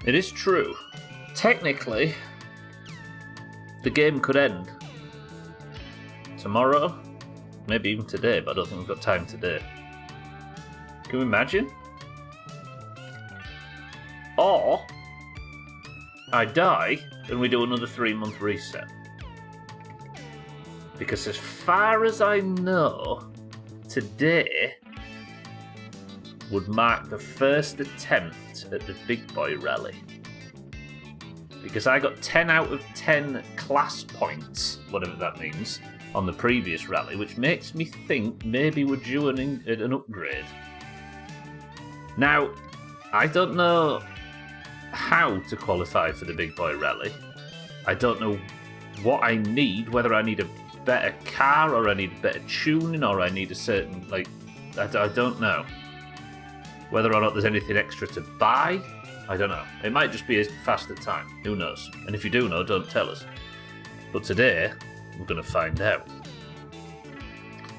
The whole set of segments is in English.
It is true. Technically, the game could end tomorrow, maybe even today, but I don't think we've got time today. Can you imagine? Or I die and we do another 3-month reset. Because as far as I know, today would mark the first attempt at the Big Boy Rally. Because I got 10 out of 10 class points, whatever that means, on the previous rally, which makes me think maybe we're due an upgrade. Now, I don't know how to qualify for the Big Boy Rally. I don't know what I need, whether I need a better car, or I need better tuning, or I need a certain, I don't know. Whether or not there's anything extra to buy, I don't know. It might just be a faster time. Who knows? And if you do know, don't tell us. But today, we're going to find out.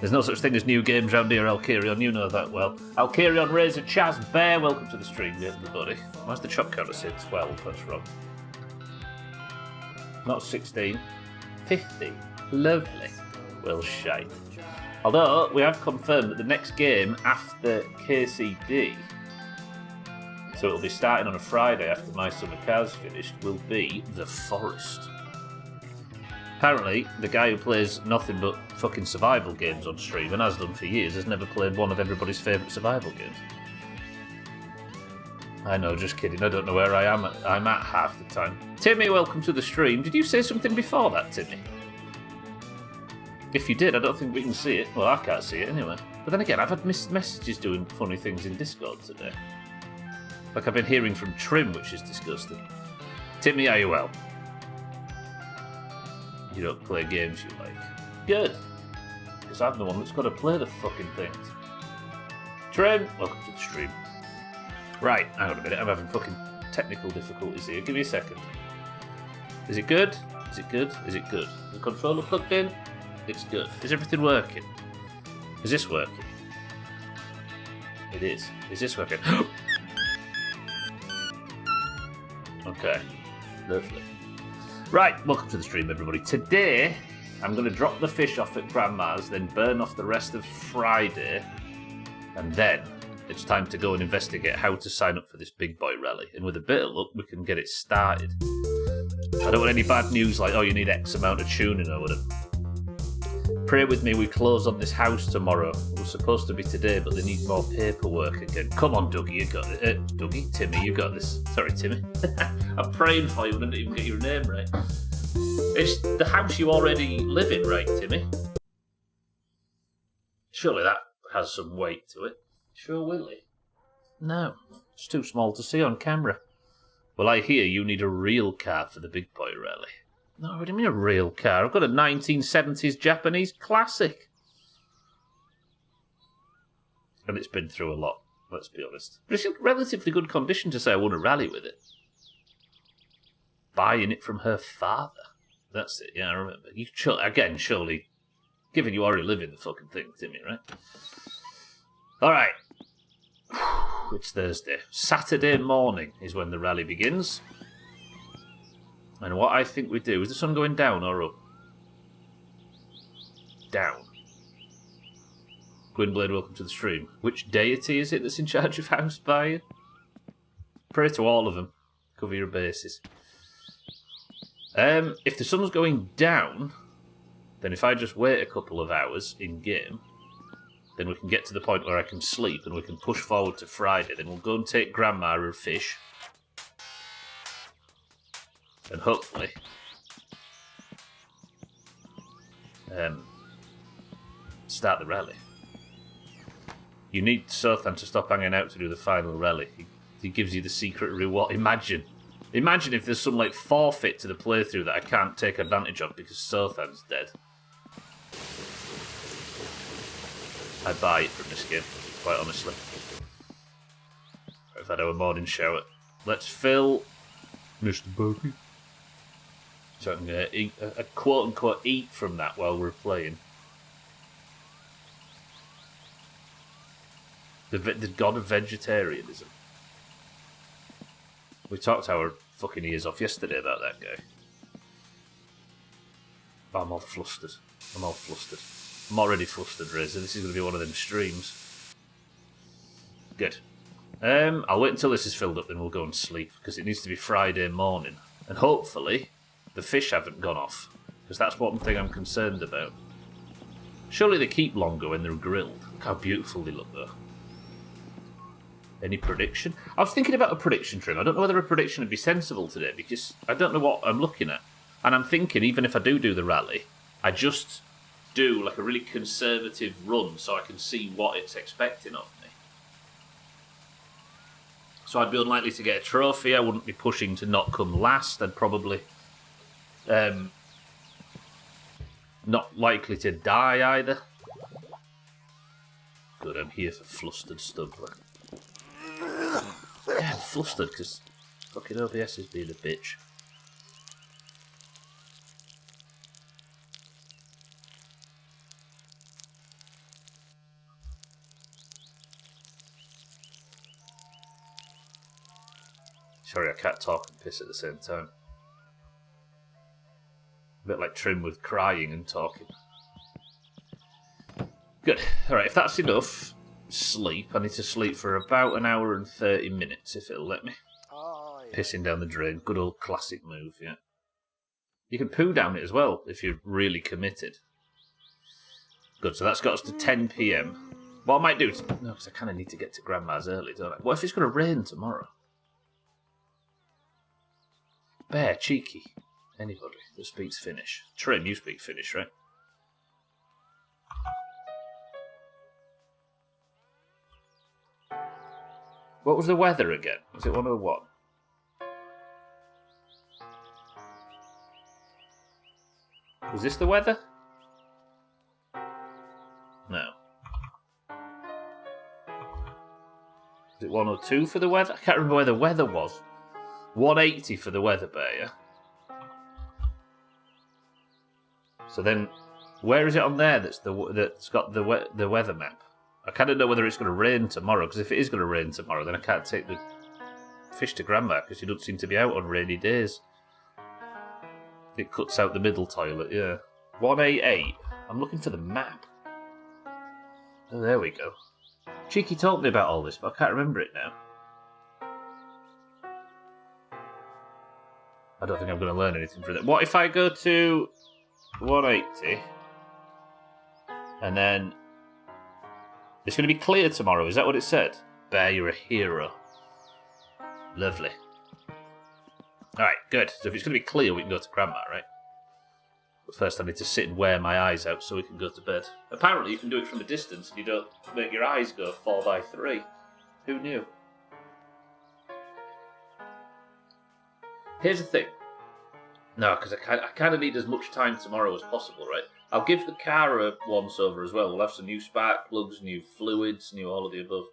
There's no such thing as new games round here, Alkirion. You know that well. Alkirion, Razor, Chaz, Bear, welcome to the stream, everybody. Why's the chop counter say 12? That's wrong. Not 16. 50. Lovely. Well, shite. Although, we have confirmed that the next game after KCD, so it'll be starting on a Friday after My Summer Car's finished, will be The Forest. Apparently, the guy who plays nothing but fucking survival games on stream, and has done for years, has never played one of everybody's favourite survival games. I know, just kidding. I don't know where I am. I'm at half the time. Timmy, welcome to the stream. Did you say something before that, Timmy? If you did, I don't think we can see it. Well, I can't see it anyway. But then again, I've had missed messages doing funny things in Discord today. Like I've been hearing from Trim, which is disgusting. Timmy, are you well? You don't play games you like. Good. Because I'm the one that's got to play the fucking things. Trim, welcome to the stream. Right, hang on a minute. I'm having fucking technical difficulties here. Give me a second. Is it good? Is it good? Is it good? Is the controller plugged in? It's good. Is everything working? Is this working? It is. Is this working? Okay. Lovely. Right, welcome to the stream, everybody. Today, I'm going to drop the fish off at Grandma's, then burn off the rest of Friday, and then it's time to go and investigate how to sign up for this Big Boy Rally. And with a bit of luck, we can get it started. I don't want any bad news like, oh, you need X amount of tuning or whatever. Pray with me, we close on this house tomorrow. It was supposed to be today, but they need more paperwork again. Come on, Dougie, you got it. Dougie? Timmy, you got this. Sorry, Timmy. I'm praying for you, but I didn't even get your name right. It's the house you already live in, right, Timmy? Surely that has some weight to it. Sure will it? No, it's too small to see on camera. Well, I hear you need a real car for the Big Boy Rally. No, what do you mean a real car? I've got a 1970s Japanese classic. And it's been through a lot, let's be honest. But it's in relatively good condition to say I won a rally with it. Buying it from her father. That's it, yeah, I remember. You again, surely, given you already live in the fucking thing, Timmy, right? Alright. It's Thursday. Saturday morning is when the rally begins. And what I think we do, is the sun going down or up? Down. Gwynblade, welcome to the stream. Which deity is it that's in charge of house buying? Pray to all of them. Cover your bases. If the sun's going down, then if I just wait a couple of hours in-game, then we can get to the point where I can sleep and we can push forward to Friday. Then we'll go and take Grandma her fish. And hopefully start the rally. You need Sothan to stop hanging out to do the final rally. He gives you the secret reward. Imagine if there's some forfeit to the playthrough that I can't take advantage of because Sothan's dead. I'd buy it from this game, quite honestly. I've had our morning shower. Let's fill Mr. Bucky. So I'm going to eat a quote-unquote eat from that while we're playing. The god of vegetarianism. We talked our fucking ears off yesterday about that guy. But I'm all flustered. I'm already flustered, Razor. This is going to be one of them streams. Good. I'll wait until this is filled up, then we'll go and sleep, because it needs to be Friday morning. And hopefully, the fish haven't gone off, because that's one thing I'm concerned about. Surely they keep longer when they're grilled. Look how beautiful they look, though. Any prediction? I was thinking about a prediction trim. I don't know whether a prediction would be sensible today, because I don't know what I'm looking at. And I'm thinking, even if I do the rally, I just do like a really conservative run so I can see what it's expecting of me. So I'd be unlikely to get a trophy. I wouldn't be pushing to not come last. I'd probably not likely to die either. Good, I'm here for flustered Stubbler. Yeah, I'm flustered because fucking OBS is being a bitch. Sorry, I can't talk and piss at the same time. A bit like Trim with crying and talking. Good. Alright, if that's enough, sleep. I need to sleep for about an hour and 30 minutes, if it'll let me. Oh, yeah. Pissing down the drain. Good old classic move, yeah. You can poo down it as well, if you're really committed. Good, so that's got us to 10 PM. What I might do is... No, because I kind of need to get to Grandma's early, don't I? What if it's going to rain tomorrow? Bear, cheeky. Anybody that speaks Finnish. Trim, you speak Finnish, right? What was the weather again? Was it 101? Was this the weather? No. Was it 102 for the weather? I can't remember where the weather was. 180 for the weather, Bear, yeah? So then, where is it on there that's got the weather map? I kind of know whether it's going to rain tomorrow, because if it is going to rain tomorrow, then I can't take the fish to Grandma, because she doesn't seem to be out on rainy days. It cuts out the middle toilet, yeah. 188. I'm looking for the map. Oh, there we go. Cheeky told me about all this, but I can't remember it now. I don't think I'm going to learn anything from that. What if I go to 180 and then it's going to be clear tomorrow? Is that what it said? Bear, you're a hero. Lovely. Alright, good. So if it's going to be clear, we can go to Grandma, right? But first I need to sit and wear my eyes out so we can go to bed. Apparently you can do it from a distance and you don't make your eyes go 4x3. Who knew? Here's the thing. No, because I kind of need as much time tomorrow as possible, right? I'll give the car a once-over as well. We'll have some new spark plugs, new fluids, new all of the above.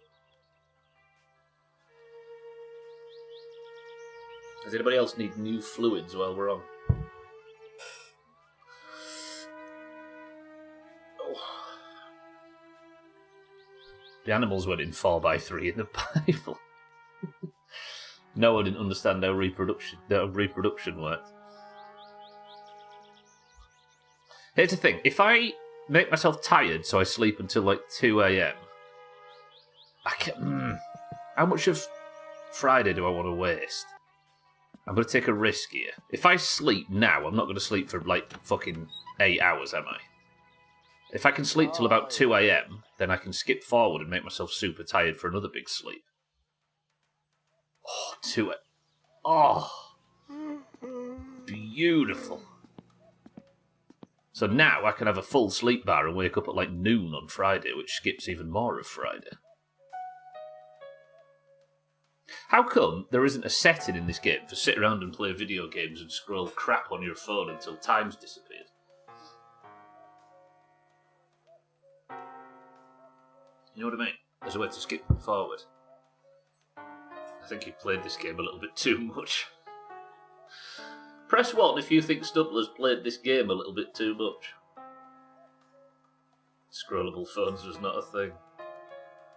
Does anybody else need new fluids while we're on? Oh. The animals went in 4x3 in the Bible. Noah didn't understand how reproduction worked. Here's the thing. If I make myself tired so I sleep until like 2 AM, I can... how much of Friday do I want to waste? I'm going to take a risk here. If I sleep now, I'm not going to sleep for like fucking 8 hours, am I? If I can sleep till about 2 AM, then I can skip forward and make myself super tired for another big sleep. Oh, 2 AM. Oh. Beautiful. So now I can have a full sleep bar and wake up at like noon on Friday, which skips even more of Friday. How come there isn't a setting in this game for sit around and play video games and scroll crap on your phone until time's disappeared? You know what I mean? There's a way to skip forward. I think you've played this game a little bit too much. Press 1 if you think Stubbler's played this game a little bit too much. Scrollable phones was not a thing.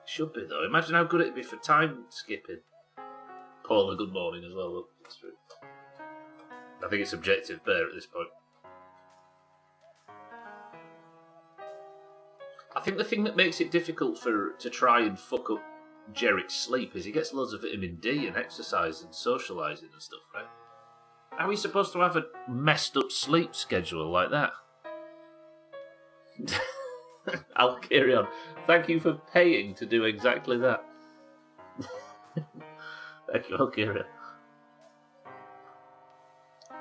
Should be though. Imagine how good it'd be for time skipping. Paula, good morning as well. Look, that's true. I think it's objective bear at this point. I think the thing that makes it difficult to try and fuck up Jerrick's sleep is he gets loads of vitamin D and exercise and socialising and stuff, right? How are we supposed to have a messed up sleep schedule like that? I'll carry on. Thank you for paying to do exactly that. Thank you, I'll carry on.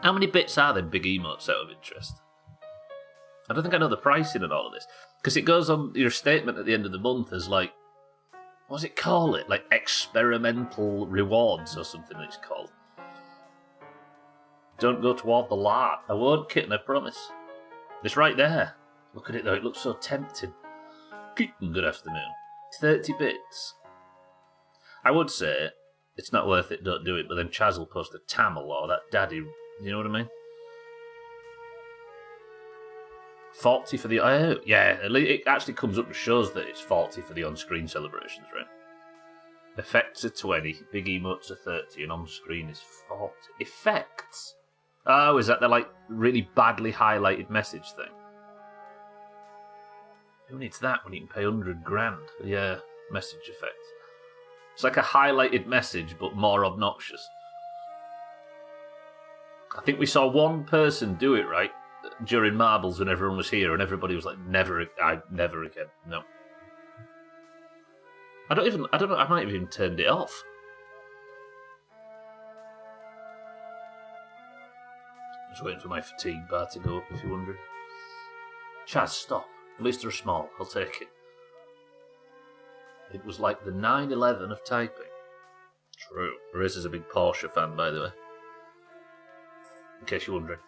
How many bits are them big emotes out of interest? I don't think I know the pricing and all of this. Because it goes on your statement at the end of the month as like, what does it call it? Like experimental rewards or something it's called. Don't go toward the light. I won't, kitten, I promise. It's right there. Look at it though, it looks so tempting. Kitten, good afternoon. 30 bits. I would say, it's not worth it, don't do it, but then Chaz will post a Tamil or that daddy, you know what I mean? 40 for the... Oh, yeah, it actually comes up and shows that it's 40 for the on-screen celebrations, right? Effects are 20, big emotes are 30, and on-screen is 40. Effects? Oh, is that the, like, really badly highlighted message thing? Who needs that when you can pay 100 grand? Yeah, message effects. It's like a highlighted message, but more obnoxious. I think we saw one person do it, right? During Marbles when everyone was here and everybody was like, never again. No. I don't know, I might have even turned it off. Just waiting for my fatigue bar to go up, if you're wondering. Chaz, stop. At least they're small. I'll take it. It was like the 911 of typing. True. Riz is a big Porsche fan, by the way. In case you're wondering.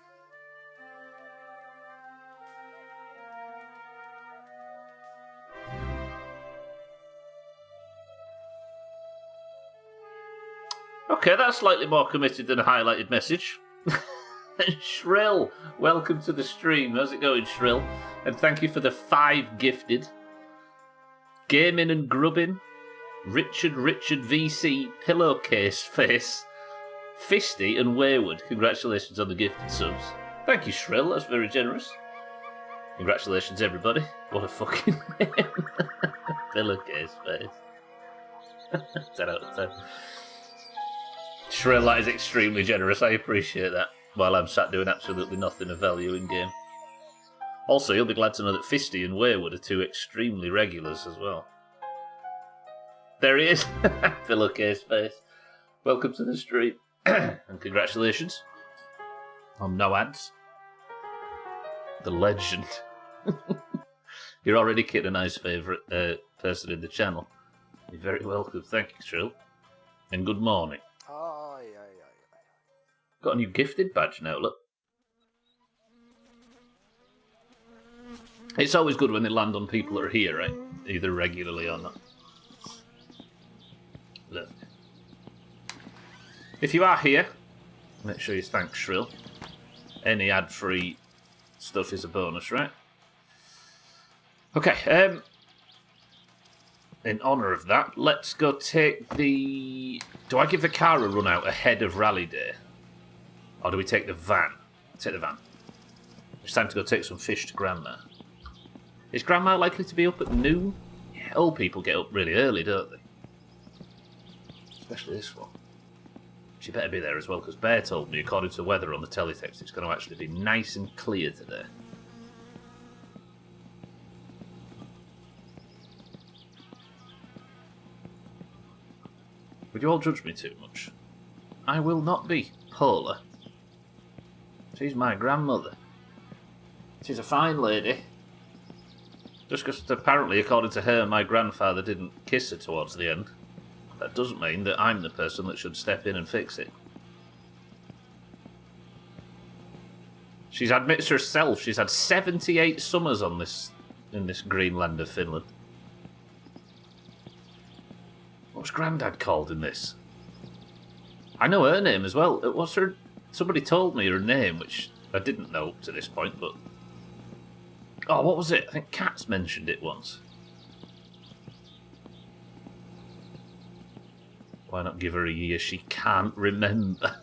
Okay, that's slightly more committed than a highlighted message. Shrill, welcome to the stream. How's it going, Shrill? And thank you for the 5 gifted. Gaming and Grubbing, Richard VC, Pillowcase Face, Fisty and Wayward. Congratulations on the gifted subs. Thank you, Shrill, that's very generous. Congratulations, everybody. What a fucking name. Pillowcase Face. 10 out of 10. Shrill, that is extremely generous. I appreciate that. While I'm sat doing absolutely nothing of value in game. Also, you'll be glad to know that Fisty and Wayward are 2 extremely regulars as well. There he is. Pillowcase Face. Welcome to the stream. And congratulations on no ads. The legend. You're already Kit and I's favourite person in the channel. You're very welcome. Thank you, Shrill. And good morning. Got a new gifted badge now, look. It's always good when they land on people that are here, right? Either regularly or not. Look. If you are here, make sure you thank Shrill. Any ad-free stuff is a bonus, right? Okay, in honour of that, let's go take the... Do I give the car a run out ahead of Rally Day? Or do we take the van? Take the van. It's time to go take some fish to Grandma. Is Grandma likely to be up at noon? Yeah, old people get up really early, don't they? Especially this one. She better be there as well, because Bear told me, according to the weather on the teletext, it's going to actually be nice and clear today. Would you all judge me too much? I will not be, Paula. She's my grandmother. She's a fine lady. Just because apparently, according to her, my grandfather didn't kiss her towards the end. That doesn't mean that I'm the person that should step in and fix it. She admits herself she's had 78 summers on this in this green land of Finland. What's Grandad called in this? I know her name as well. What's her... Somebody told me her name, which I didn't know up to this point, but... Oh, what was it? I think Kat's mentioned it once. Why not give her a year she can't remember?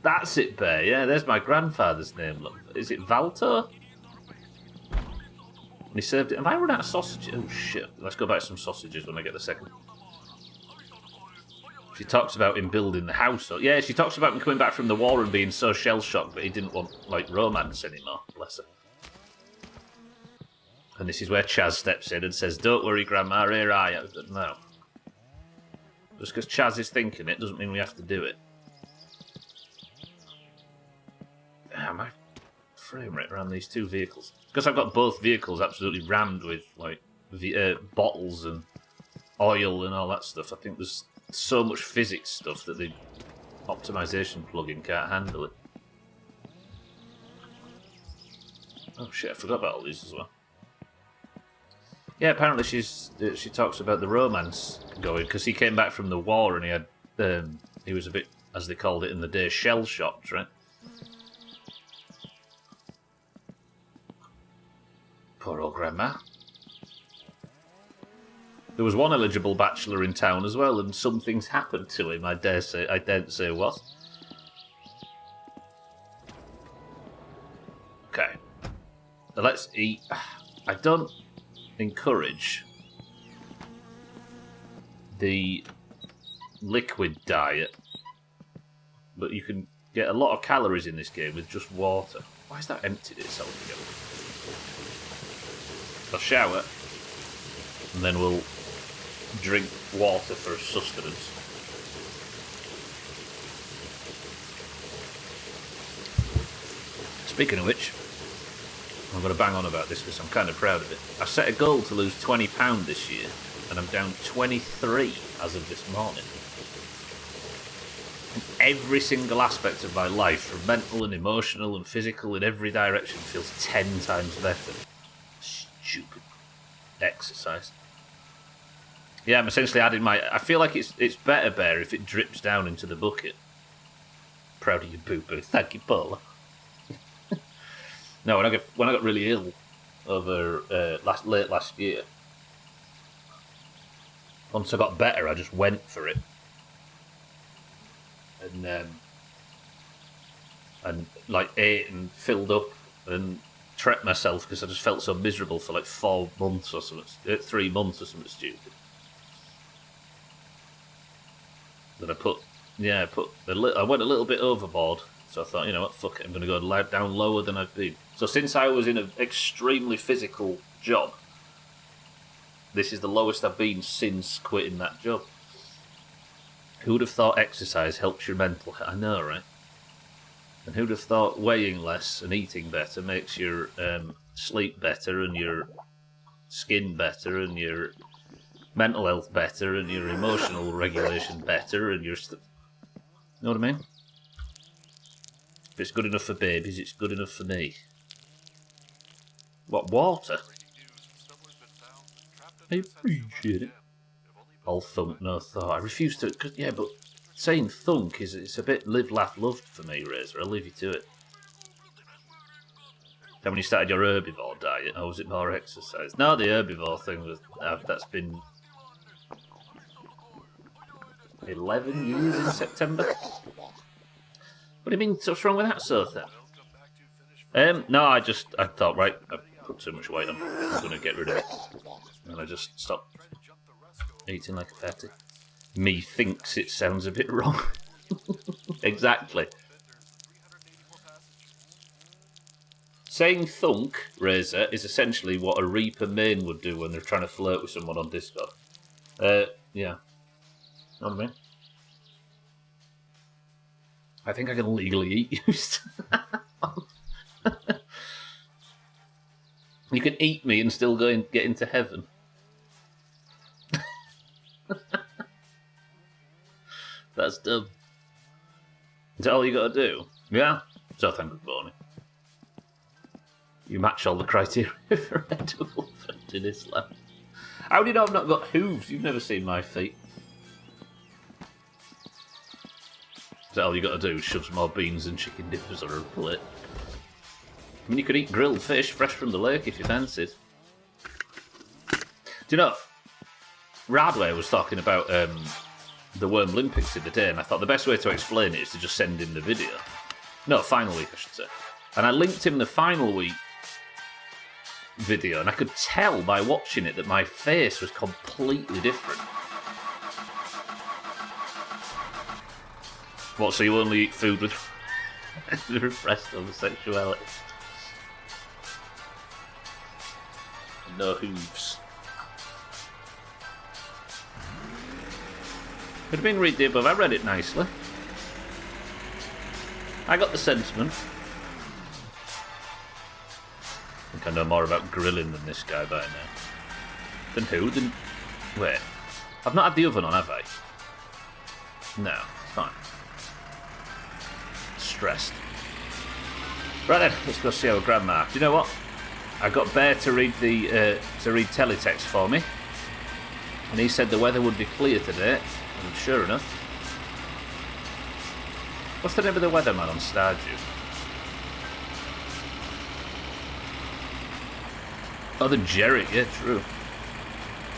That's it, Bear. Yeah, there's my grandfather's name. Look, is it Valto? And he served it. Have I run out of sausages? Oh shit! Let's go buy some sausages when I get the second. She talks about him building the house. Yeah, she talks about him coming back from the war and being so shell-shocked that he didn't want, like, romance anymore. Bless her. And this is where Chaz steps in and says, "Don't worry, Grandma, here I am." No. Just because Chaz is thinking it doesn't mean we have to do it. My frame rate around these two vehicles. Because I've got both vehicles absolutely rammed with, like, bottles and oil and all that stuff. I think there's so much physics stuff that the optimization plugin can't handle it. Oh shit, I forgot about all these as well. Yeah, apparently she talks about the romance going, because he came back from the war and he had he was a bit, as they called it in the day, shell-shocked, right? Poor old Grandma. There was one eligible bachelor in town as well, and some things happened to him. I daren't say what. Okay, so let's eat. I don't encourage the liquid diet, but you can get a lot of calories in this game with just water. Why has that emptied itself again? I'll shower, and then we'll drink water for sustenance. Speaking of which, I'm going to bang on about this because I'm kind of proud of it. I set a goal to lose £20 this year, and I'm down 23 as of this morning. And every single aspect of my life, from mental and emotional and physical in every direction, feels 10 times better. Stupid exercise. Yeah, I'm essentially adding my... I feel like it's better, Bear, if it drips down into the bucket. Proud of you, boo-boo. Thank you, Paula. No, when I got really ill over late last year, once I got better, I just went for it, and like ate and filled up and treated myself because I just felt so miserable for like 4 months or something, 3 months or something stupid. That I went a little bit overboard. So I thought, you know what, fuck it, I'm going to go down lower than I've been. So since I was in an extremely physical job, this is the lowest I've been since quitting that job. Who would have thought exercise helps your mental health? I know, right? And who'd have thought weighing less and eating better makes your sleep better and your skin better and your mental health better and your emotional regulation better and your... You know what I mean? If it's good enough for babies, it's good enough for me. What, water? I appreciate it. All thunk, no thought. I refuse to... Yeah, but saying thunk it's a bit live, laugh, loved for me, Razor. I'll leave you to it. Then when you started your herbivore diet, or was it more exercise? No, the herbivore thing, that's been 11 years in September. What do you mean, what's wrong with that sort of thing? No, I thought, right, I put too much weight on. I'm going to get rid of it. And I just stopped eating like a fatty. Me thinks it sounds a bit wrong. Exactly. Saying thunk, Razor, is essentially what a Reaper main would do when they're trying to flirt with someone on Discord. Yeah. Know what I mean? I think I can legally eat you. You can eat me and still get into heaven. That's dumb. Is that all you got to do? Yeah? So thank good morning. You match all the criteria for edible food in Islam. How do you know I've not got hooves? You've never seen my feet. Is that all you got to do? Shove some more beans and chicken dippers on a plate? I mean, you could eat grilled fish fresh from the lake if you fancied. Do you know, Radway was talking about the Worm Olympics the other day, and I thought the best way to explain it is to just send him the video. No, final week, I should say. And I linked him the final week video, and I could tell by watching it that my face was completely different. What, so you only eat food with repressed homosexuality? No hooves. Could have been read the above. I read it nicely. I got the sentiment. I think I know more about grilling than this guy by now. Than who? Than... Wait. I've not had the oven on, have I? No, it's fine. Stressed. Right then, let's go see our grandma. Do you know what? I got Bear to read teletext for me, and he said the weather would be clear today. And sure enough, what's the name of the weatherman on Stardew? Oh, the Jerry. Yeah, true.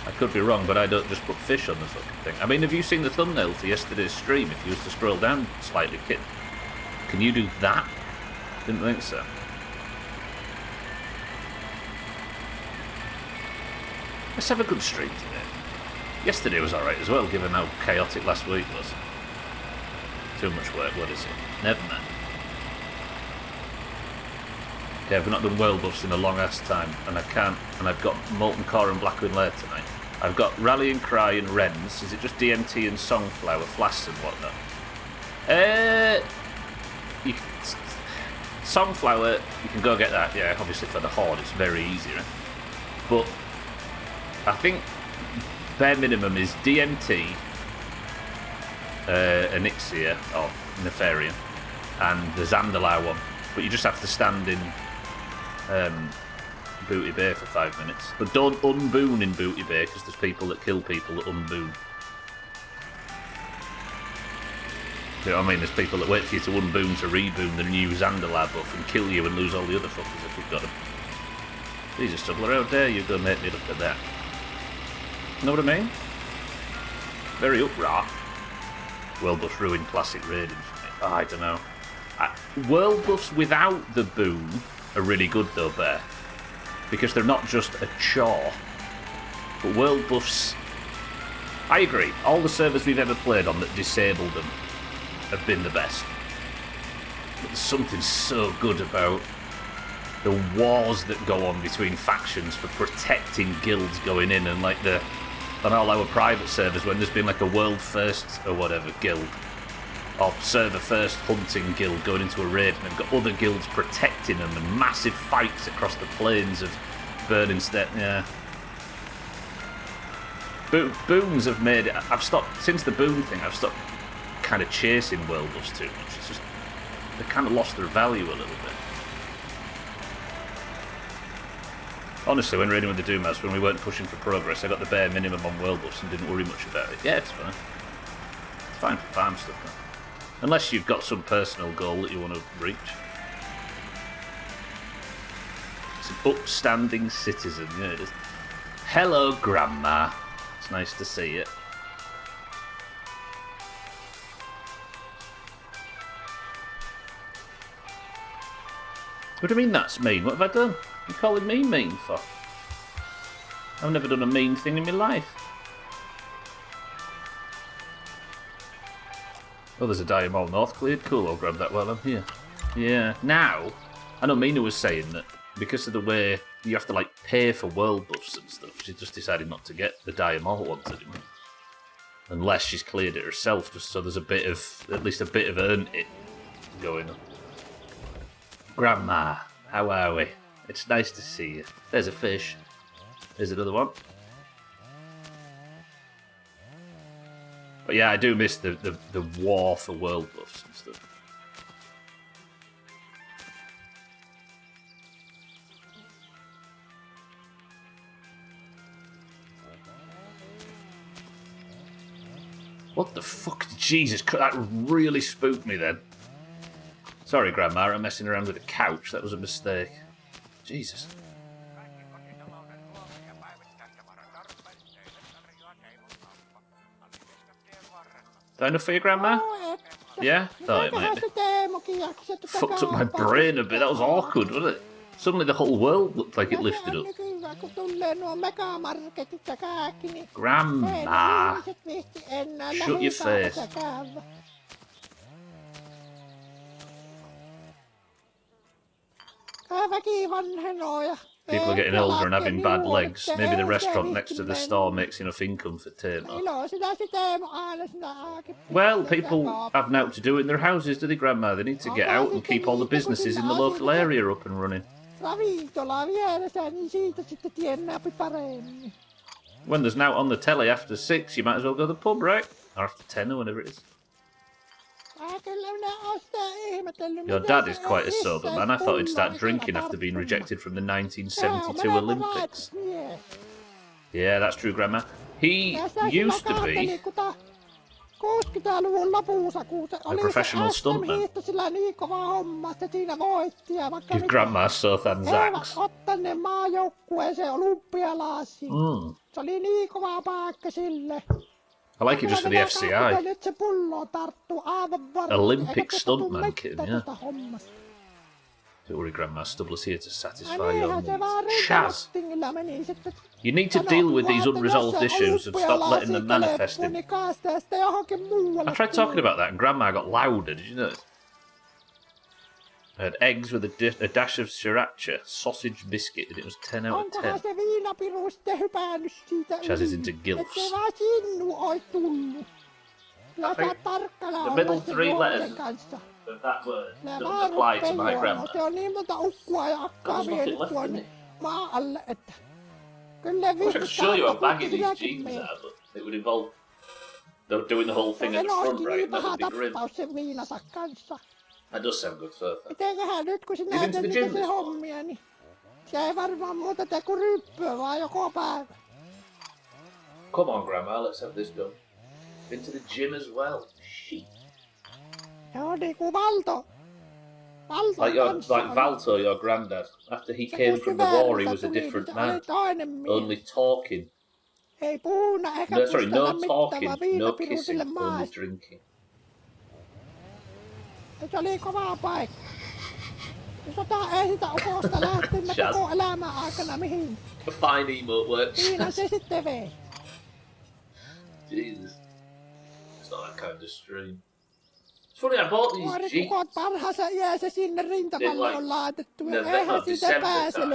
I could be wrong, but I don't just put fish on the fucking thing. I mean, have you seen the thumbnail for yesterday's stream? If you was to scroll down slightly, Kit, can you do that? Didn't think so. Let's have a good stream today. Yesterday was alright as well, given how chaotic last week was. Too much work, what is it? Never mind. Okay, I've not done world buffs in a long ass time, and I can't, and I've got Molten Core and Blackwing Lair tonight. I've got Rallying Cry and Wrens. Is it just DMT and Songflower, Flasks and whatnot? Songflower, you can go get that, yeah, obviously for the Horde, it's very easy, right? But I think bare minimum is DMT, Onyxia, or Nefarian, and the Zandalar one. But you just have to stand in Booty Bay for 5 minutes. But don't unboon in Booty Bay, because there's people that kill people that unboon. You know what I mean? There's people that wait for you to unboon to reboon the new Zandalar buff and kill you and lose all the other fuckers if you've got them. Jesus, Tumbler, how dare you go make me look at that? Know what I mean? Very uproar. World buffs ruin classic raiding for me. Oh, I don't know. World buffs without the boon are really good though, Bear. Because they're not just a chore. But world buffs... I agree. All the servers we've ever played on that disabled them have been the best. But there's something so good about the wars that go on between factions for protecting guilds going in, and like on all our private servers when there's been like a world first or whatever guild or server first hunting guild going into a raid, and they've got other guilds protecting them, and massive fights across the plains of Burning Steppe. Yeah. Boons have made it. I've stopped since the boon thing. I've stopped kind of chasing world buffs too much. It's just they kind of lost their value a little bit. Honestly, when raiding with the Doomhaus, when we weren't pushing for progress, I got the bare minimum on world buffs and didn't worry much about it. Yeah, it's fine. It's fine for farm stuff, though. Unless you've got some personal goal that you want to reach. It's an upstanding citizen, yeah, it is. Hello, Grandma. It's nice to see you. What do you mean that's mean? What have I done? You calling me mean for? I've never done a mean thing in my life. Oh, there's a Diamond North cleared. Cool, I'll grab that while I'm here. Yeah. Now, I know Mina was saying that because of the way you have to like pay for world buffs and stuff, she just decided not to get the Diamond ones anymore. Unless she's cleared it herself, just so there's a bit of, at least a bit of earn it going on. Grandma, how are we? It's nice to see you. There's a fish. There's another one. But yeah, I do miss the war for world buffs and stuff. What the fuck? Jesus, that really spooked me then. Sorry, Grandma, I'm messing around with the couch. That was a mistake. Jesus. that enough for you, Grandma? Yeah? Thought it might be. Fucked up my brain a bit. That was awkward, wasn't it? Suddenly the whole world looked like it lifted up. Grandma! Shut your face. People are getting older and having bad legs. Maybe the restaurant next to the store makes enough income for Teemo. Well, people have now to do it in their houses, do they, Grandma? They need to get out and keep all the businesses in the local area up and running. When there's now on the telly after 6, you might as well go to the pub, right? Or after 10 or whatever it is. Your dad is quite a sober man. I thought he'd start drinking after being rejected from the 1972 Olympics. Yeah, that's true, Grandma. He used to be a professional stuntman. Give Grandma Sothan Zacks. I like it just for the FCI. Olympic stuntman kid, yeah. Don't worry, Grandma, Stubbler's here to satisfy your needs. Shaz! You need to deal with these unresolved issues and stop letting them manifest in. I tried talking about that and Grandma got louder, did you know? I had eggs with a dash of sriracha, sausage biscuit, and it was 10 out of 10. Chaz is into gilfs. I think the middle 3 letters of that word doesn't apply to my grandma. There's nothing left in it. I wish I could show you how baggy these jeans are, but it would involve doing the whole thing at the front, right? That would be grim. That does sound good, so. You've been to the gym this morning? Come on, Grandma, let's have this done. Been to the gym as well. Shit. Like Valto, your granddad. After he came from the war, he was a different man. Only talking. No, sorry, no talking, no kissing, only drinking. A fine emote works. Jesus. It's not that kind of stream. It's funny, I bought these jeans in like December time.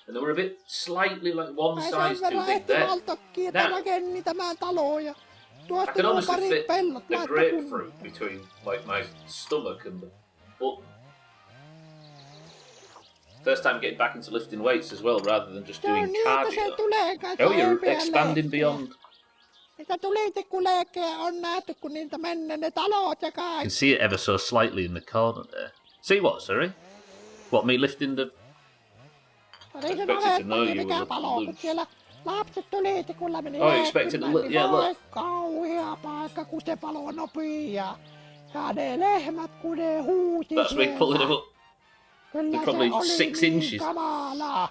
And they were a bit slightly like one size too big then. Now, I can honestly fit the grapefruit between like my stomach and the button. First time getting back into lifting weights as well, rather than just doing cardio. Oh, you're expanding beyond. You can see it ever so slightly in the corner there. See what, sorry? What, me lifting the... I expected to know you were looking loose. Oh, you expected to look... Yeah, look. That's me pulling him up. They're probably 6 inches. I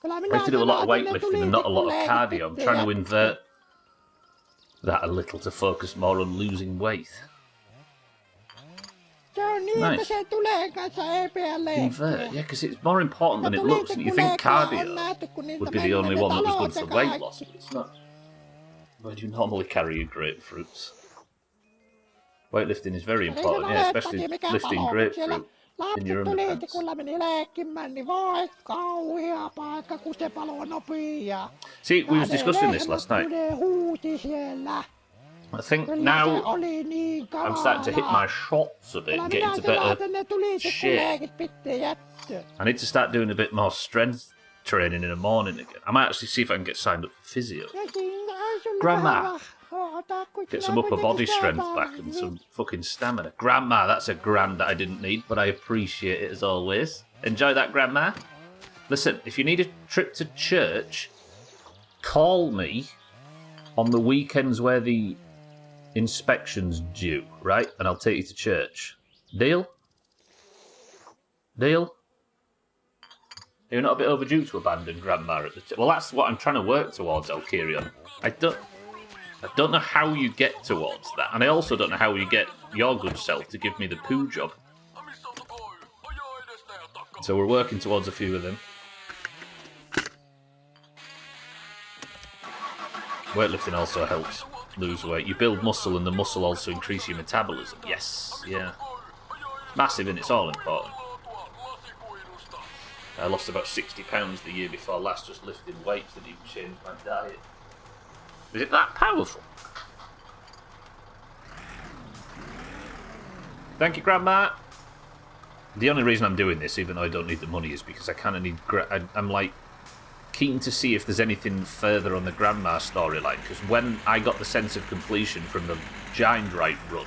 have to do a lot of weightlifting and not a lot of cardio. I'm trying to invert that a little to focus more on losing weight. Nice. Invert, yeah, because it's more important than it looks. And you think cardio would be the only one that was good for weight loss, but it's not. Where do you normally carry your grapefruits? Weightlifting is very important, yeah, especially lifting grapefruit in your underpants. See, we was discussing this last night. I think now I'm starting to hit my shots a bit and get into better shape. I need to start doing a bit more strength training in the morning again. I might actually see if I can get signed up for physio. Grandma, get some upper body strength back and some fucking stamina. Grandma, that's a grand that I didn't need, but I appreciate it as always. Enjoy that, Grandma. Listen, if you need a trip to church, call me on the weekends where the inspection's due, right? And I'll take you to church. Deal? Deal? You're not a bit overdue to abandon Grandma at the... Well, that's what I'm trying to work towards, Alkirion. I don't... I don't know how you get towards that, and I also don't know how you get your good self to give me the poo job. So we're working towards a few of them. Weightlifting also helps lose weight. You build muscle, and the muscle also increases your metabolism. Yes, yeah. It's massive, and it's all important. I lost about 60 pounds the year before last just lifting weights that even changed my diet. Is it that powerful? Thank you, Grandma. The only reason I'm doing this, even though I don't need the money, is because I kind of need... I'm like keen to see if there's anything further on the Grandma storyline, because when I got the sense of completion from the Giant Right run...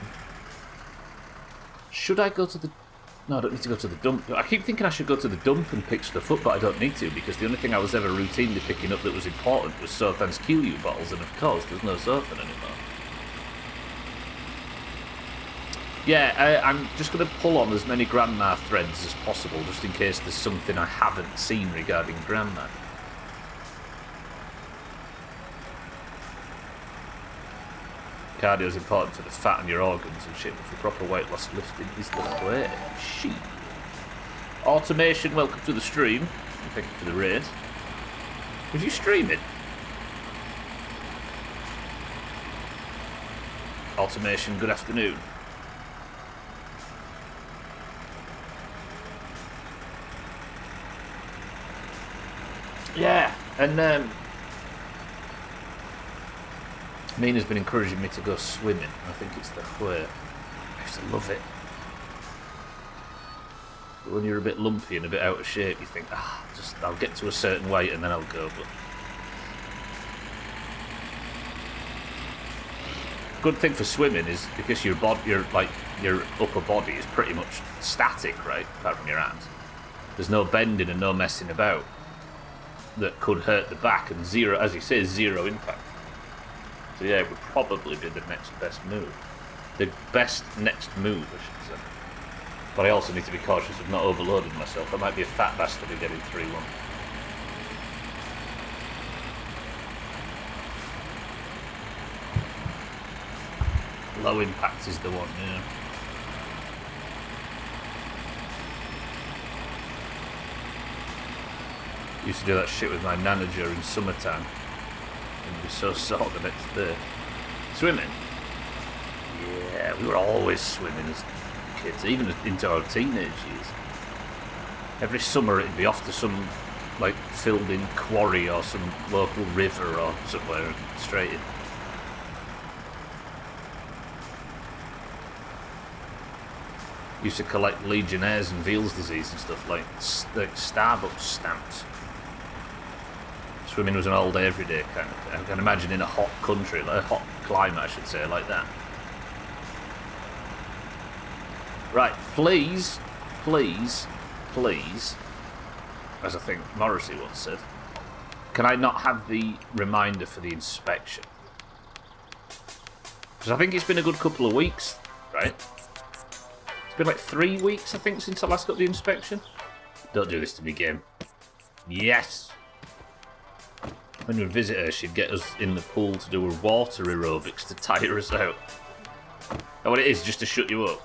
Should I go to the... No, I don't need to go to the dump. I keep thinking I should go to the dump and pick stuff up, but I don't need to, because the only thing I was ever routinely picking up that was important was Sothan's QU bottles, and of course, there's no Sothan anymore. Yeah, I'm just going to pull on as many Grandma threads as possible, just in case there's something I haven't seen regarding Grandma. Cardio is important for the fat in your organs and shit, but for proper weight loss lifting is the way. Sheep. Automation, welcome to the stream. Thank you for the raid. Was you streaming? Automation, good afternoon. Yeah, and Mina's been encouraging me to go swimming. I think it's the way. I used to love it. But when you're a bit lumpy and a bit out of shape, you think, I'll get to a certain weight and then I'll go. But good thing for swimming is because your upper body is pretty much static, right? Apart from your hands. There's no bending and no messing about that could hurt the back, and zero, as he says, zero impact. So yeah, it would probably be the next best move. The best next move, I should say. But I also need to be cautious of not overloading myself. I might be a fat bastard and getting 3-1. Low impact is the one, yeah. Used to do that shit with my nana during summertime. And be so sore the next day. Swimming? Yeah, we were always swimming as kids, even into our teenage years. Every summer it'd be off to some, like, filled-in quarry or some local river or somewhere and straight in. Used to collect Legionnaires and Veals disease and stuff, like Starbucks stamps. Swimming was an all day, every day kind of thing. I can imagine in a hot country, like a hot climate, I should say, like that. Right, please, as I think Morrissey once said, can I not have the reminder for the inspection? Because I think it's been a good couple of weeks, right? It's been like 3 weeks, I think, since I last got the inspection. Don't do this to me, game. Yes! When we'd visit her, she'd get us in the pool to do her water aerobics to tire us out. And what it is, just to shut you up.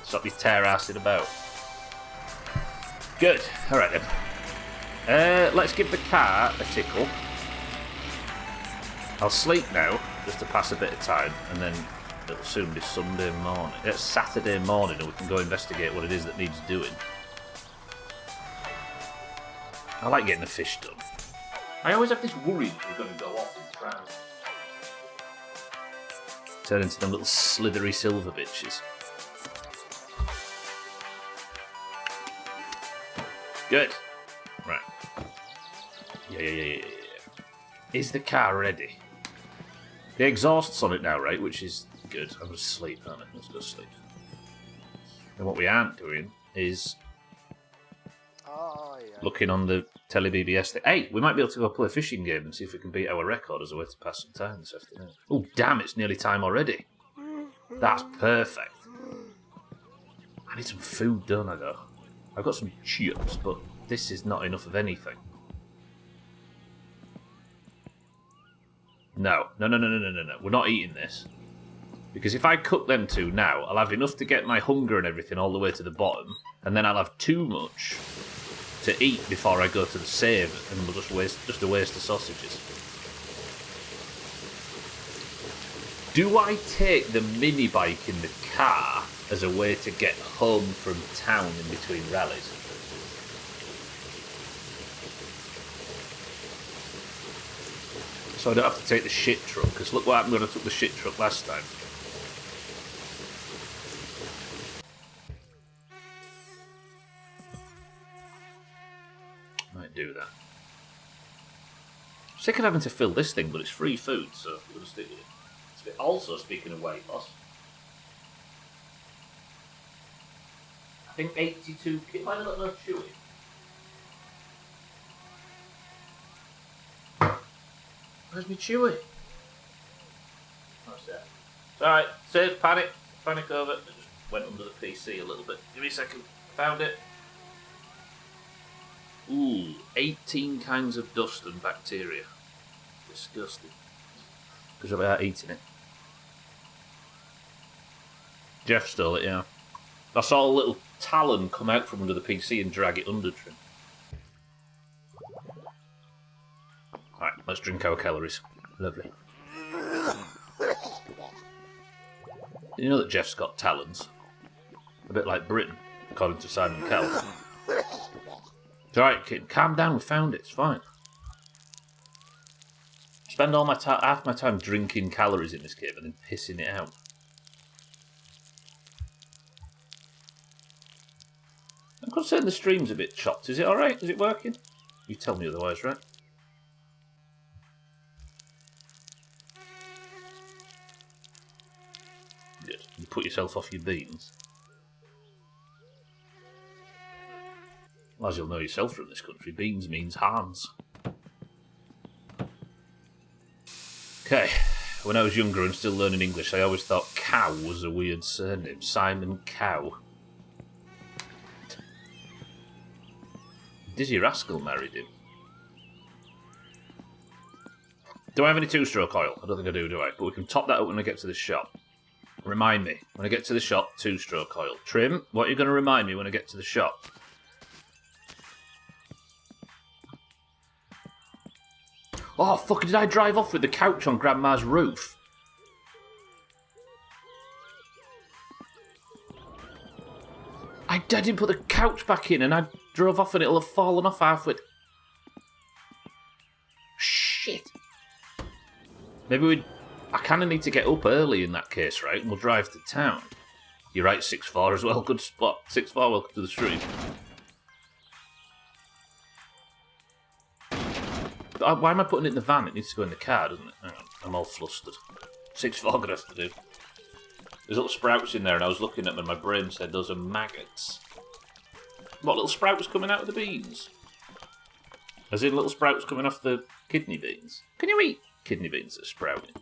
Stop you tear-assing about. Good. Alright then. Let's give the car a tickle. I'll sleep now, just to pass a bit of time, and then it'll soon be Sunday morning. It's Saturday morning, and we can go investigate what it is that needs doing. I like getting the fish done. I always have this worry that we're going to go off in France. Turn into them little slithery silver bitches. Good. Right. Yeah. Is the car ready? The exhaust's on it now, right? Which is good. I'm going to sleep, aren't I? Let's go sleep. And what we aren't doing is looking on the Telly BBS thing. Hey, we might be able to go play a fishing game and see if we can beat our record as a way to pass some time this afternoon. Oh, damn, it's nearly time already. That's perfect. I need some food, don't I, though? I've got some chips, but this is not enough of anything. No. We're not eating this. Because if I cook them two now, I'll have enough to get my hunger and everything all the way to the bottom, and then I'll have too much to eat before I go to the save, and we'll just a waste of sausages. Do I take the mini bike in the car as a way to get home from town in between rallies? So I don't have to take the shit truck, because look what happened when I took the shit truck last time. Might do that. I'm sick of having to fill this thing, but it's free food, so we're going to stick with it. Also, speaking of weight loss, I think 82 kilos. Might not know chewy. Where's me chewy? What's that? It's alright. Save, panic over. I just went under the PC a little bit. Give me a second. Found it. Ooh, 18 kinds of dust and bacteria. Disgusting. Because of about eating it. Jeff stole it, yeah. I saw a little talon come out from under the PC and drag it under trim. Alright, let's drink our calories. Lovely. You know that Jeff's got talons? A bit like Britain, according to Simon Cowell. It's alright, kid. Calm down, we found it. It's fine. I spend all my half my time drinking calories in this game and then pissing it out. I'm concerned the stream's a bit chopped. Is it alright? Is it working? You tell me otherwise, right? Good. You put yourself off your beans. Well, as you'll know yourself from this country, beans means Hans. Okay. When I was younger and still learning English, I always thought Cow was a weird surname. Simon Cow. Dizzy Rascal married him. Do I have any two-stroke oil? I don't think I do I? But we can top that up when I get to the shop. Remind me. When I get to the shop, two-stroke oil. Trim, what are you going to remind me when I get to the shop? Oh, fuck, did I drive off with the couch on Grandma's roof? I didn't put the couch back in and I drove off and it'll have fallen off halfway. Shit. Maybe I kind of need to get up early in that case, right? And we'll drive to town. You're right, 6-4 as well. Good spot. 6-4, welcome to the stream. Why am I putting it in the van? It needs to go in the car, doesn't it? Hang on, I'm all flustered. 6-4 gonna have to do. There's little sprouts in there, and I was looking at them, and my brain said those are maggots. What, little sprouts coming out of the beans? As in little sprouts coming off the kidney beans? Can you eat kidney beans that are sprouting?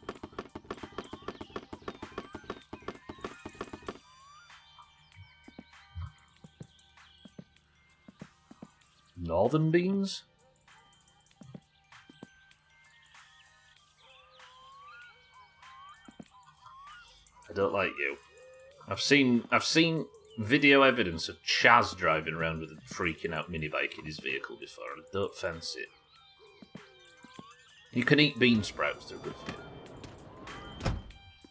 Northern beans? I don't like you. I've seen video evidence of Chaz driving around with a freaking out mini bike in his vehicle before, and I don't fancy it. You can eat bean sprouts, they're good for you.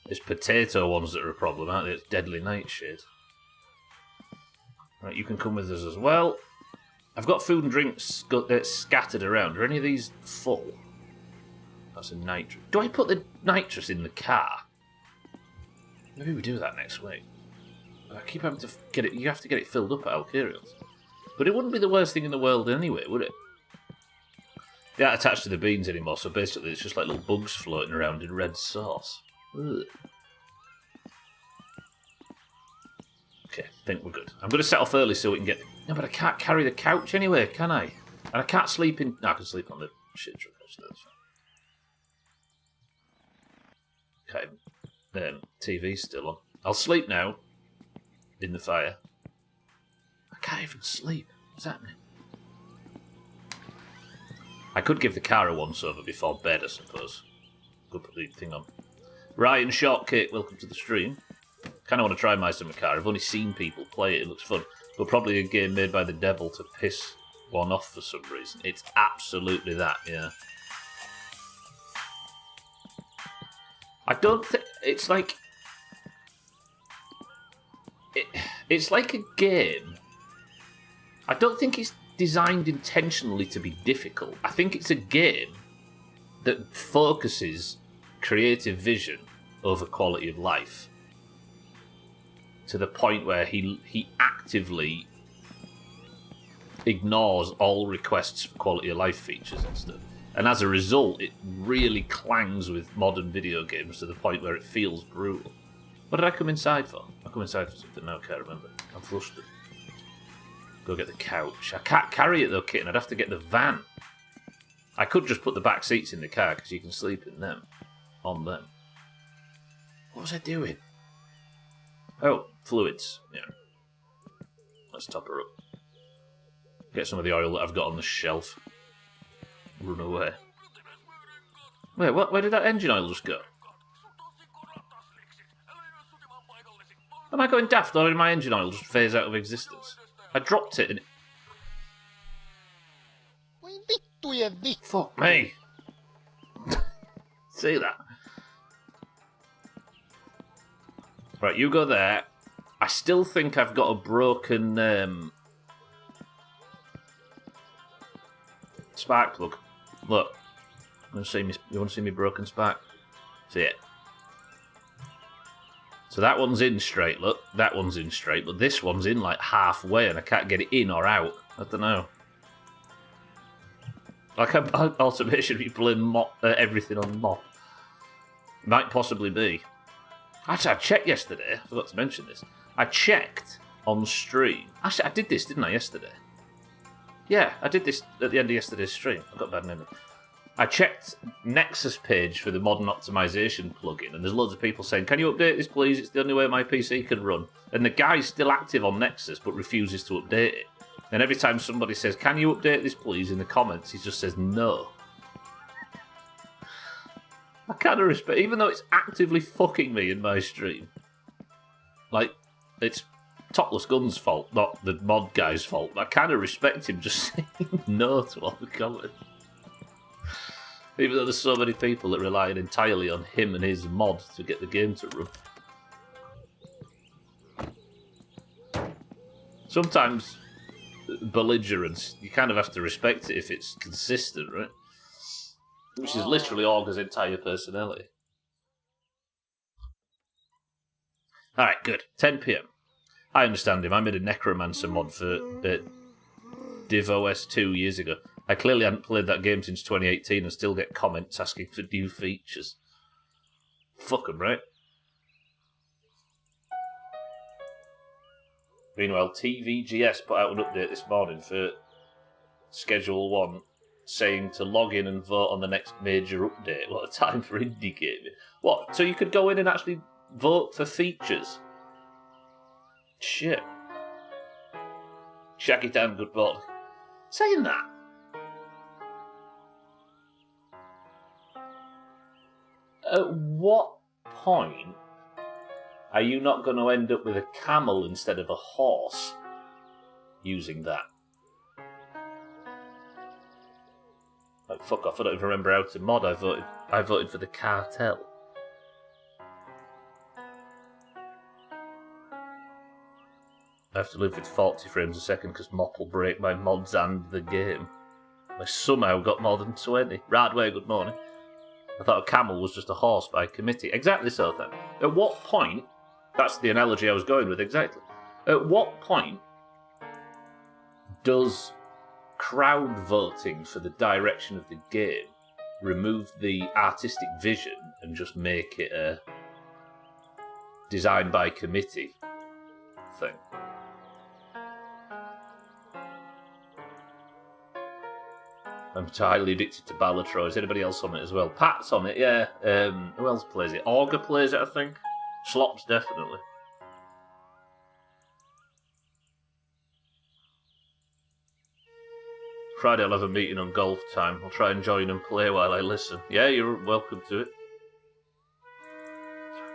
It's potato ones that are a problem, aren't they? It's deadly nightshade. Right, you can come with us as well. I've got food and drinks scattered around. Are any of these full? That's a nitrous. Do I put the nitrous in the car? Maybe we do that next week. I keep having to get it. You have to get it filled up at Alkyrion's. But it wouldn't be the worst thing in the world anyway, would it? They aren't attached to the beans anymore, so basically it's just like little bugs floating around in red sauce. Ugh. Okay, I think we're good. I'm going to set off early so we can get... No, but I can't carry the couch anyway, can I? And I can't sleep in... No, I can sleep on the shit truck, actually, that's fine. Okay, TV's still on. I'll sleep now. In the fire. I can't even sleep. What's happening? I could give the car a once-over before bed, I suppose. Go put the thing on. Ryan Shortcake, welcome to the stream. Kind of want to try Mice and Makar. I've only seen people play it. It looks fun. But probably a game made by the devil to piss one off for some reason. It's absolutely that, yeah. I don't think... It's like... It's like a game. I don't think it's designed intentionally to be difficult. I think it's a game that focuses creative vision over quality of life to the point where he actively ignores all requests for quality of life features and stuff. And as a result, it really clangs with modern video games to the point where it feels brutal. What did I come inside for? I come inside for something now, I can't remember. I'm flustered. Go get the couch. I can't carry it though, kitten. I'd have to get the van. I could just put the back seats in the car because you can sleep in them. On them. What was I doing? Oh, fluids. Yeah. Let's top her up. Get some of the oil that I've got on the shelf. Run away. Wait, what? Where did that engine oil just go? Am I going daft or did my engine oil just phase out of existence? I dropped it and it... Fuck me. See that? Right, you go there. I still think I've got a broken spark plug. Look. You want to see me broken spark? See it? So that one's in straight, look. That one's in straight, but this one's in like halfway and I can't get it in or out. I don't know. Like automation be playing everything on mop. Might possibly be. Actually, I checked yesterday. I forgot to mention this. I checked on stream. Actually, I did this, didn't I, yesterday? Yeah, I did this at the end of yesterday's stream. I've got a bad memory. I checked Nexus page for the modern optimization plugin, and there's loads of people saying, can you update this, please? It's the only way my PC can run. And the guy's still active on Nexus, but refuses to update it. And every time somebody says, can you update this, please, in the comments, he just says, no. I kind of respect, even though it's actively fucking me in my stream. Like, it's Topless Gun's fault, not the mod guy's fault. I kind of respect him just saying no to all the comments. Even though there's so many people that rely entirely on him and his mod to get the game to run. Sometimes belligerence, you kind of have to respect it if it's consistent, right? Which is literally Augur's entire personality. Alright, good. 10 PM. I understand him. I made a Necromancer mod for DivOS 2 years ago. I clearly hadn't played that game since 2018 and still get comments asking for new features. Fuck 'em, right? Meanwhile, TVGS put out an update this morning for Schedule 1 saying to log in and vote on the next major update. What a time for indie gaming. What? So you could go in and actually vote for features? Shit. Shaggy Town, good morning. Saying that, at what point are you not going to end up with a camel instead of a horse using that? Like, fuck off, I don't even remember how to mod. I voted for the cartel. I have to live with 40 frames a second because Mop will break my mods and the game. I somehow got more than 20. Radway, good morning. I thought a camel was just a horse by committee. Exactly so, then. At what point... That's the analogy I was going with, exactly. At what point does crowd voting for the direction of the game remove the artistic vision and just make it a design by committee thing? I'm highly addicted to Balatro. Is anybody else on it as well? Pat's on it, yeah. Who else plays it? Augur plays it, I think. Slops, definitely. Friday I'll have a meeting on golf time. I'll try and join and play while I listen. Yeah, you're welcome to it.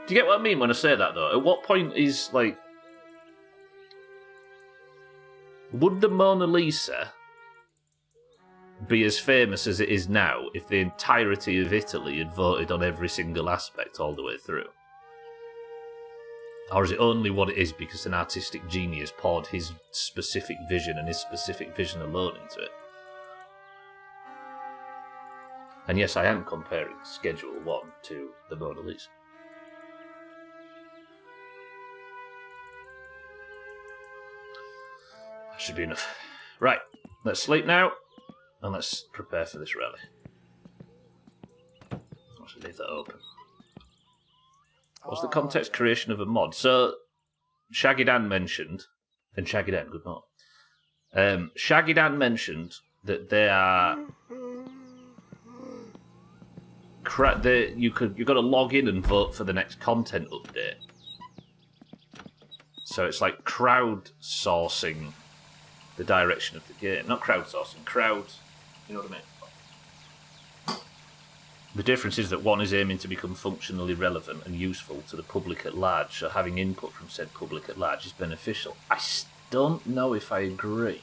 Do you get what I mean when I say that, though? At what point is, like... Would the Mona Lisa be as famous as it is now if the entirety of Italy had voted on every single aspect all the way through? Or is it only what it is because an artistic genius poured his specific vision and his specific vision alone into it? And yes, I am comparing Schedule 1 to the Mona Lisa. That should be enough. Right, let's sleep now, and let's prepare for this rally. I should leave that open. What's the context creation of a mod? So, Shaggy Dan mentioned, and Shaggy Dan, good morning. Shaggy Dan mentioned that they are... you've got to log in and vote for the next content update. So it's like crowdsourcing the direction of the game. Not crowdsourcing, you know what I mean? The difference is that one is aiming to become functionally relevant and useful to the public at large, so having input from said public at large is beneficial. I don't know if I agree.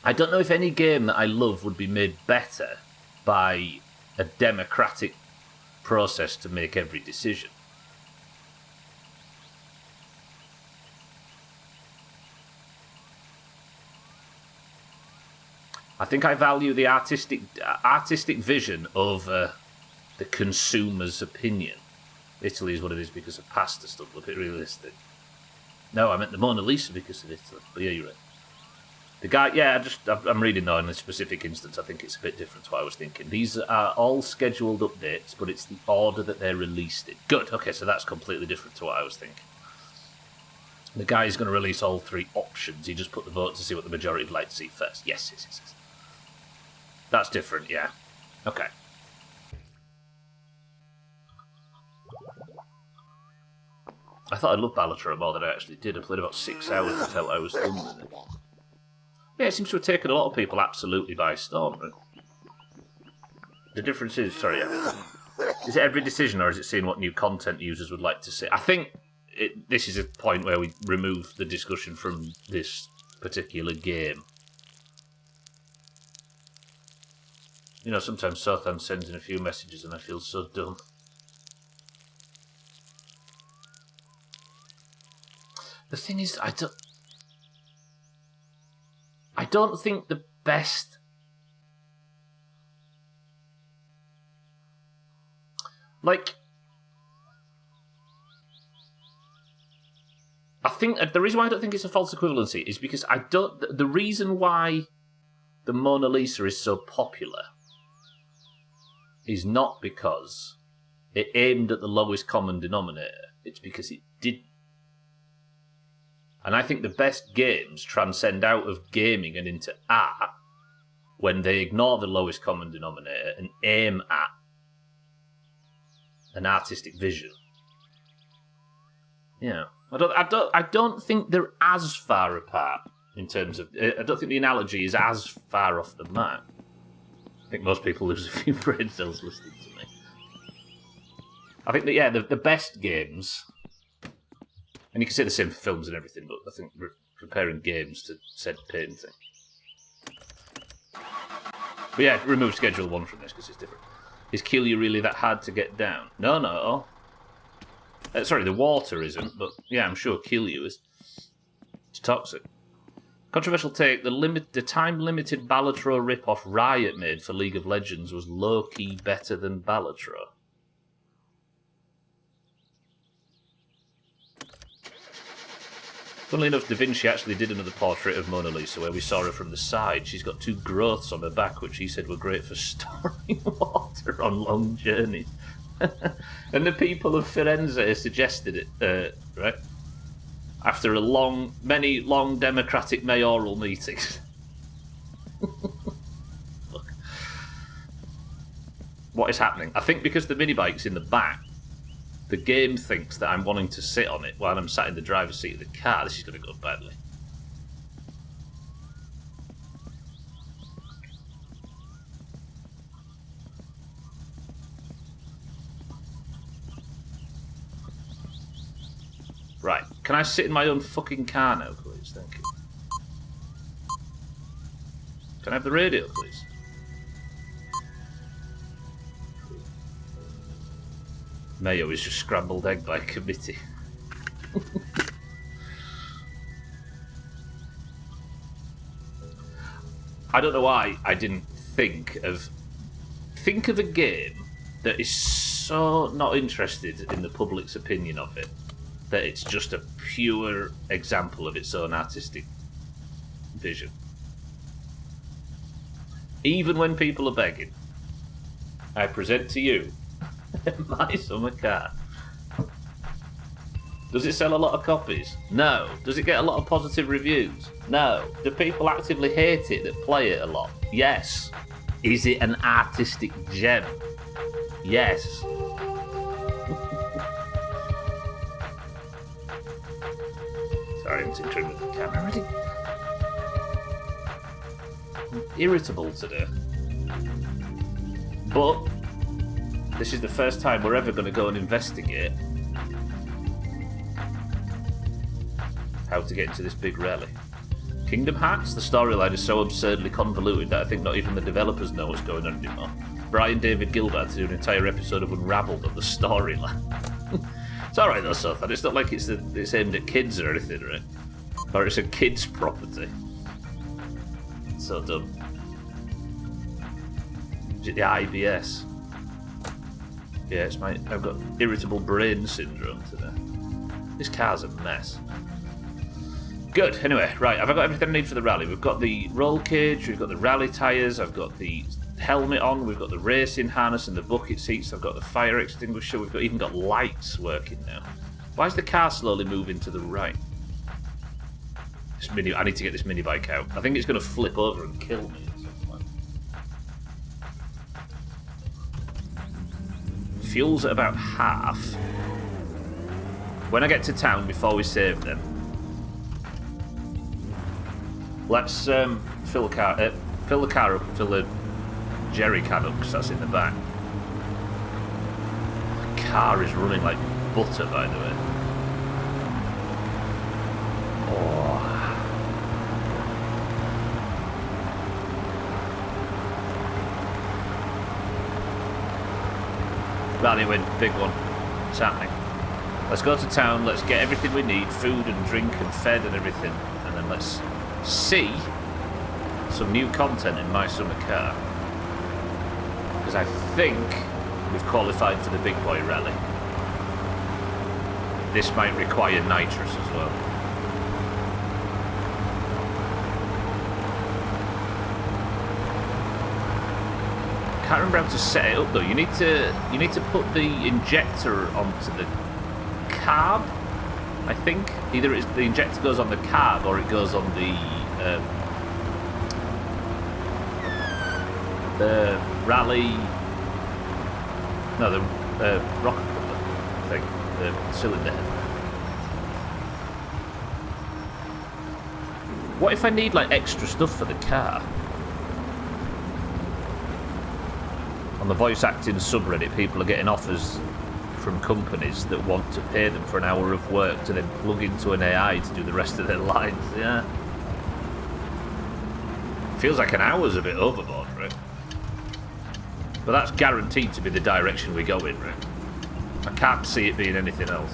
I don't know if any game that I love would be made better by a democratic process to make every decision. I think I value the artistic vision over the consumer's opinion. Italy is what it is because of pasta stuff. A bit realistic. No, I meant the Mona Lisa because of Italy. But yeah, you're right. The guy, yeah, I'm reading now in this specific instance. I think it's a bit different to what I was thinking. These are all scheduled updates, but it's the order that they're released in. Good. Okay, so that's completely different to what I was thinking. The guy is going to release all 3 options. He just put the vote to see what the majority would like to see first. Yes. That's different, yeah. Okay. I thought I loved Balatro more than I actually did. I played about 6 hours and felt I was done with it. Yeah, it seems to have taken a lot of people absolutely by storm. The difference is, sorry, is it every decision or is it seeing what new content users would like to see? I think this is a point where we remove the discussion from this particular game. You know, sometimes Sothan sends in a few messages and I feel so dumb. The thing is, I don't think the best... Like... I think the reason why I don't think it's a false equivalency is because the reason why the Mona Lisa is so popular is not because it aimed at the lowest common denominator. It's because it didn't. And I think the best games transcend out of gaming and into art when they ignore the lowest common denominator and aim at an artistic vision. Yeah, I don't think they're as far apart in terms of. I don't think the analogy is as far off the mark. I think most people lose a few brain cells listening to me. I think that the best games, and you can say the same for films and everything, but I think we're comparing games to said painting. But yeah, remove Schedule 1 from this because it's different. Is Killia really that hard to get down? No. Sorry, the water isn't, but yeah, I'm sure Killia is. It's toxic. Controversial take, the time-limited Balatro rip-off Riot made for League of Legends was low-key better than Balatro. Funnily enough, Da Vinci actually did another portrait of Mona Lisa where we saw her from the side. She's got 2 growths on her back, which he said were great for storing water on long journeys. And the people of Firenze suggested it, right? After many long democratic mayoral meetings. Fuck. What is happening? I think because the minibike's in the back, the game thinks that I'm wanting to sit on it while I'm sat in the driver's seat of the car. This is going to go badly. Right, can I sit in my own fucking car now, please? Thank you. Can I have the radio, please? Mayo is just scrambled egg by committee. I don't know why I didn't think of a game that is so not interested in the public's opinion of it that it's just a pure example of its own artistic vision. Even when people are begging, I present to you my summer car. Does it sell a lot of copies? No. Does it get a lot of positive reviews? No. Do people actively hate it that play it a lot? Yes. Is it an artistic gem? Yes. Sorry, I'm tinkering with the camera. I'm irritable today. But this is the first time we're ever going to go and investigate how to get into this big rally. Kingdom Hearts, the storyline is so absurdly convoluted that I think not even the developers know what's going on anymore. Brian David Gilbert to do an entire episode of Unraveled on the storyline. It's alright though, Sothan. It's not like it's aimed at kids or anything, right? Or it's a kid's property. So dumb. Is it the IBS? Yeah, I've got irritable brain syndrome today. This car's a mess. Good. Anyway, right, have I got everything I need for the rally? We've got the roll cage, we've got the rally tyres, I've got the helmet on, we've got the racing harness and the bucket seats, I've got the fire extinguisher, we've even got lights working now. Why is the car slowly moving to the right? I need to get this mini bike out. I think it's going to flip over and kill me at some point. Fuel's at about half. When I get to town, before we save them, let's fill the car up, fill the jerry can up, because that's in the back. The car is running like butter, by the way. Oh. Rally win, big one. It's happening. Let's go to town, let's get everything we need, food and drink and fed and everything, and then let's see some new content in my summer car. Because I think we've qualified for the big boy rally. This might require nitrous as well. Can't remember how to set it up though. You need to put the injector onto the carb. I think either the injector goes on the carb or it goes on the rally. No, the rocket cover thing, the cylinder head. What if I need like extra stuff for the car? On the voice acting subreddit, people are getting offers from companies that want to pay them for an hour of work to then plug into an AI to do the rest of their lines. Yeah. Feels like an hour's a bit overboard, right? But that's guaranteed to be the direction we go in, right? I can't see it being anything else.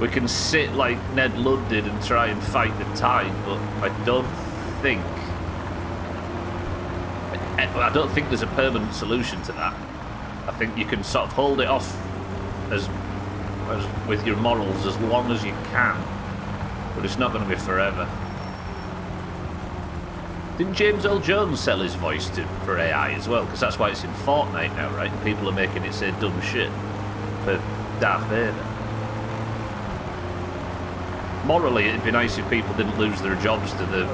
We can sit like Ned Ludd did and try and fight the tide, but I don't think there's a permanent solution to that. I think you can sort of hold it off as with your morals as long as you can, but it's not going to be forever. Didn't James Earl Jones sell his voice for AI as well? Because that's why it's in Fortnite now, right? And people are making it say dumb shit for Darth Vader. Morally, it'd be nice if people didn't lose their jobs to the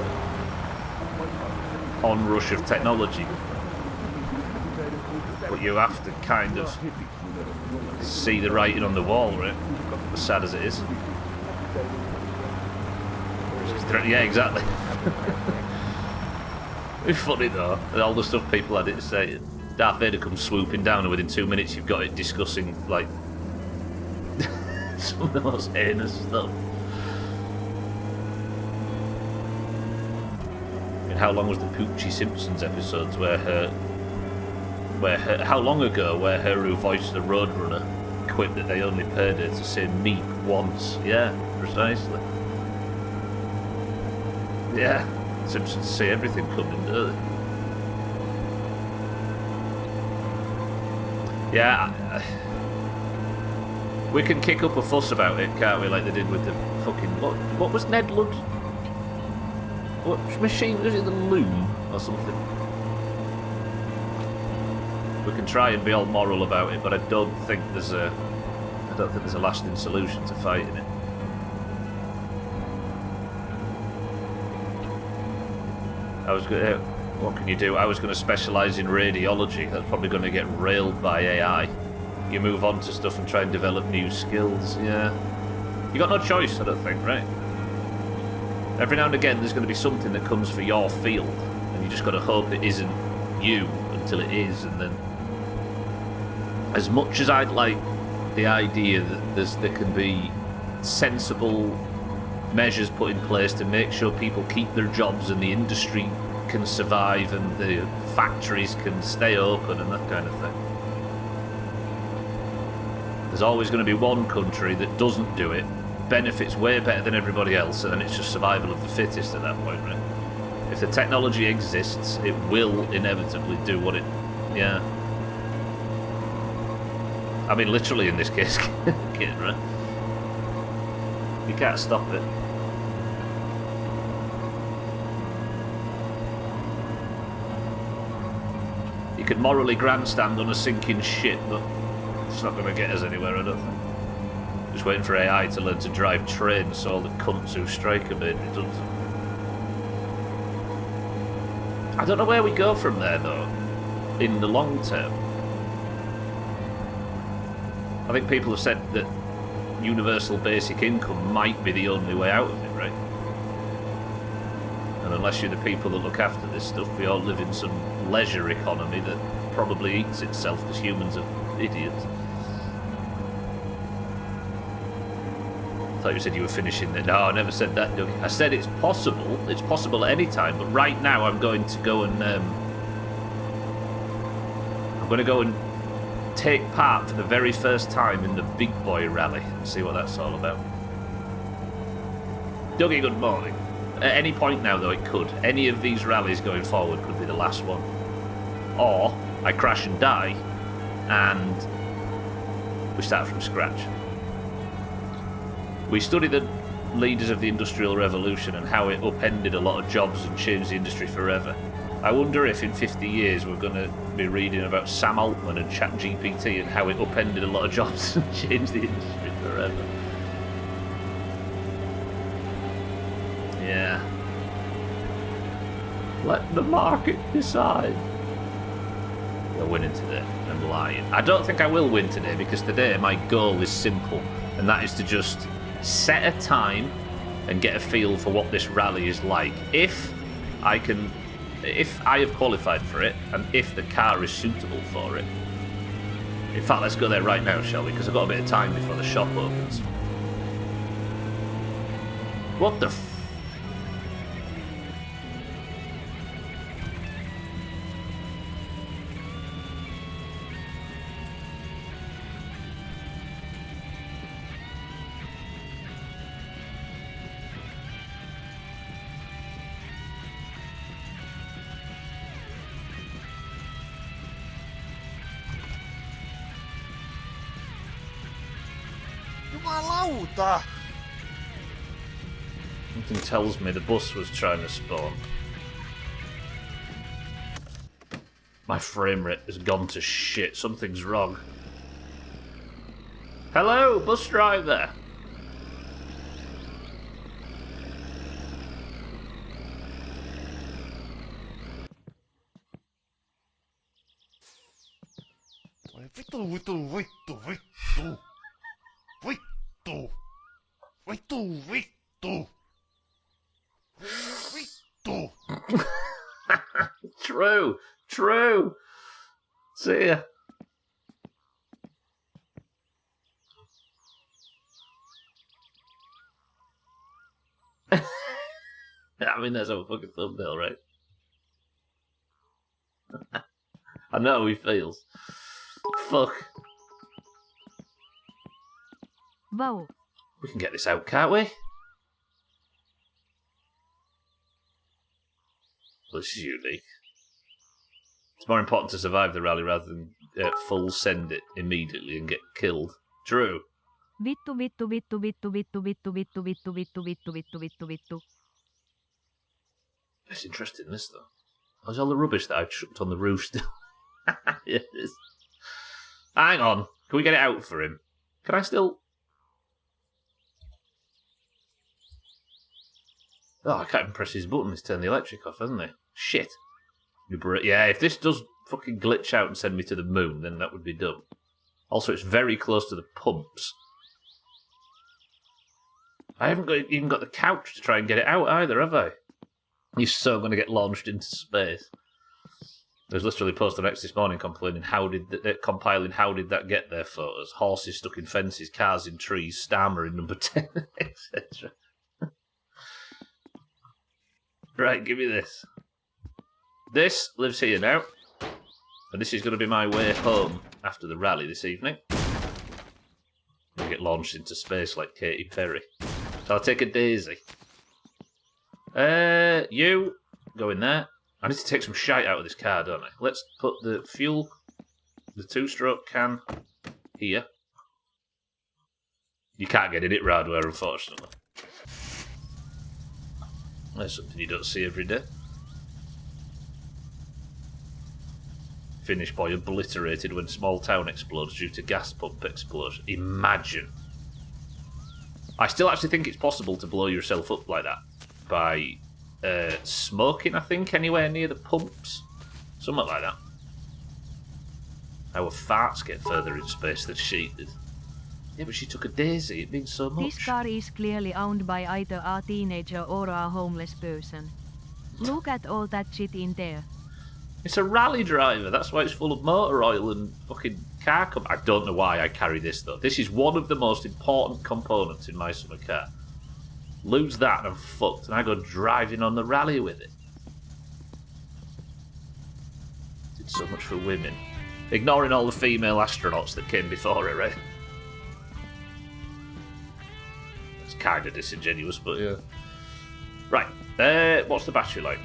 onrush of technology. But you have to kind of see the writing on the wall, right? As sad as it is. Yeah, exactly. It's funny though, all the stuff people had to say. Darth Vader comes swooping down, and within 2 minutes you've got it discussing, like, some of the most heinous stuff. And how long was the Poochie Simpsons episodes where how long ago, where her who voiced the Roadrunner quit that they only paid her to say meep once? Yeah, precisely. Yeah, Simpsons see everything coming, don't they? Yeah, we can kick up a fuss about it, can't we? Like they did with the fucking what was Ned Ludd? What machine was it? The Loom or something? We can try and be all moral about it, but I don't think there's a lasting solution to fighting it. What can you do? I was going to specialise in radiology. That's probably going to get railed by AI. You move on to stuff and try and develop new skills. Yeah, you got no choice, I don't think, right? Every now and again, there's going to be something that comes for your field, and you just got to hope it isn't you until it is, and then. As much as I'd like the idea that there can be sensible measures put in place to make sure people keep their jobs and the industry can survive and the factories can stay open and that kind of thing. There's always going to be one country that doesn't do it, benefits way better than everybody else, and then it's just survival of the fittest at that point, right? If the technology exists, it will inevitably do what it... Yeah. I mean, literally in this case, kid, right? You can't stop it. You could morally grandstand on a sinking ship, but it's not going to get us anywhere, I don't think. Just waiting for AI to learn to drive trains so all the cunts who strike are made redundant. I don't know where we go from there, though, in the long term. I think people have said that universal basic income might be the only way out of it, right? And unless you're the people that look after this stuff, we all live in some leisure economy that probably eats itself because humans are idiots. I thought you said you were finishing it. No, I never said that, Doug. I said it's possible. It's possible at any time, but right now I'm going to go and take part for the very first time in the Big Boy Rally and see what that's all about. Dougie, good morning. At any point now, though, it could. Any of these rallies going forward could be the last one. Or I crash and die, and we start from scratch. We study the leaders of the Industrial Revolution and how it upended a lot of jobs and changed the industry forever. I wonder if in 50 years we're going to be reading about Sam Altman and ChatGPT and how it upended a lot of jobs and changed the industry forever. Yeah. Let the market decide. You're winning today. I'm lying. I don't think I will win today because today my goal is simple, and that is to just set a time and get a feel for what this rally is like. If I have qualified for it, and if the car is suitable for it. In fact, let's go there right now, shall we? Because I've got a bit of time before the shop opens. What the f... Jumalauta! Something tells me the bus was trying to spawn. My frame rate has gone to shit. Something's wrong. Hello, bus driver. Vittu! True. See ya. I mean, that's our fucking thumbnail, right? I know how he feels. Fuck. Wow. We can get this out, can't we? Well, this is unique. It's more important to survive the rally rather than full send it immediately and get killed. True. Vittu vittu vittu vittu vittu vittu vittu vittu vittu vittu vittu vittu vittu. It's interesting, this, though. There's all the rubbish that I've chucked on the roof still. Yes. Hang on. Can we get it out for him? Can I still... Oh, I can't even press his button. He's turned the electric off, hasn't he? Shit. Yeah, if this does fucking glitch out and send me to the moon, then that would be dumb. Also, it's very close to the pumps. I haven't even got the couch to try and get it out either, have I? He's so going to get launched into space. There's literally a post on X this morning compiling how did that get there photos. Horses stuck in fences, cars in trees, Starmer in number 10, etc. Right, give me this. This lives here now. And this is going to be my way home after the rally this evening. I get launched into space like Katy Perry. So I'll take a daisy. You go in there. I need to take some shite out of this car, don't I? Let's put the fuel, the two-stroke can here. You can't get in it, Radware, unfortunately. That's something you don't see every day. Finnish boy obliterated when small town explodes due to gas pump explosion. Imagine. I still actually think it's possible to blow yourself up like that by smoking, I think, anywhere near the pumps. Something like that. Our farts get further in space than she did. Yeah, but she took a daisy. It means so much. This car is clearly owned by either a teenager or a homeless person. Look at all that shit in there. It's a rally driver. That's why it's full of motor oil and fucking car I don't know why I carry this, though. This is one of the most important components in my summer car. Lose that and I'm fucked, and I go driving on the rally with it. Did so much for women. Ignoring all the female astronauts that came before it, right? It's kind of disingenuous, but yeah. Right, what's the battery like?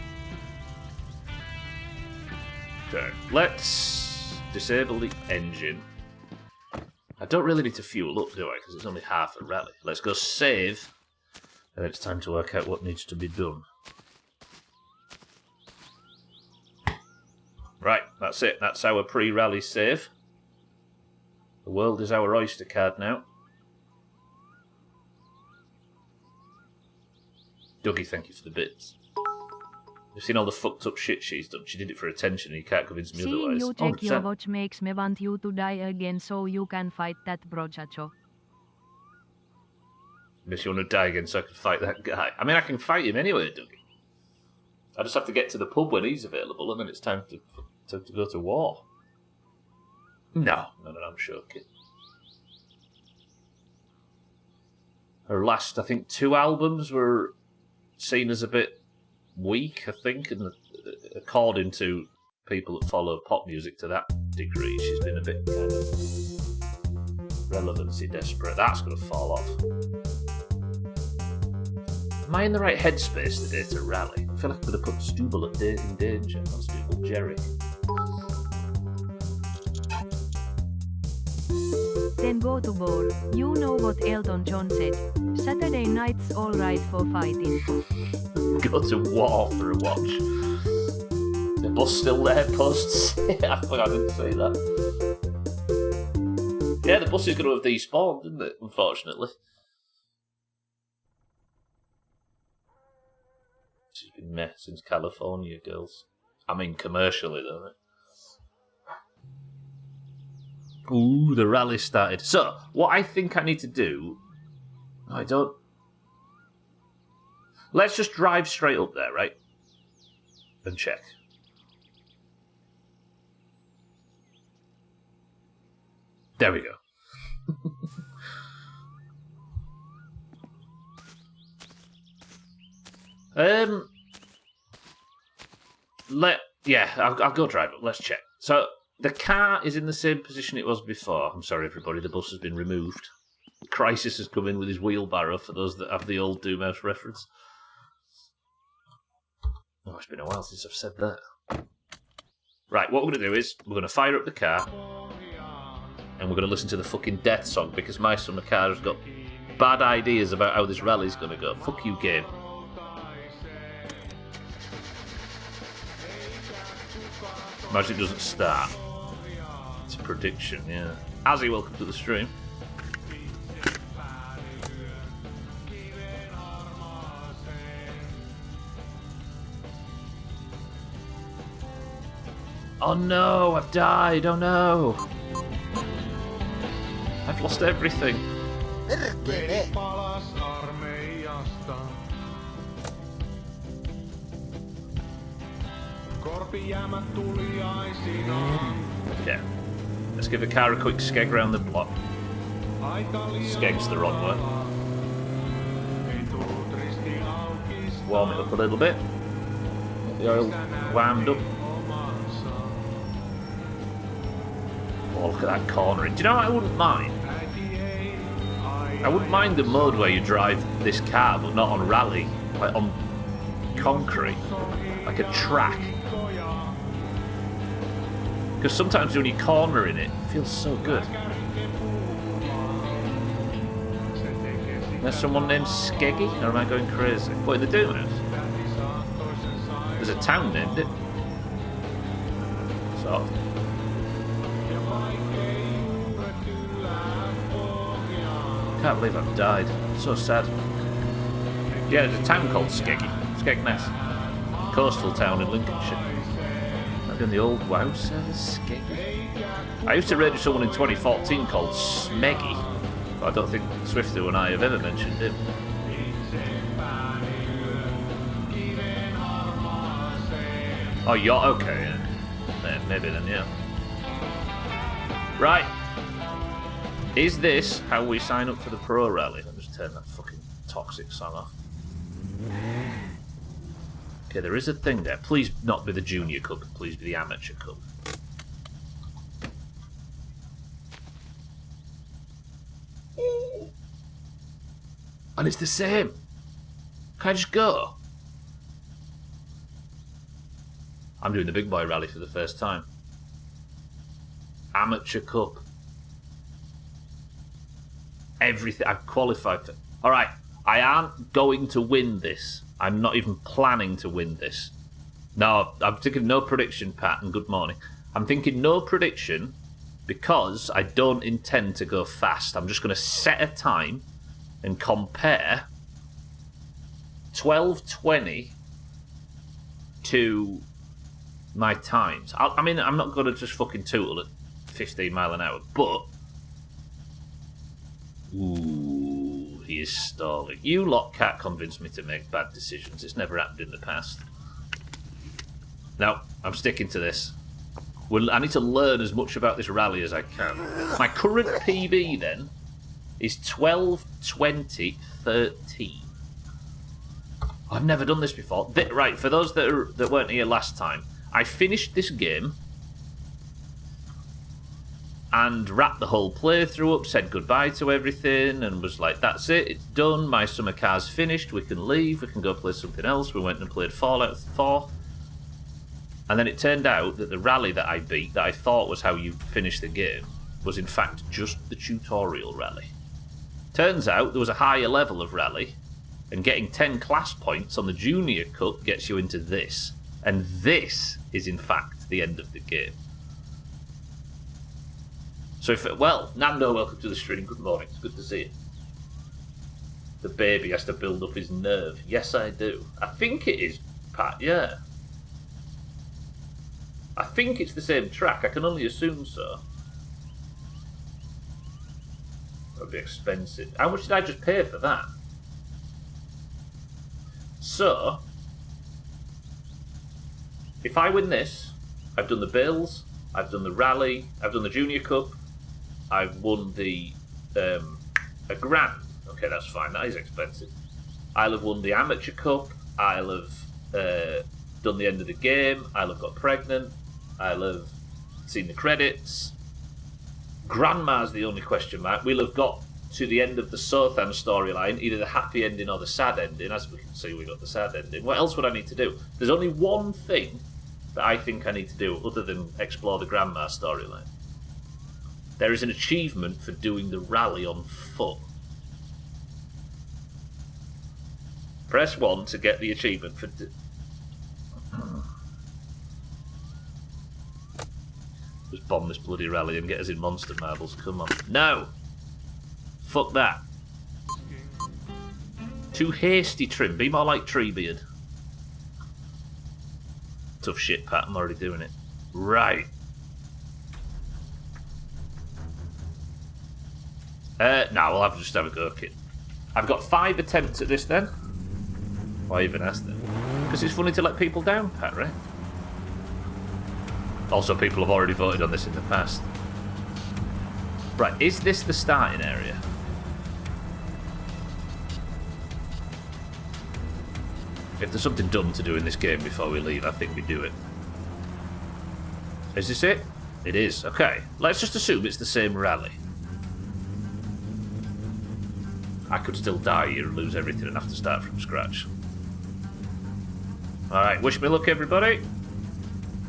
Okay, let's disable the engine. I don't really need to fuel up, do I? Because it's only half a rally. Let's go save. And it's time to work out what needs to be done. Right, that's it. That's our pre-rally save. The world is our Oyster card now. Dougie, thank you for the bits. You've seen all the fucked up shit she's done. She did it for attention and you can't convince me Seeing otherwise. you check your 100%. watch makes me want you to die again so you can fight that brochacho. Unless you want to die again so I can fight that guy. I mean, I can fight him anyway, Dougie. I just have to get to the pub when he's available and then it's time to go to war. No, I'm joking. Her last, I think, 2 albums were seen as a bit weak, I think, and according to people that follow pop music to that degree, she's been a bit kind of relevancy desperate. That's going to fall off. Am I in the right headspace today to rally? I feel like I'm going to put Stubble in danger. Not Stubble, Jerry. Then go to war. You know what Elton John said. Saturday night's alright for fighting. Go to war for a watch. The bus still there, posts. I forgot I didn't say that. Yeah, the bus is going to have despawned, isn't it? Unfortunately. She's been meh since California, girls. I mean, commercially, though, right? Ooh, the rally started. So, what I think I need to do... I don't... Let's just drive straight up there, right? And check. There we go. I'll go drive it. Let's check. So the car is in the same position it was before. I'm sorry, everybody. The bus has been removed. Crisis has come in with his wheelbarrow for those that have the old Doomhaus reference. Oh, it's been a while since I've said that. Right, what we're going to do is we're going to fire up the car and we're going to listen to the fucking death song because my summer car has got bad ideas about how this rally's going to go. Fuck you, game. Imagine it doesn't start. It's a prediction, yeah. Azzy, welcome to the stream. Oh no, I've died, oh no. I've lost everything. Yeah. Let's give the car a quick skeg around the block. Skeg's the wrong word. Warm it up a little bit. Get the oil wound up. Oh, look at that cornering. Do you know what I wouldn't mind? I wouldn't mind the mode where you drive this car, but not on rally, like on concrete, like a track. Because sometimes when you corner in it, it feels so good. There's someone named Skeggy, or am I going crazy? What are they doing? There's a town named it. Sort of. Can't believe I've died. So sad. Yeah, there's a town called Skeggy. Skegness. Coastal town in Lincolnshire. I've done the old WoW server, Skeggy. I used to raid with someone in 2014 called Smeggy, but I don't think Swifter and I have ever mentioned him. Oh, you're okay, yeah. Maybe then, yeah. Right. Is this how we sign up for the Pro Rally? Let me just turn that fucking toxic song off. Okay, there is a thing there. Please not be the Junior Cup, please be the Amateur Cup. And it's the same. Can I just go? I'm doing the Big Boy Rally for the first time. Amateur Cup. Everything I've qualified for. Alright, I aren't going to win this. I'm not even planning to win this. No, I'm thinking no prediction, Pat, and good morning. I'm thinking no prediction because I don't intend to go fast. I'm just going to set a time and compare 12:20 to my times. I mean, I'm not going to just fucking tootle at 15 mile an hour, but... Ooh, he is stalling. You lot can't convince me to make bad decisions. It's never happened in the past. No, I'm sticking to this. I need to learn as much about this rally as I can. My current PB, then, is 12:20:13. I've never done this before. Right, for those that weren't here last time, I finished this game and wrapped the whole playthrough up, said goodbye to everything, and was like, that's it, it's done, my summer car's finished, we can leave, we can go play something else. We went and played Fallout 4. And then it turned out that the rally that I beat, that I thought was how you finish the game, was in fact just the tutorial rally. Turns out there was a higher level of rally, and getting 10 class points on the Junior Cup gets you into this. And this is in fact the end of the game. So Nando, welcome to the stream, good morning, it's good to see you. The baby has to build up his nerve. Yes, I do. I think it is, Pat, yeah. I think it's the same track, I can only assume so. That would be expensive. How much did I just pay for that? So, if I win this, I've done the Bills, I've done the Rally, I've done the Junior Cup, I've won the a grand. Okay, that's fine. That is expensive. I'll have won the amateur cup. I'll have done the end of the game. I'll have got pregnant. I'll have seen the credits. Grandma's the only question mark. We'll have got to the end of the Sothan storyline, either the happy ending or the sad ending. As we can see, we got the sad ending. What else would I need to do? There's only one thing that I think I need to do other than explore the Grandma storyline. There is an achievement for doing the rally on foot. Press 1 to get the achievement for... Just bomb this bloody rally and get us in monster marbles. Come on. No! Fuck that. Too hasty, Trim. Be more like Treebeard. Tough shit, Pat. I'm already doing it. Right. No, we'll have to just have a go, kid. I've got 5 attempts at this then. Why even ask them? Because it's funny to let people down, Pat, right? Also, people have already voted on this in the past. Right, is this the starting area? If there's something dumb to do in this game before we leave, I think we do it. Is this it? It is. Okay, let's just assume it's the same rally. I could still die here and lose everything and have to start from scratch. Alright, wish me luck, everybody.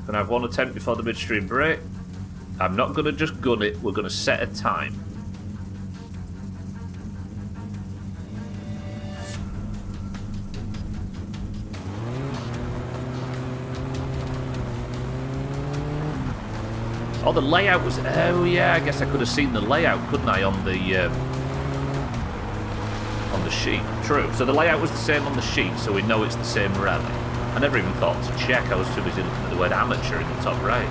Gonna have one attempt before the midstream break. I'm not gonna just gun it, we're gonna set a time. Oh, the layout was... Oh, yeah, I guess I could have seen the layout, couldn't I, on the sheet. True. So the layout was the same on the sheet, so we know it's the same rally. I never even thought to check. I was too busy looking at the word amateur in the top right.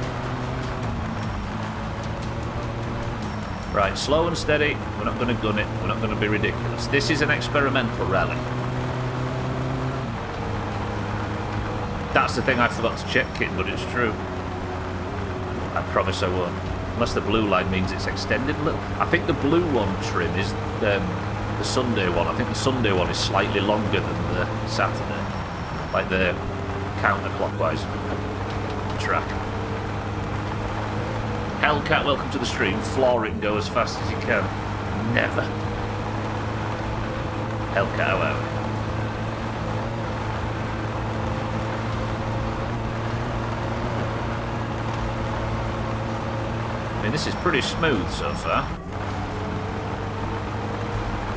Right, slow and steady. We're not going to gun it. We're not going to be ridiculous. This is an experimental rally. That's the thing I forgot to check, Kit, but it's true. I promise I won't. Unless the blue line means it's extended a little. I think the blue one trim is the Sunday one. I think the Sunday one is slightly longer than the Saturday. Like the counterclockwise track. Hellcat, welcome to the stream. Floor it and go as fast as you can. Never. Hellcat, how are we? I mean, this is pretty smooth so far.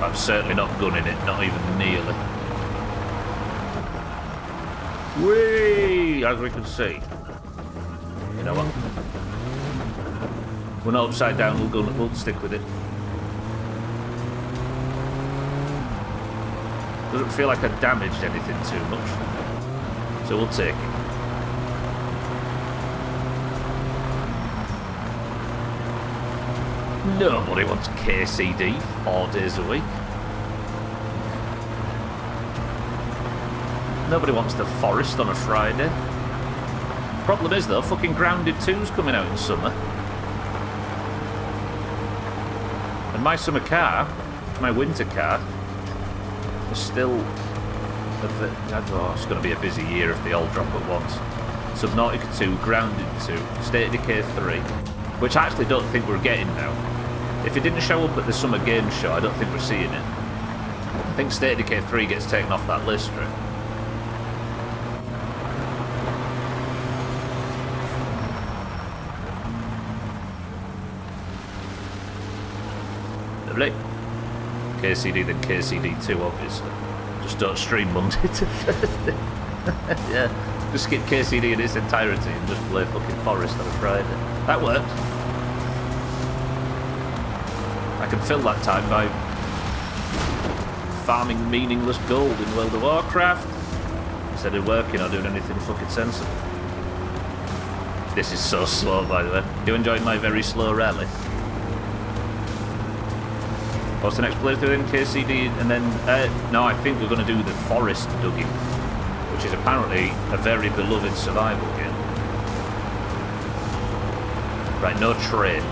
I'm certainly not gunning it, not even nearly. Whee! As we can see. You know what? We're not upside down, we'll stick with it. Doesn't feel like I damaged anything too much. So we'll take it. Nobody wants KCD 4 days a week. Nobody wants the forest on a Friday. Problem is though, fucking Grounded 2's coming out in summer. And my summer car, my winter car, is still... Oh, it's going to be a busy year if they all drop at once. Subnautica 2, Grounded 2, State of Decay 3, which I actually don't think we're getting now. If it didn't show up at the Summer Games Show, I don't think we're seeing it. I think State of Decay 3 gets taken off that list, right? Lovely. KCD, then KCD2, obviously. Just don't stream Monday to Thursday. Yeah, just skip KCD in its entirety and just play fucking Forest on a Friday. That worked. I can fill that time by farming meaningless gold in World of Warcraft instead of working or doing anything fucking sensible. This is so slow, by the way. You enjoyed my very slow rally? What's the next playthrough in KCD? And then, no, I think we're going to do the Forest Dugging, which is apparently a very beloved survival game. Right, no train.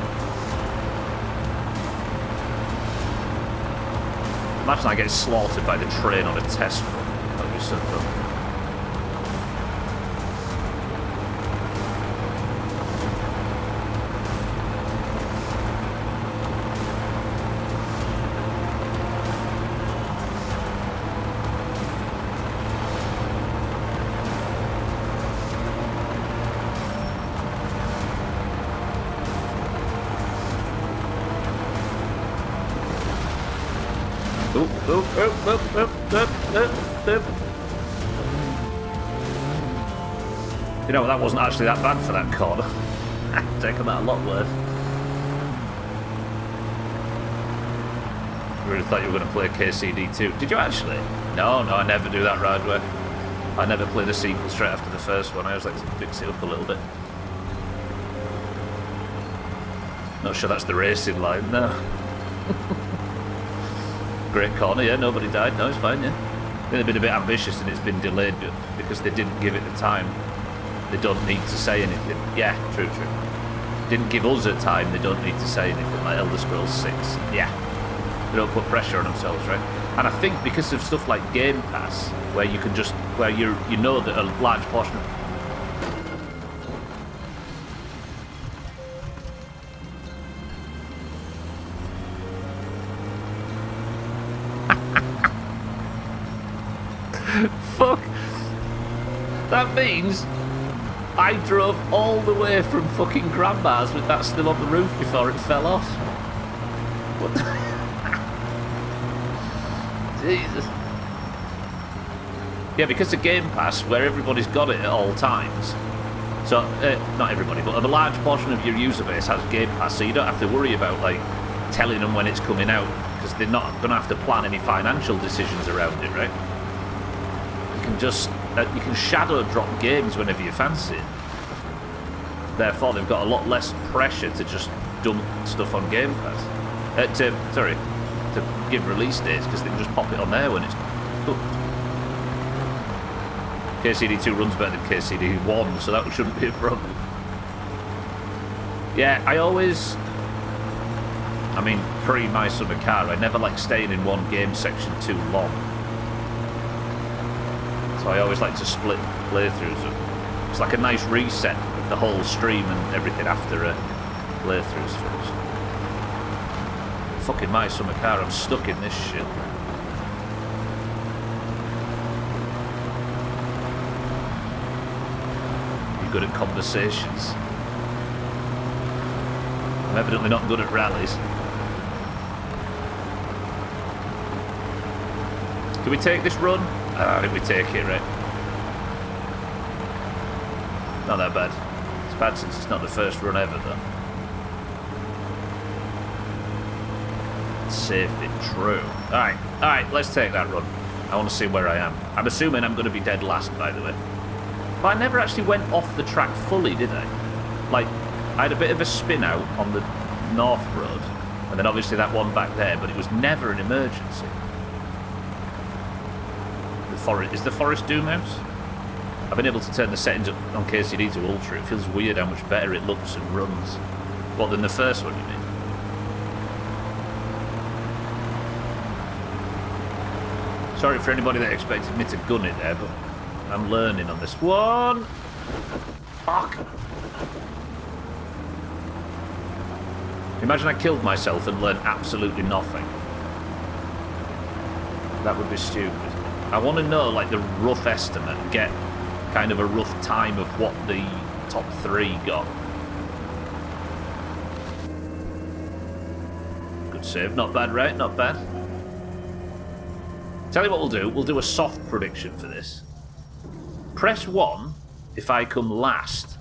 Imagine I get slaughtered by the train on a test run. That would be so fun. You know, that wasn't actually that bad for that corner. I've taken that a lot worse. I really thought you were going to play KCD2. Did you actually? No, I never do that ride work. I never play the sequel straight after the first one. I always like to mix it up a little bit. Not sure that's the racing line, no. Great corner, yeah, nobody died. No, it's fine, yeah. I think they've been a bit ambitious and it's been delayed because they didn't give it the time. They don't need to say anything. Yeah, true. Didn't give us a time, they don't need to say anything, like Elder Scrolls 6. Yeah. They don't put pressure on themselves, right? And I think because of stuff like Game Pass, where you can just, where you know that a large portion of... Fuck! That means I drove all the way from fucking Grandma's with that still on the roof before it fell off. What the... Jesus. Yeah, because of Game Pass, where everybody's got it at all times. So, not everybody, but a large portion of your user base has Game Pass, so you don't have to worry about, like, telling them when it's coming out, because they're not going to have to plan any financial decisions around it, right? You can just... you can shadow drop games whenever you fancy it. Therefore, they've got a lot less pressure to just dump stuff on Game Pass. To give release dates, because they can just pop it on there when it's done. KCD2 runs better than KCD1, so that shouldn't be a problem. Yeah, I mean, pre My Summer Car, I never like staying in one game section too long. So I always like to split playthroughs. It's like a nice reset of the whole stream and everything after playthroughs finished. Fucking My Summer Car, I'm stuck in this shit. You're good at conversations. I'm evidently not good at rallies. Can we take this run? I think we take it, right? Not that bad. It's bad since it's not the first run ever, though. Safe bit true. Alright, let's take that run. I want to see where I am. I'm assuming I'm going to be dead last, by the way. But I never actually went off the track fully, did I? Like, I had a bit of a spin out on the North Road, and then obviously that one back there, but it was never an emergency. Is the forest Doomhaus? I've been able to turn the settings up on KCD to Ultra. It feels weird how much better it looks and runs. What, than the first one, you mean? Sorry for anybody that expected me to gun it there, but I'm learning on this one. Fuck! Imagine I killed myself and learned absolutely nothing. That would be stupid. I want to know, like, the rough estimate, get kind of a rough time of what the top 3 got. Good save, not bad, right? Not bad. Tell you what we'll do a soft prediction for this. Press 1 if I come last.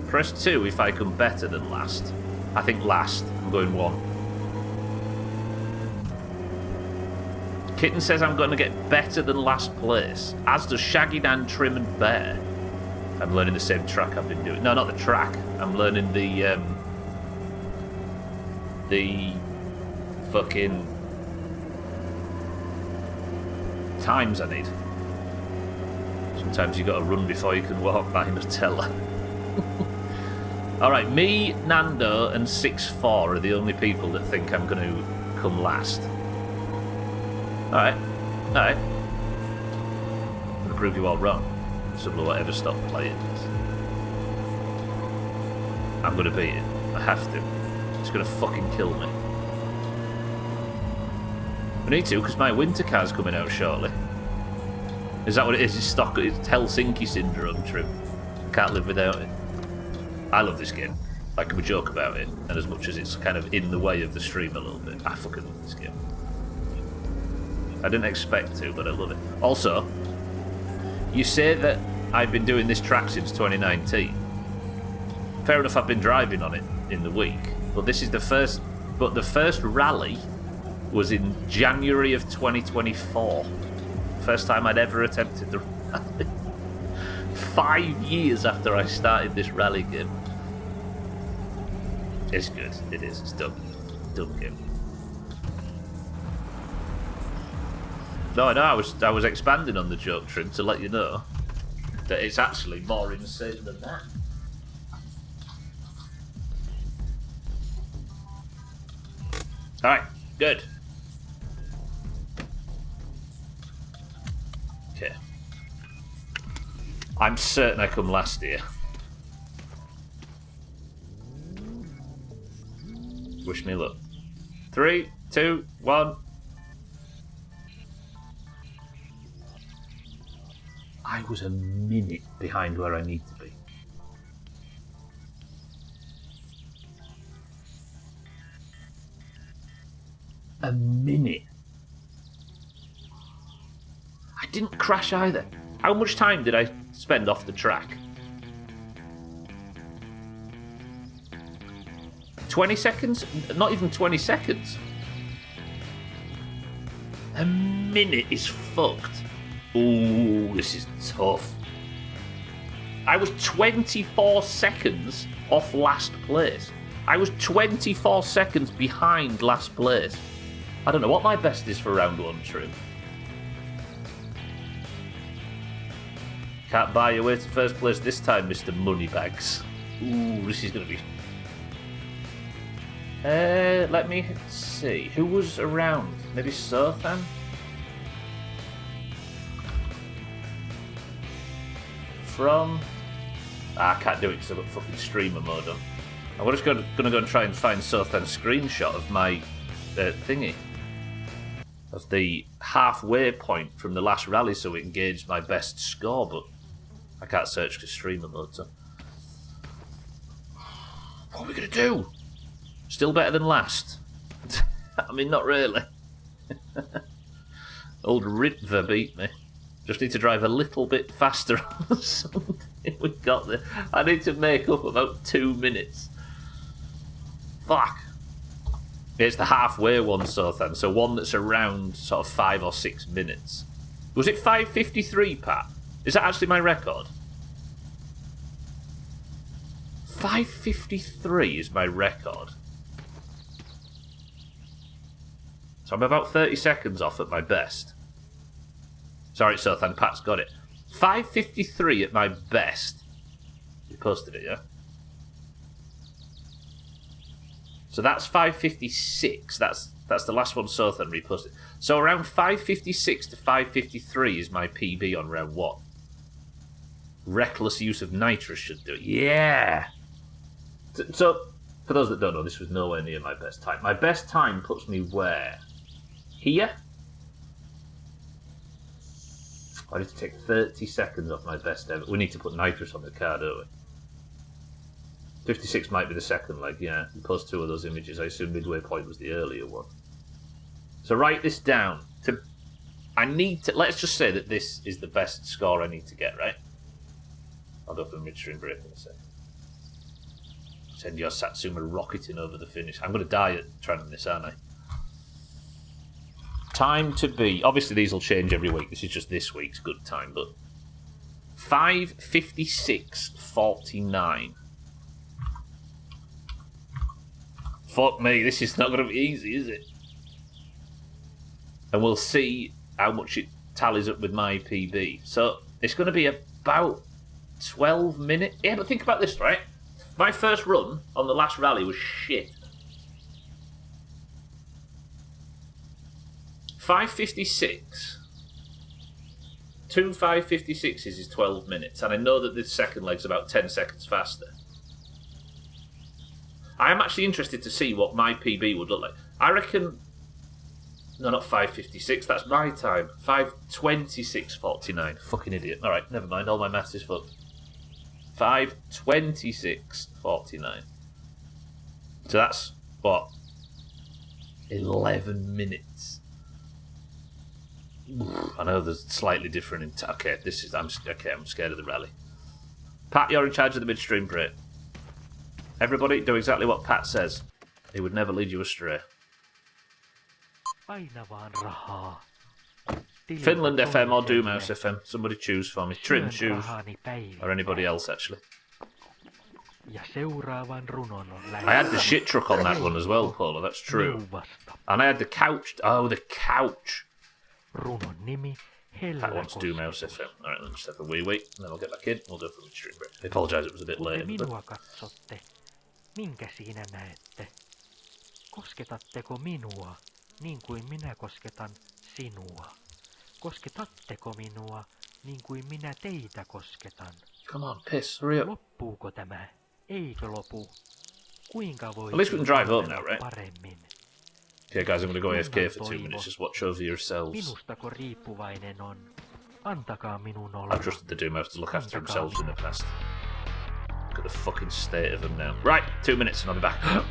Press 2 if I come better than last. I think last. I'm going 1. Kitten says I'm going to get better than last place, as does Shaggy Dan, Trim and Bear. I'm learning the same track I've been doing. No, not the track. I'm learning the fucking times I need. Sometimes you got to run before you can walk by Nutella. Alright, me, Nando and 6-4 are the only people that think I'm going to come last. Alright. Alright. I'm gonna prove you all wrong. Someone will ever stop playing this. I'm gonna beat it. I have to. It's gonna fucking kill me. I need to, because my winter car's coming out shortly. Is that what it is? It's stock. It's Helsinki syndrome, Trim. I can't live without it. I love this game. I can joke about it, and as much as it's kind of in the way of the stream a little bit, I fucking love this game. I didn't expect to, but I love it. Also, you say that I've been doing this track since 2019. Fair enough, I've been driving on it in the week, but this is the first. But the first rally was in January of 2024. First time I'd ever attempted the rally. 5 years after I started this rally game. It's good. It is. It's done. Done game. No, I was expanding on the joke, Trim, to let you know that it's actually more insane than that. Alright, good. Okay. I'm certain I come last here. Wish me luck. 3, 2, 1. I was a minute behind where I need to be. A minute. I didn't crash either. How much time did I spend off the track? 20 seconds? Not even 20 seconds. A minute is fucked. Ooh, this is tough. I was 24 seconds off last place. I was 24 seconds behind last place. I don't know what my best is for round one, True. Can't buy your way to first place this time, Mr. Moneybags. Ooh, this is going to be... let me see. Who was around? Maybe Sothan? From... I can't do it because I've got fucking streamer mode on. I'm just going to go and try and find Sothan's screenshot of my thingy. Of the halfway point from the last rally so we can gauge my best score, but I can't search because streamer mode, so... What are we going to do? Still better than last. I mean, not really. Old Ritva beat me. Just need to drive a little bit faster on something we got there. I need to make up about 2 minutes. Fuck. It's the halfway one, Sothan. So one that's around sort of 5 or 6 minutes. Was it 5:53, Pat? Is that actually my record? 5:53 is my record. So I'm about 30 seconds off at my best. Sorry, Sothan, Pat's got it. 5:53 at my best. You posted it, yeah? So that's 5:56. That's the last one Sothan reposted. So around 5:56 to 5:53 is my PB on round 1. Reckless use of nitrous should do it. Yeah! So, for those that don't know, this was nowhere near my best time. My best time puts me where? Here? I need to take 30 seconds off my best ever. We need to put nitrous on the car, don't we? 56 might be the second leg, yeah. You post 2 of those images. I assume midway point was the earlier one. So write this down. I need to... Let's just say that this is the best score I need to get, right? I'll go for the midstream break in a second. Send your Satsuma rocketing over the finish. I'm going to die at trying this, aren't I? Time to be... Obviously, these will change every week. This is just this week's good time, but... 5:56.49. Fuck me, this is not going to be easy, is it? And we'll see how much it tallies up with my PB. So, it's going to be about 12 minutes. Yeah, but think about this, right? My first run on the last rally was shit. 5:56. 2 5:56s is 12 minutes, and I know that the second leg's about 10 seconds faster. I am actually interested to see what my PB would look like. I reckon... No, not 5:56, that's my time. 5:26:49. Fucking idiot. Alright, never mind, all my maths is fucked. 5:26:49. So that's, what? 11 minutes. I know there's slightly different... Okay, I'm scared of the rally. Pat, you're in charge of the midstream break. Everybody, do exactly what Pat says. He would never lead you astray. Finland FM or Doomhaus FM? Somebody choose for me. Trin, choose. Or anybody else, actually. I had the shit truck on that one as well, Paula, that's true. And I had the couch. Oh, the couch. Pat wants Doomhaus FM. Alright, let's just have a wee wait, and then I'll get back in. We'll go for the stream break. I apologise, it was a bit late. Minkä siinä näette? Kosketatteko minua niin kuin minä kosketan sinua? Kosketatteko minua niin kuin minä teitä kosketan? Come on, piss, hurry up. Loppuuko tämä? Eikö lopu? Kuinka voi... At least we can drive home now, right? Paremmin? Okay, guys, I'm going to go AFK for 2 minutes. Just watch over yourselves. Minustako riippuvainen on? Antakaa minun olla. I've trusted the Doomhaus to look after themselves in the past. Look at the fucking state of them now. Right, 2 minutes and I'll be back.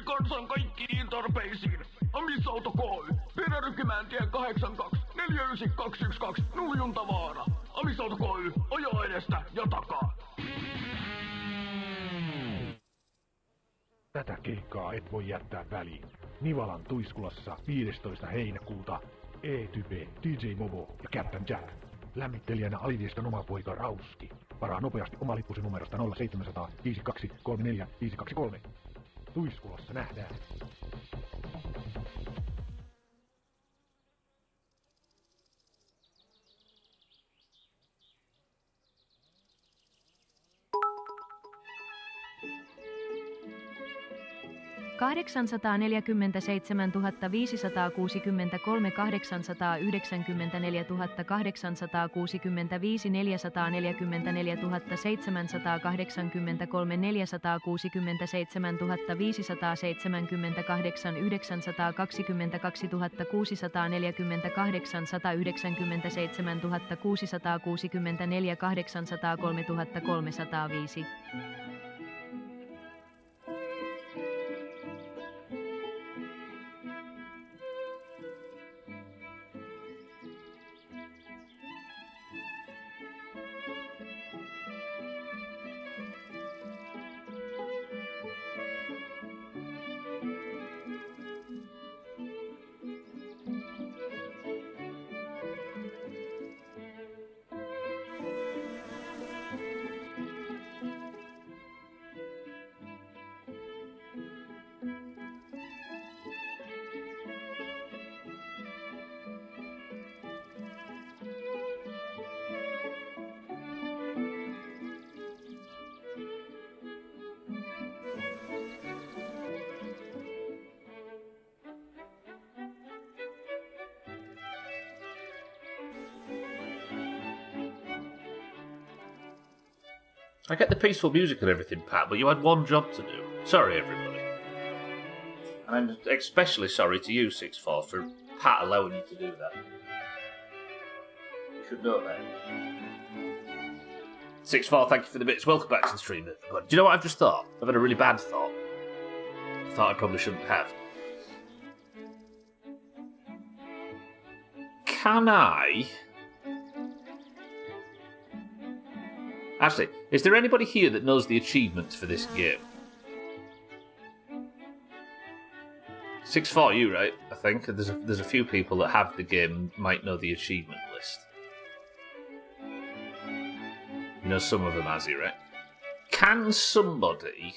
Kansan kaikkiin tarpeisiin. Amisauto K.Y. Perärykimääntie 82 49212 Nuljuntavaara. Amisauto K.Y. Ajo edestä ja takaa. Tätä keikkaa et voi jättää väliin. Nivalan Tuiskulassa 15. heinäkuuta E-Type, DJ Mobo ja Captain Jack. Lämmittelijänä Alivieston oma poika Rauski. Varaa nopeasti oma lippusi numerosta 0700 52 34 523. Tuiskulassa nähdään. ...847 563 894 865 444 783 467 578 922 648 197 664 803 305. I get the peaceful music and everything, Pat, but you had one job to do. Sorry, everybody. And I'm especially sorry to you, 6'4", for Pat allowing you to do that. You should know that. 6'4", thank you for the bits. Welcome back to the stream, everybody. Do you know what I've just thought? I've had a really bad thought. A thought I probably shouldn't have. Can I Actually, is there anybody here that knows the achievements for this game? 6-4, you right? I think there's a few people that have the game and might know the achievement list. You know some of them, has he, right? Can somebody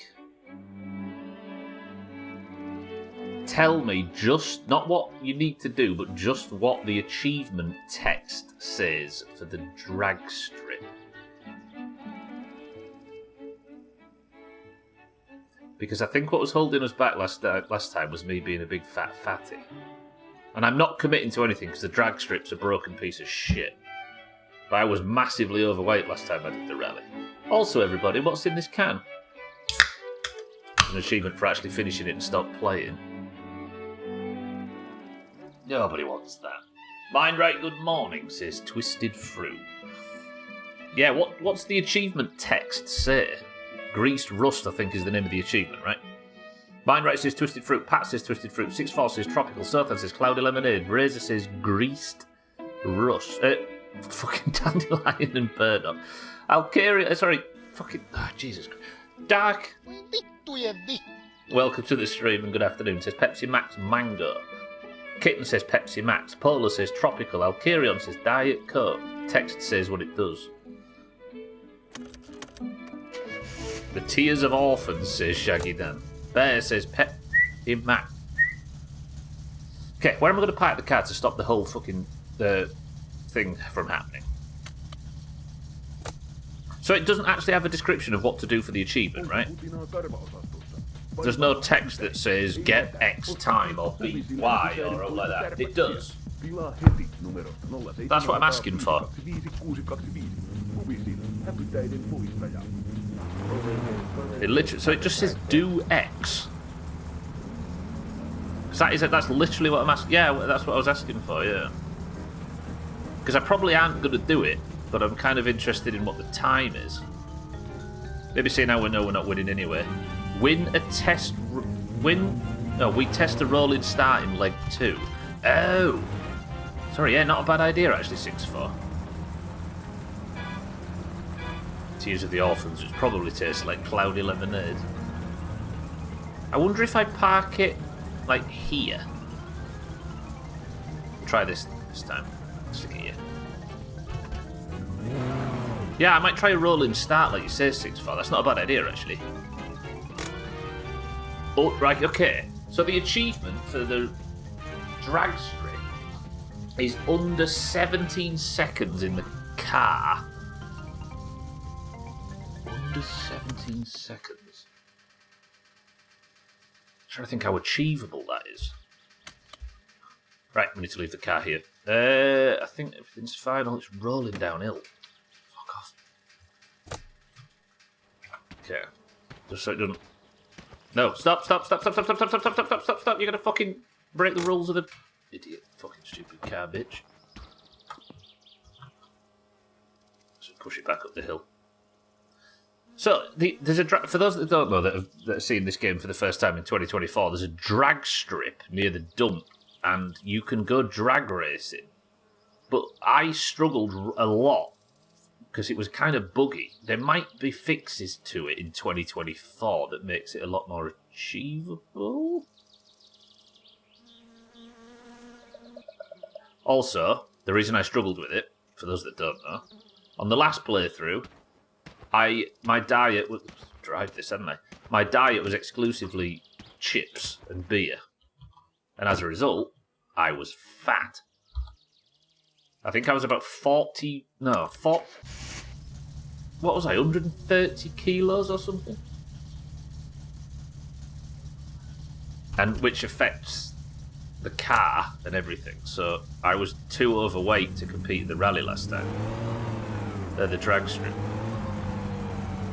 tell me just not what you need to do, but just what the achievement text says for the drag strip? Because I think what was holding us back last time was me being a big fat fatty. And I'm not committing to anything because the drag strip's a broken piece of shit. But I was massively overweight last time I did the rally. Also, everybody, what's in this can? An achievement for actually finishing it and stop playing. Nobody wants that. Mind right, good morning, says Twisted Fruit. Yeah, what's the achievement text say? Greased Rust, I think, is the name of the achievement, right? Mind right says Twisted Fruit, Pat says Twisted Fruit, 6-4 says Tropical, Sothan says Cloudy Lemonade, Razor says Greased Rust. Fucking Dandelion and Burdock. Alcaria, sorry, fucking, Jesus Christ. Dark. Welcome to the stream and good afternoon, says Pepsi Max Mango. Kitten says Pepsi Max, Polar says Tropical, Alcarion says Diet Coke. Text says what it does. The Tears of Orphans, says Shaggy Dan. Bear says Pepsi Max. Okay, where am I going to park the car to stop the whole fucking thing from happening? So it doesn't actually have a description of what to do for the achievement, right? There's no text that says get X time or beat Y or all like that. It does. That's what I'm asking for. It literally, so it just says do X. That's literally what I'm asking. Yeah, that's what I was asking for. Yeah. Because I probably aren't going to do it, but I'm kind of interested in what the time is. Maybe say now we know we're not winning anyway. We test a rolling start in leg 2. Oh, sorry. Yeah, not a bad idea actually. 6-4. Tears of the Orphans, which probably tastes like Cloudy Lemonade. I wonder if I park it like here. Try this time. Stick it here. Yeah, I might try a rolling start like you say, 6-4. That's not a bad idea actually. Oh, right, okay. So the achievement for the drag strip is under 17 seconds in the car. Under 17 seconds. I'm trying to think how achievable that is. Right, we need to leave the car here. I think everything's fine. Oh, it's rolling downhill. Fuck off. Okay. Just so it doesn't... No, stop. You're gonna fucking break the rules of the... Idiot. Fucking stupid car, bitch. So push it back up the hill. So, there's a for those that don't know that are seeing this game for the first time in 2024, there's a drag strip near the dump, and you can go drag racing. But I struggled a lot because it was kind of buggy. There might be fixes to it in 2024 that makes it a lot more achievable. Also, the reason I struggled with it, for those that don't know, on the last playthrough, my diet was drive this, hadn't I? My diet was exclusively chips and beer, and as a result, I was fat. I think I was about 40. What was I? 130 kilos or something, and which affects the car and everything. So I was too overweight to compete in the rally last time. The drag strip.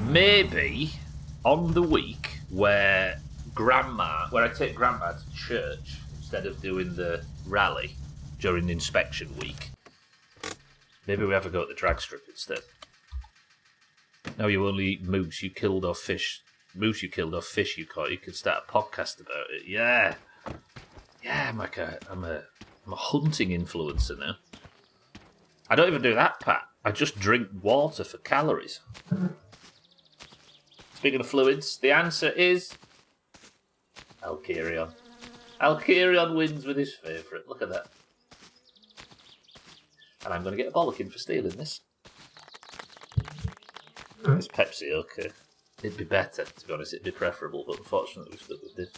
Maybe on the week where I take Grandma to church instead of doing the rally during the inspection week, maybe we have a go at the drag strip instead. No, you only eat moose you killed or fish. Moose you killed or fish you caught. You could start a podcast about it. Yeah, I'm a hunting influencer now. I don't even do that, Pat. I just drink water for calories. Speaking of fluids, the answer is Alkirion. Alkirion wins with his favourite. Look at that. And I'm going to get a bollocking for stealing this. It's Pepsi, okay. It'd be better, to be honest. It'd be preferable, but unfortunately we stuck with this.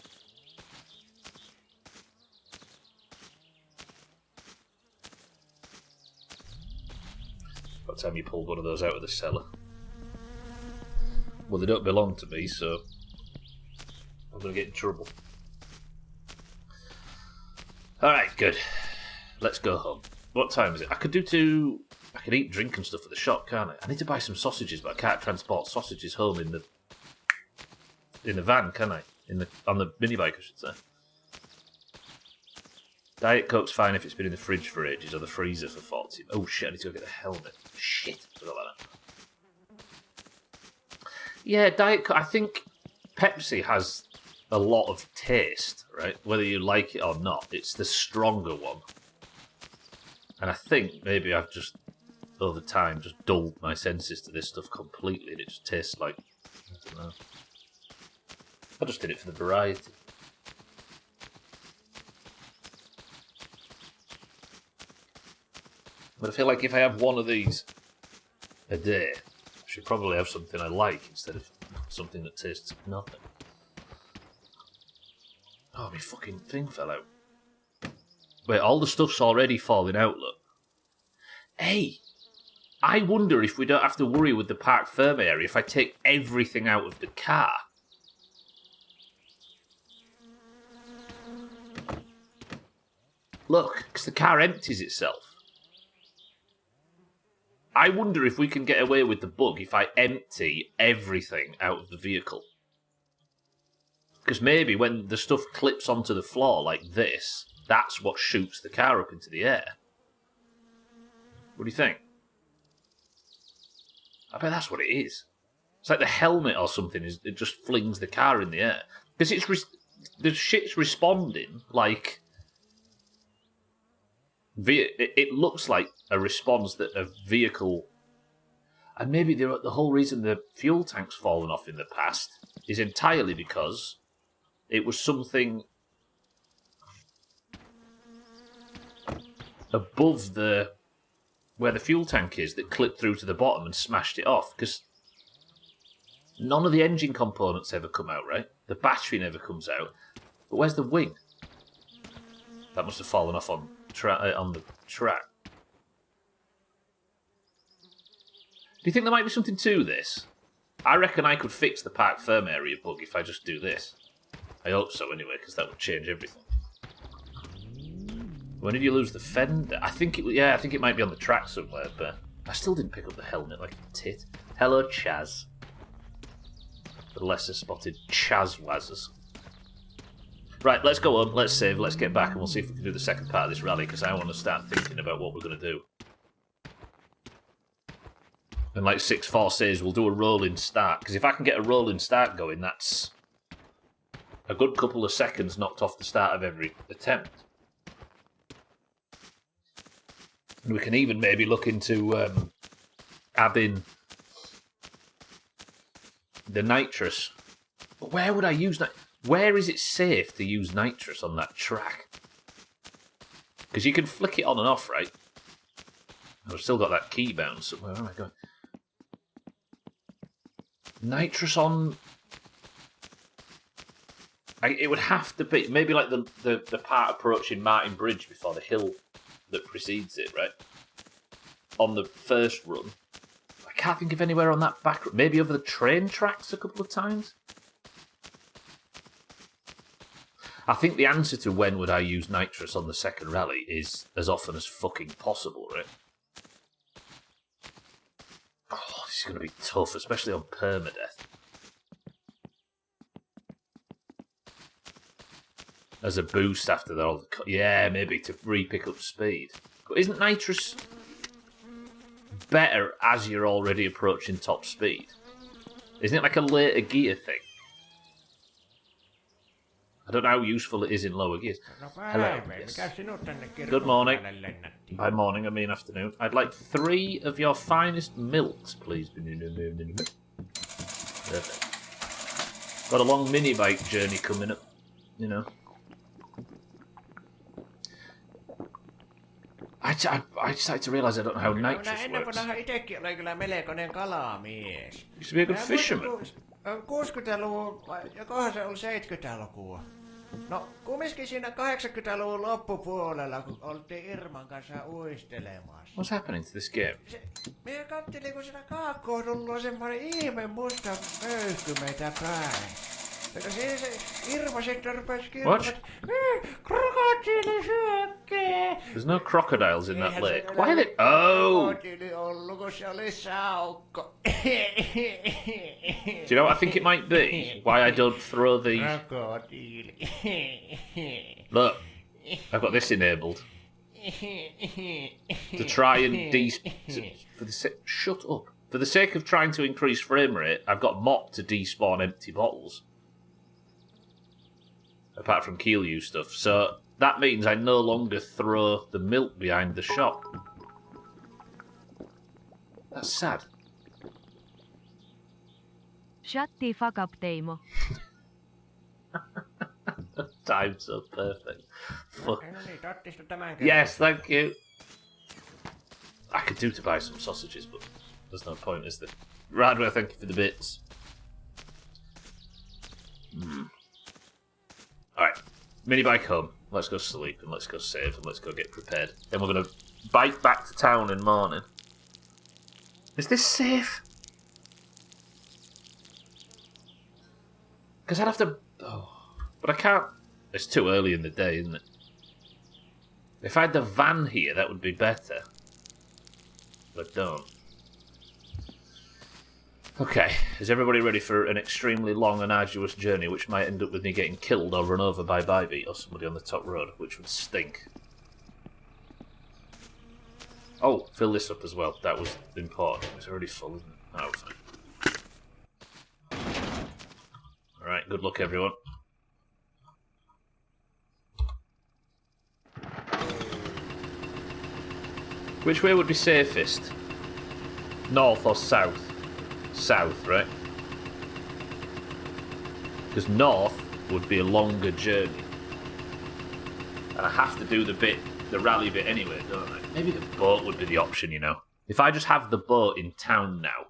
By the time you pulled one of those out of the cellar. Well, they don't belong to me, so I'm going to get in trouble. Alright, good. Let's go home. What time is it? I could eat, drink and stuff at the shop, can't I? I need to buy some sausages, but I can't transport sausages home in the van, can I? On the minibike, I should say. Diet Coke's fine if it's been in the fridge for ages or the freezer for 40. Oh shit, I need to go get the helmet. Shit, forgot about that. Yeah, Diet Coke, I think Pepsi has a lot of taste, right? Whether you like it or not, it's the stronger one. And I think maybe I've just, over time, just dulled my senses to this stuff completely, and it just tastes like, I don't know. I just did it for the variety. But I feel like if I have one of these a day, I should probably have something I like instead of something that tastes nothing. Oh, my fucking thing fell out. Wait, all the stuff's already falling out, look. Hey, I wonder if we don't have to worry with the parc ferme area if I take everything out of the car. Look, because the car empties itself. I wonder if we can get away with the bug if I empty everything out of the vehicle. Because maybe when the stuff clips onto the floor like this, that's what shoots the car up into the air. What do you think? I bet that's what it is. It's like the helmet or something. It just flings the car in the air. Because the shit's responding like... It looks like a response that a vehicle... And maybe the whole reason the fuel tank's fallen off in the past is entirely because it was something above where the fuel tank is that clipped through to the bottom and smashed it off. Because none of the engine components ever come out, right? The battery never comes out. But where's the wing? That must have fallen off on the track. Do you think there might be something to this? I reckon I could fix the parc ferme area bug if I just do this. I hope so anyway, because that would change everything. When did you lose the fender? I think it might be on the track somewhere, but I still didn't pick up the helmet like a tit. Hello, Chaz. The lesser spotted Chazwazzers. Right, let's go on, let's save, let's get back, and we'll see if we can do the second part of this rally, because I want to start thinking about what we're going to do. And like 6-4 says, we'll do a rolling start, because if I can get a rolling start going, that's a good couple of seconds knocked off the start of every attempt. And we can even maybe look into adding the nitrous. But where would I use that? Where is it safe to use nitrous on that track? Because you can flick it on and off, right? I've still got that key bound somewhere. Where am I going? Nitrous on... it would have to be... Maybe like the part approaching Martin Bridge before the hill that precedes it, right? On the first run. I can't think of anywhere on that back... Maybe over the train tracks a couple of times? I think the answer to when would I use nitrous on the second rally is as often as fucking possible, right? Oh, this is going to be tough, especially on permadeath. As a boost after all the... Yeah, maybe to re-pick up speed. But isn't nitrous better as you're already approaching top speed? Isn't it like a later gear thing? I don't know how useful it is in lower gears. No Hello, päivää, yes. mikä sinut tänne Good morning. kirkon lennätti? By morning, I mean afternoon. I'd like 3 of your finest milks, please. Perfect. Got a long mini bike journey coming up, you know. I started to realise I don't know how Minä nitrous ennen works. vanha itekin olin kyllä melkoinen kalamies. Used to be a good Minä fisherman. muistan, 60-luvun, vai jokohan se oli 70-lukua. No, kumminkin siinä 80-luvun loppupuolella, kun oltiin Irman kanssa uistelemassa. What's happening to this game? Minä katselin, kun siinä kaakkoon tullut semmoinen ihme musta möyhky meitä päin. Ja siinä se Irma sitten rupesi kirjoittamaan, krokotiilisyökkee. There's no crocodiles in that Eihän lake. se Why are they... Oh! krokotiili ollut, kun se oli saukko. Do you know what I think it might be? Why I don't throw the... Krokotiili. Look, I've got this enabled. To try and shut up. For the sake of trying to increase frame rate, I've got mop to despawn empty bottles. Apart from keel use stuff. So that means I no longer throw the milk behind the shop. That's sad. Shut the fuck up, Teimo. Timed so perfect. Fuck. No niin, tottista tämän kerran. Yes, thank you. I could do to buy some sausages, but there's no point, is there? Radway, thank you for the bits. Alright, mini bike home. Let's go sleep and let's go save and let's go get prepared. Then we're going to bike back to town in the morning. Is this safe? Because I'd have to... Oh, but I can't... It's too early in the day, isn't it? If I had the van here, that would be better. But I don't. Okay, is everybody ready for an extremely long and arduous journey, which might end up with me getting killed or run over by Bybeat or somebody on the top road, which would stink? Oh, fill this up as well. That was important. It's already full, isn't it? Oh, fine. Alright, good luck, everyone. Which way would be safest? North or south? South, right? Because north would be a longer journey. And I have to do the rally bit anyway, don't I? Maybe the boat would be the option, you know. If I just have the boat in town now.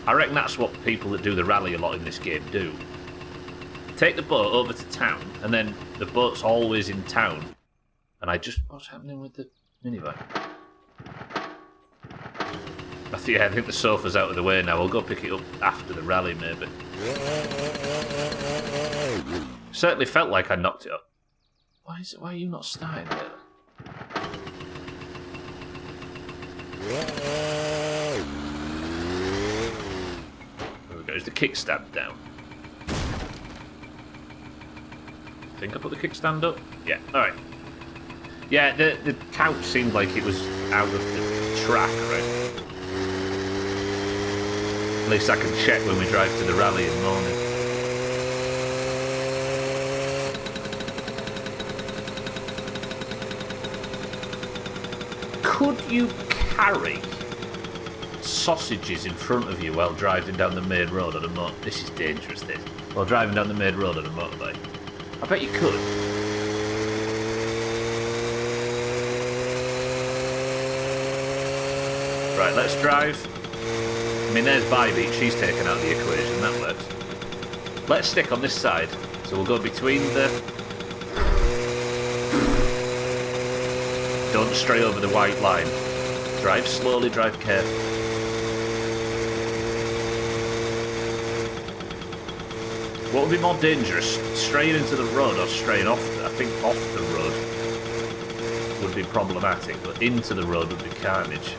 I reckon that's what people that do the rally a lot in this game do. Take the boat over to town, and then the boat's always in town. And I just... What's happening with the minibike? I think the sofa's out of the way now. I'll go pick it up after the rally, maybe. Certainly felt like I knocked it up. Why are you not starting there? There we go. Is the kickstand down? I think I put the kickstand up? Yeah, alright. Yeah, the couch seemed like it was out of the track, right? At least I can check when we drive to the rally in the morning. Could you carry sausages in front of you while driving down the main road on a motorbike? This is dangerous, this. While driving down the main road on a motorbike. I bet you could. Right, let's drive. I mean, there's Bybeat, she's taken out of the equation, that works. Let's stick on this side. So we'll go between the... Don't stray over the white line. Drive slowly, drive carefully. What would be more dangerous, straying into the road or straying off? I think off the road would be problematic, but into the road would be carnage.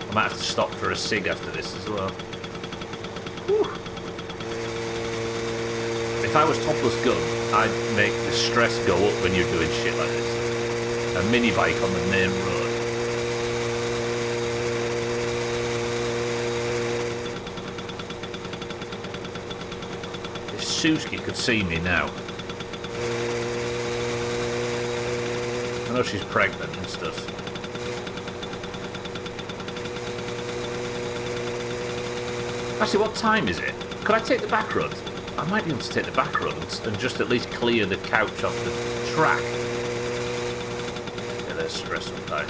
I might have to stop for a cig after this as well. Whew. If I was topless gun, I'd make the stress go up when you're doing shit like this. A mini bike on the main road. If Suski could see me now. I know she's pregnant and stuff. Actually, what time is it? Could I take the back road? I might be able to take the back road and just at least clear the couch off the track. Yeah, there's stressful time.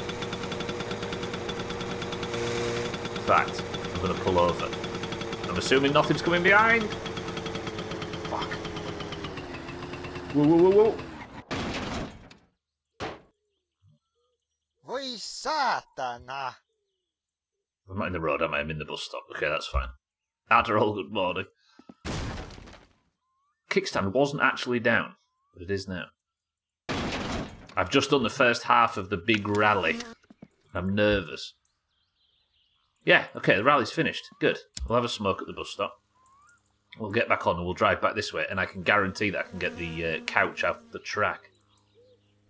In fact, I'm going to pull over. I'm assuming nothing's coming behind. Fuck. Whoa, whoa, whoa, whoa. Voi saatana! I'm not in the road, am I? I'm in the bus stop. Okay, that's fine. Adderall, good morning. Kickstand wasn't actually down, but it is now. I've just done the first half of the big rally. I'm nervous. Yeah, okay, the rally's finished. Good. We'll have a smoke at the bus stop. We'll get back on and we'll drive back this way, and I can guarantee that I can get the couch out the track.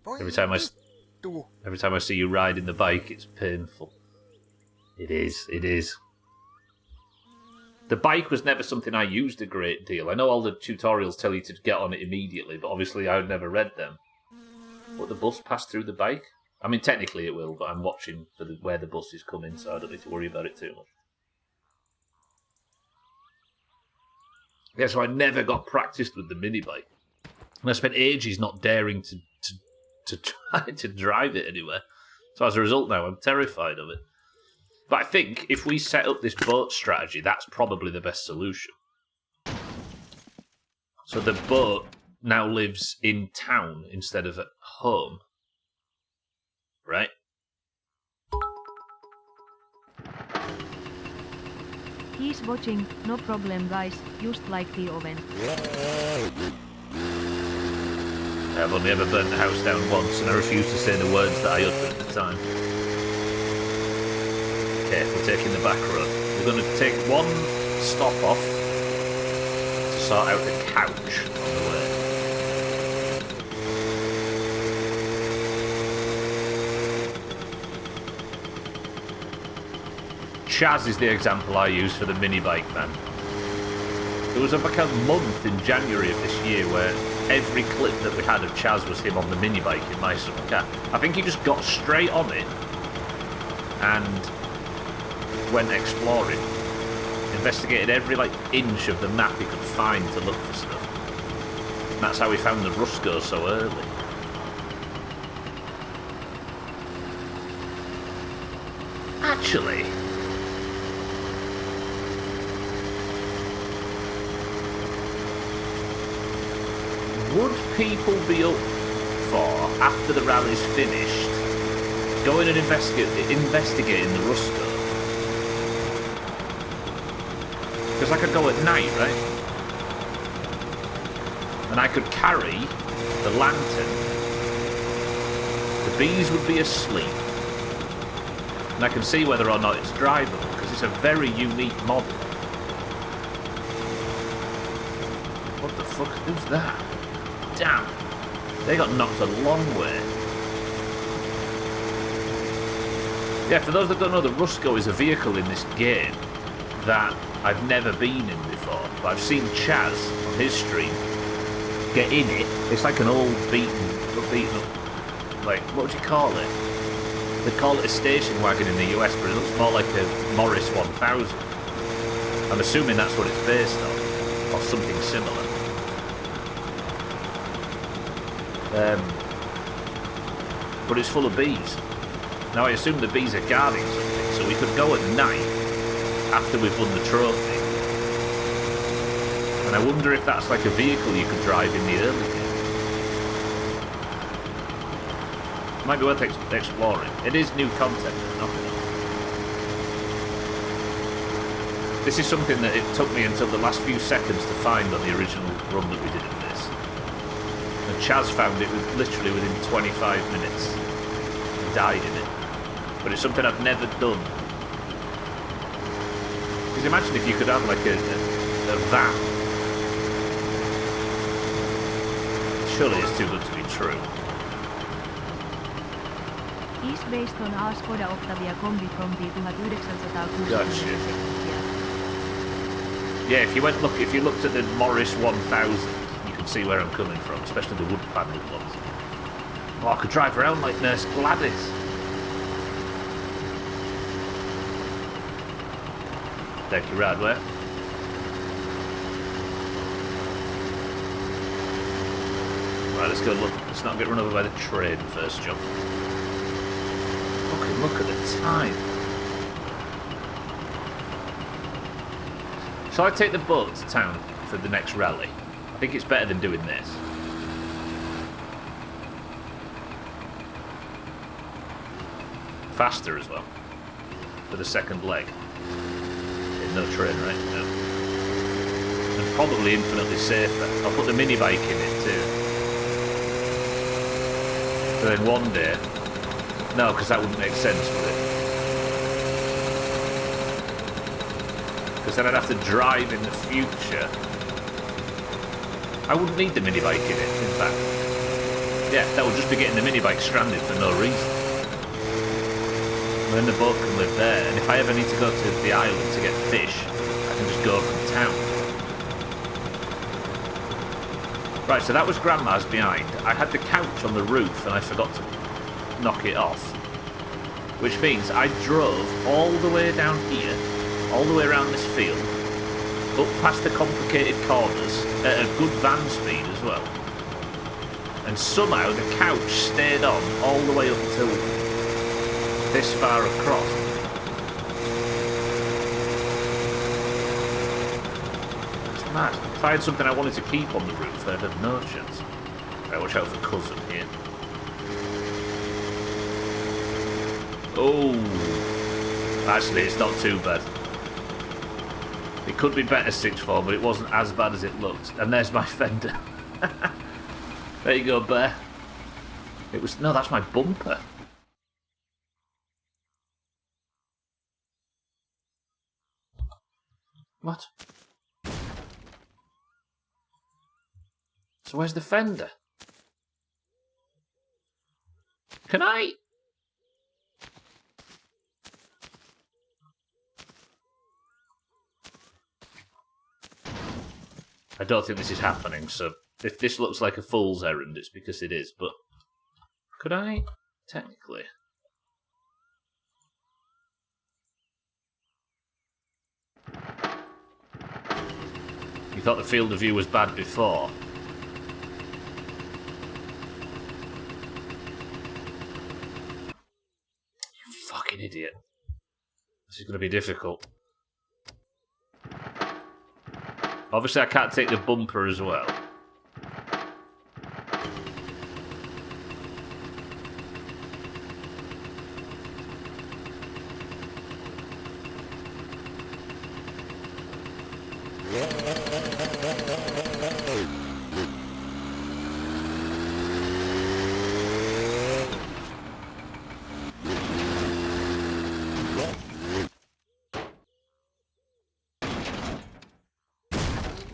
Every time I see you riding the bike, it's painful. It is. The bike was never something I used a great deal. I know all the tutorials tell you to get on it immediately, but obviously I've never read them. Will the bus pass through the bike? I mean, technically it will, but I'm watching for where the bus is coming, so I don't need to worry about it too much. Yeah, so I never got practiced with the mini bike. And I spent ages not daring to try to drive it anywhere. So as a result now, I'm terrified of it. But I think if we set up this boat strategy, that's probably the best solution. So the boat now lives in town instead of at home. Right? He's watching, no problem guys, just like the oven. I've only ever burnt the house down once, and I refuse to say the words that I uttered at the time. Okay, we're taking the back road. We're going to take one stop off to sort out the couch on the way. Chaz is the example I use for the mini bike man. There was like a month in January of this year where every clip that we had of Chaz was him on the mini bike in my summer car. I think he just got straight on it and went exploring. Investigated every inch of the map he could find to look for stuff. And that's how we found the Rusco so early. Actually, would people be up for, after the rally's finished, going and investigating the Rusco? Because I could go at night, right? And I could carry the lantern. The bees would be asleep. And I can see whether or not it's drivable, because it's a very unique model. What the fuck? Who's that? Damn. They got knocked a long way. Yeah, for those that don't know, the Rusco is a vehicle in this game that I've never been in before, but I've seen Chaz on his stream get in it. It's like an old beaten up, like, what would you call it? They call it a station wagon in the US, but it looks more like a Morris 1000. I'm assuming that's what it's based on, or something similar. But it's full of bees. Now I assume the bees are guarding something, so we could go at night after we've won the trophy. And I wonder if that's like a vehicle you could drive in the early game. Might be worth exploring. It is new content, nothing else. This is something that it took me until the last few seconds to find on the original run that we did of this. And Chaz found it literally within 25 minutes. And died in it. But it's something I've never done. Because imagine if you could have like a van. Surely it's too good to be true. Is based on a Skoda Octavia Kombi from the 1960. Gotcha. Yeah, if you looked at the Morris 1000, you can see where I'm coming from, especially the wood panelled ones. Oh, I could drive around like Nurse Gladys. Thank you, Radware. Right, let's go look. Let's not get run over by the train first, John. Fucking look at the time. Shall I take the boat to town for the next rally? I think it's better than doing this. Faster as well. For the second leg. Yeah, no train, right? No. And probably infinitely safer. I'll put the mini bike in it too. So then one day... No, because that wouldn't make sense, would it? Because then I'd have to drive in the future. I wouldn't need the mini bike in it, in fact. Yeah, that would just be getting the mini bike stranded for no reason. And then the boat can live there, and if I ever need to go to the island to get fish, I can just go from town. Right, so that was Grandma's behind. I had the couch on the roof and I forgot to knock it off. Which means I drove all the way down here, all the way around this field, up past the complicated corners, at a good van speed as well. And somehow the couch stayed on all the way up until this far across. It's mad. If I had something I wanted to keep on the roof, I'd have no chance. Right, watch out for cousin here. Oh, actually, it's not too bad. It could be better 6-4, but it wasn't as bad as it looked. And there's my fender. There you go, Bear. It was... No, that's my bumper. What? So where's the fender? Can I... I don't think this is happening, so if this looks like a fool's errand, it's because it is, but... Could I... Technically... You thought the field of view was bad before? You fucking idiot. This is going to be difficult. Obviously I can't take the bumper as well.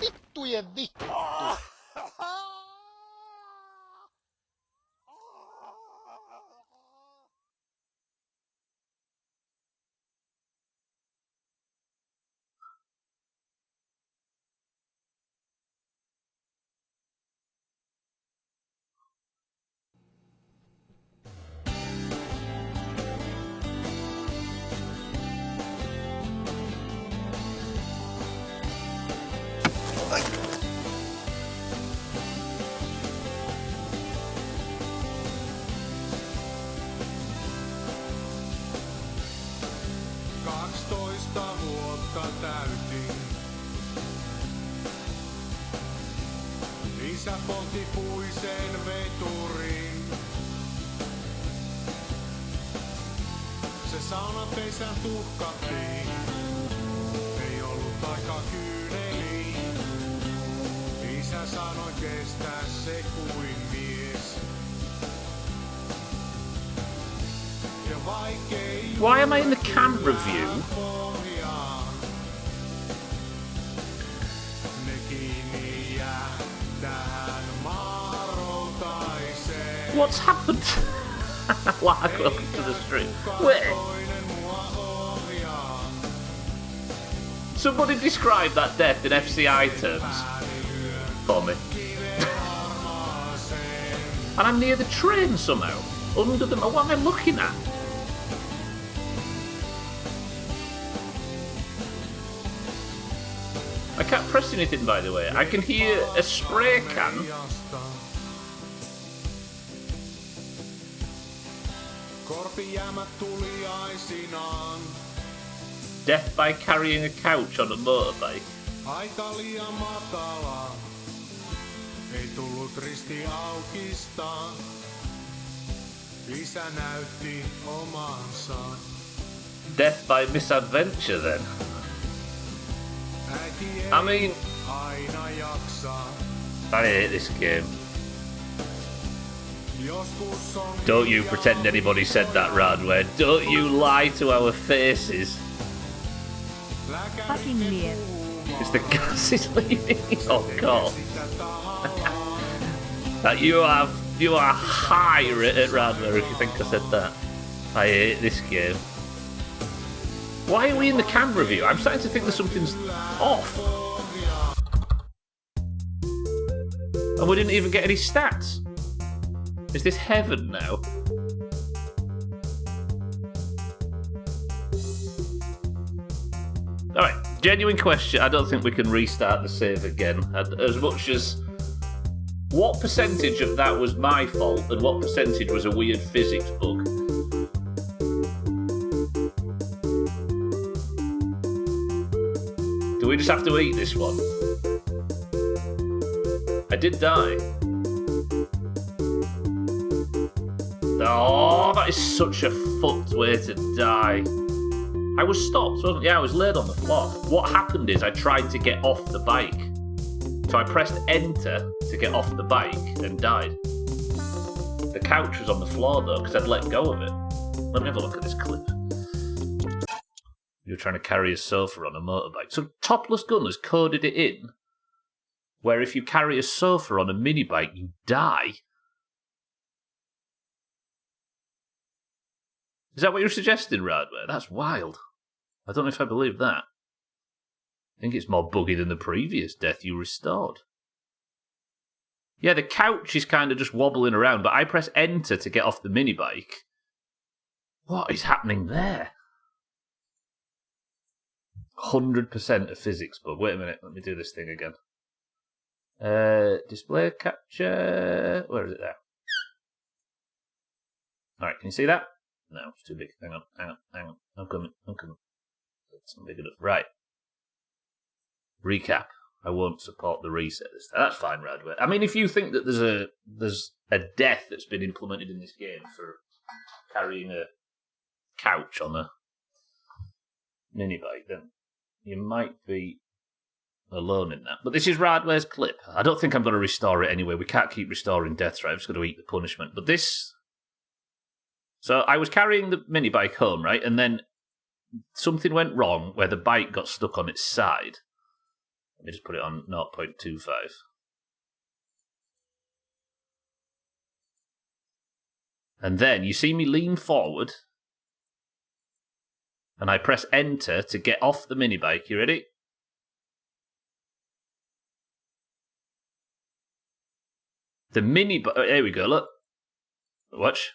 Vittujen vittu. Isä poltti puisen veturin. Se saunapeisän tuhkattiin. Ei ollut aika kyyneliin. Isä sanoi kestää se kuin mies. Ja vaikei Why am I in the camera view? What's happened? Welcome to the stream. Where? Somebody describe that death in FCI terms for me. And I'm near the train somehow. Under them. What am I looking at? I can't press anything, by the way. I can hear a spray can. Death by carrying a couch on a motorbike. Aika liian matala, ei tullut risti aukista. Isä näytti omansa. Death by misadventure, then. Äiti I mean, aina jaksa. I hate this game. Joskus on Don't you pretend anybody said that, Radware. Don't you lie to our faces. Fucking liar. It's the gas is leaving. Oh god. You are high at Radler if you think I said that. I hate this game. Why are we in the camera view? I'm starting to think that something's off. And we didn't even get any stats. Is this heaven now? Alright, genuine question. I don't think we can restart the save again. As much as... What percentage of that was my fault and what percentage was a weird physics bug? Do we just have to eat this one? I did die. Oh, that is such a fucked way to die. I was stopped, wasn't I? Yeah, I was laid on the floor. What happened is I tried to get off the bike. So I pressed enter to get off the bike and died. The couch was on the floor though, because I'd let go of it. Let me have a look at this clip. You're trying to carry a sofa on a motorbike. So Topless Gun has coded it in, where if you carry a sofa on a mini bike, you die. Is that what you're suggesting, Radware? That's wild. I don't know if I believe that. I think it's more buggy than the previous death you restored. Yeah, the couch is kind of just wobbling around, but I press enter to get off the mini bike. What is happening there? 100% of physics bug. Wait a minute, let me do this thing again. Display capture. Where is it there? Alright, can you see that? No, it's too big. Hang on. I'm coming. It's not big enough. Right. Recap. I won't support the reset this time. That's fine, Radware. I mean, if you think that there's a death that's been implemented in this game for carrying a couch on a mini bike, then you might be alone in that. But this is Radware's clip. I don't think I'm going to restore it anyway. We can't keep restoring deaths, right? I'm just going to eat the punishment. But this... So I was carrying the mini bike home, right? And then something went wrong where the bike got stuck on its side. Let me just put it on 0.25. And then you see me lean forward. And I press enter to get off the mini bike. You ready? The mini bike... Here we go, look. Watch.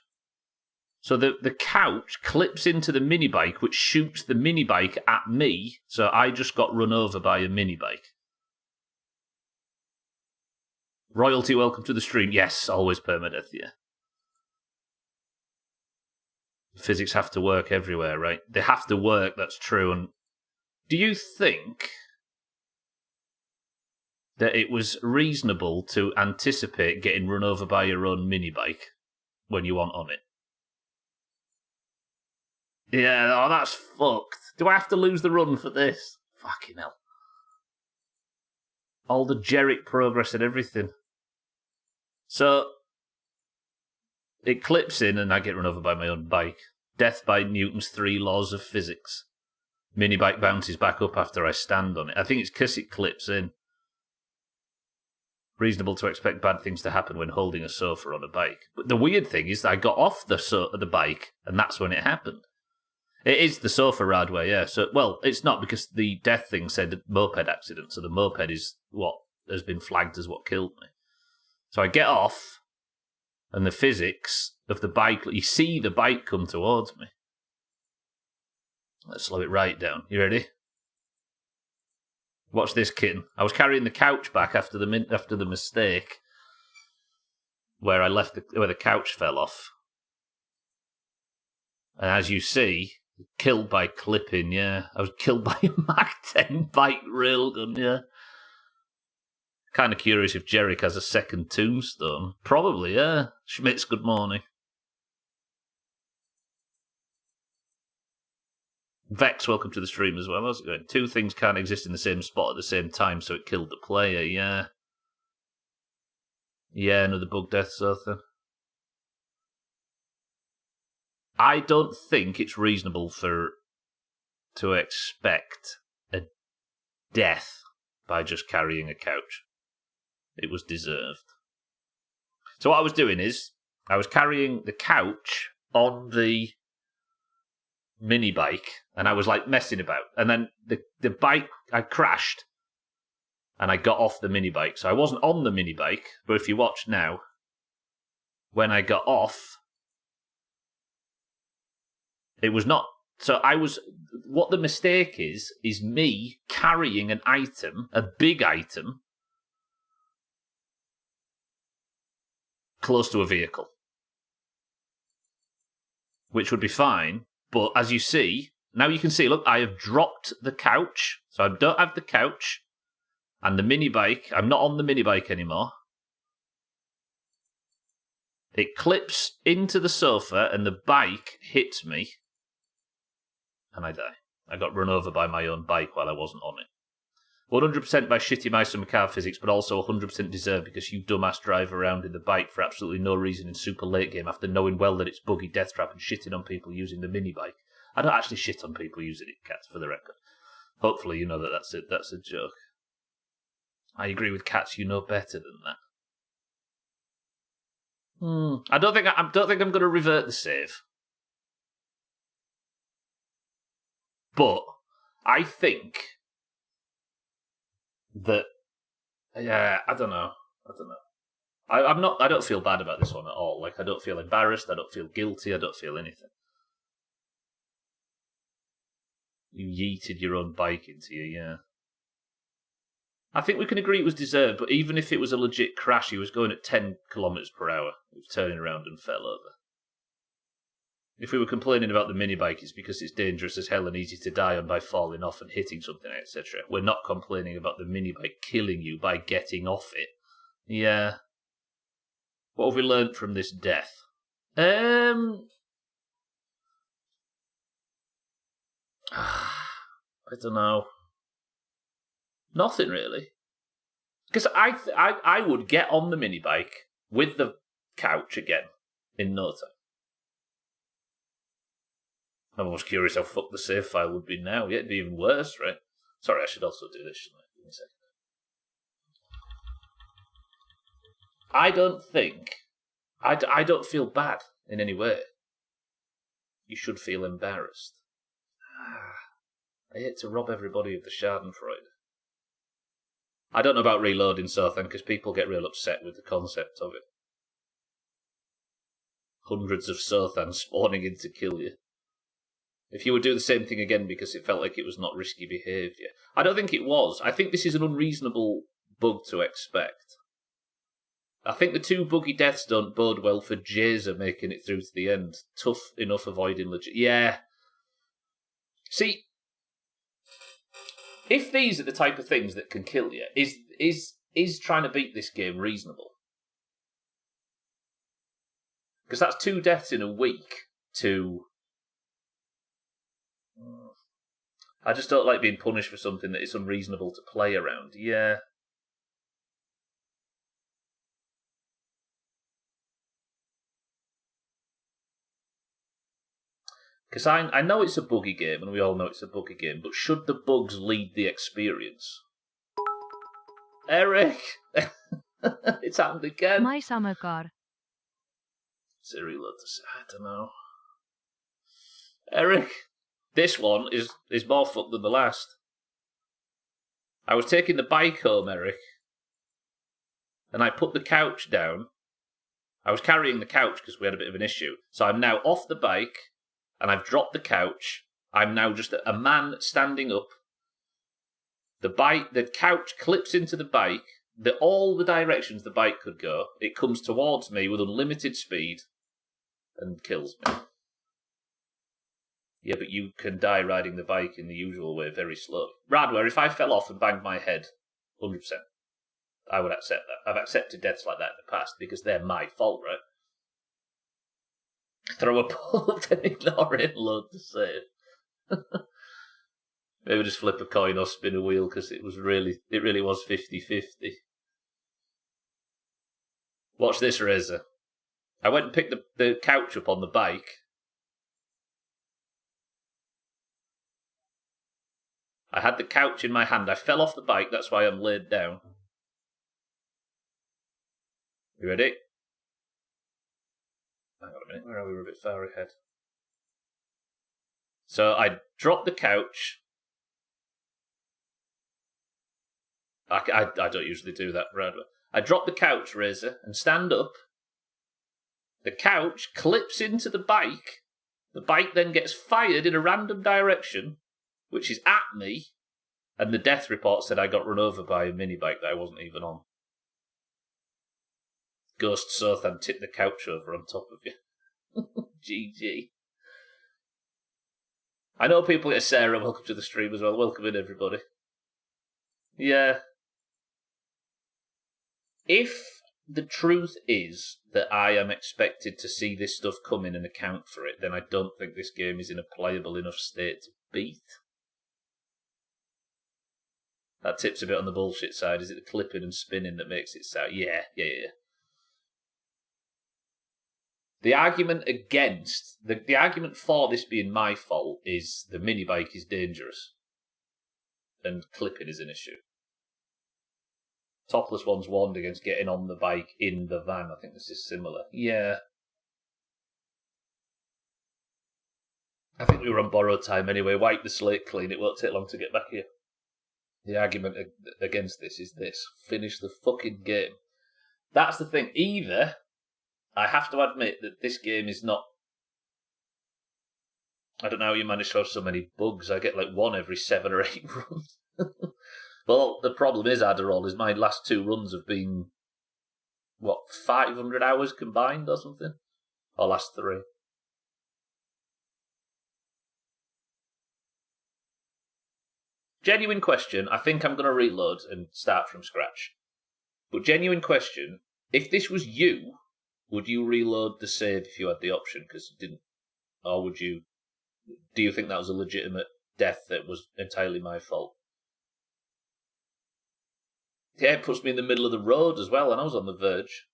So the couch clips into the mini bike, which shoots the mini bike at me. So I just got run over by a mini bike. Royalty, welcome to the stream. Yes, always permadeath, yeah. Physics have to work everywhere, right? They have to work, that's true. And do you think that it was reasonable to anticipate getting run over by your own mini bike when you weren't on it? Yeah, oh, that's fucked. Do I have to lose the run for this? Fucking hell. All the Jerick progress and everything. So, it clips in and I get run over by my own bike. Death by Newton's 3 laws of physics. Mini bike bounces back up after I stand on it. I think it's because it clips in. Reasonable to expect bad things to happen when holding a sofa on a bike. But the weird thing is that I got off the bike and that's when it happened. It is the sofa radway, yeah. So, well, it's not because the death thing said moped accident, so the moped is what has been flagged as what killed me. So I get off, and the physics of the bike, you see the bike come towards me. Let's slow it right down. You ready? Watch this, kitten. I was carrying the couch back after the mistake, where where the couch fell off. And as you see, killed by clipping, yeah. I was killed by a Mac 10 bike railgun, yeah. Kind of curious if Jerick has a second tombstone. Probably, yeah. Schmitz, good morning. Vex, welcome to the stream as well. How's it going? Two things can't exist in the same spot at the same time, so it killed the player, yeah. Yeah, another bug death, Sothan. I don't think it's reasonable to expect a death by just carrying a couch. It was deserved. So what I was doing is, I was carrying the couch on the mini bike, and I was like messing about. And then the bike, I crashed, and I got off the mini bike. So I wasn't on the mini bike, but if you watch now, when I got off, it was not. So I was. What the mistake is me carrying an item, a big item, close to a vehicle, which would be fine. But as you see, now you can see, look, I have dropped the couch. So I don't have the couch and the mini bike. I'm not on the mini bike anymore. It clips into the sofa and the bike hits me. And I die. I got run over by my own bike while I wasn't on it. 100% by shitty mice and car physics, but also 100% deserved because you dumbass drive around in the bike for absolutely no reason in super late game after knowing well that it's buggy death trap and shitting on people using the mini bike. I don't actually shit on people using it, Cats, for the record. Hopefully you know that that's it. That's a joke. I agree with Cats. You know better than that. I don't think I'm going to revert the save. But I think that, yeah, I don't know. I don't feel bad about this one at all. Like, I don't feel embarrassed. I don't feel guilty. I don't feel anything. You yeeted your own bike into you, yeah. I think we can agree it was deserved, but even if it was a legit crash, he was going at 10 kilometres per hour. He was turning around and fell over. If we were complaining about the mini bike, it's because it's dangerous as hell and easy to die on by falling off and hitting something, etc. We're not complaining about the mini bike killing you by getting off it. Yeah. What have we learnt from this death? I don't know. Nothing really. Because I would get on the mini bike with the couch again in no time. I'm almost curious how fucked the save file would be now. Yeah, it'd be even worse, right? Sorry, I should also do this, shouldn't I? Give me a second. I don't think... I don't feel bad in any way. You should feel embarrassed. I hate to rob everybody of the Schadenfreude. I don't know about reloading Sothan, because people get real upset with the concept of it. Hundreds of Sothans spawning in to kill you. If you would do the same thing again because it felt like it was not risky behaviour. I don't think it was. I think this is an unreasonable bug to expect. I think the two buggy deaths don't bode well for Jazer making it through to the end. Tough enough avoiding legit. Yeah. See, if these are the type of things that can kill you, is trying to beat this game reasonable? Because that's 2 deaths in a week to... I just don't like being punished for something that is unreasonable to play around. Yeah. Because I know it's a buggy game, and we all know it's a buggy game, but should the bugs lead the experience? Eric! It's happened again. My summer car. It's a reload. I don't know. Eric, This one is more fucked than the last. I was taking the bike home, Eric, and I put the couch down. I was carrying the couch because we had a bit of an issue. So I'm now off the bike, and I've dropped the couch. I'm now just a man standing up. The couch clips into the bike. All the directions the bike could go. It comes towards me with unlimited speed and kills me. Yeah, but you can die riding the bike in the usual way, very slowly. Radware, if I fell off and banged my head, 100%, I would accept that. I've accepted deaths like that in the past because they're my fault, right? Throw a ball, then ignore it, load to save. Maybe just flip a coin or spin a wheel because it really was 50-50. Watch this, Razor. I went and picked the couch up on the bike. I had the couch in my hand. I fell off the bike, that's why I'm laid down. You ready? Hang on a minute, where are we? We're a bit far ahead. So I dropped the couch. I don't usually do that, Radware. I drop the couch, Razor, and stand up. The couch clips into the bike. The bike then gets fired in a random direction, which is at me, and the death report said I got run over by a mini bike that I wasn't even on. Ghost Sothan tipped the couch over on top of you. GG. I know people get Sarah, welcome to the stream as well. Welcome in, everybody. Yeah. If the truth is that I am expected to see this stuff coming and account for it, then I don't think this game is in a playable enough state to beat. That tip's a bit on the bullshit side. Is it the clipping and spinning that makes it sound? Yeah. The argument against, the argument for this being my fault is the mini bike is dangerous. And clipping is an issue. Topless One's warned against getting on the bike in the van. I think this is similar. Yeah. I think we were on borrowed time anyway. Wipe the slate clean. It won't take long to get back here. The argument against this is this. Finish the fucking game. That's the thing. Either, I have to admit that this game is not... I don't know how you manage to have so many bugs. I get like one every 7 or 8 runs. Well, the problem is, Adderall, is my last 2 runs have been, 500 hours combined or something? Or last 3. Genuine question. I think I'm going to reload and start from scratch. But genuine question. If this was you, would you reload the save if you had the option? Because you didn't. Or would you... Do you think that was a legitimate death that was entirely my fault? Yeah, it puts me in the middle of the road as well, and I was on the verge.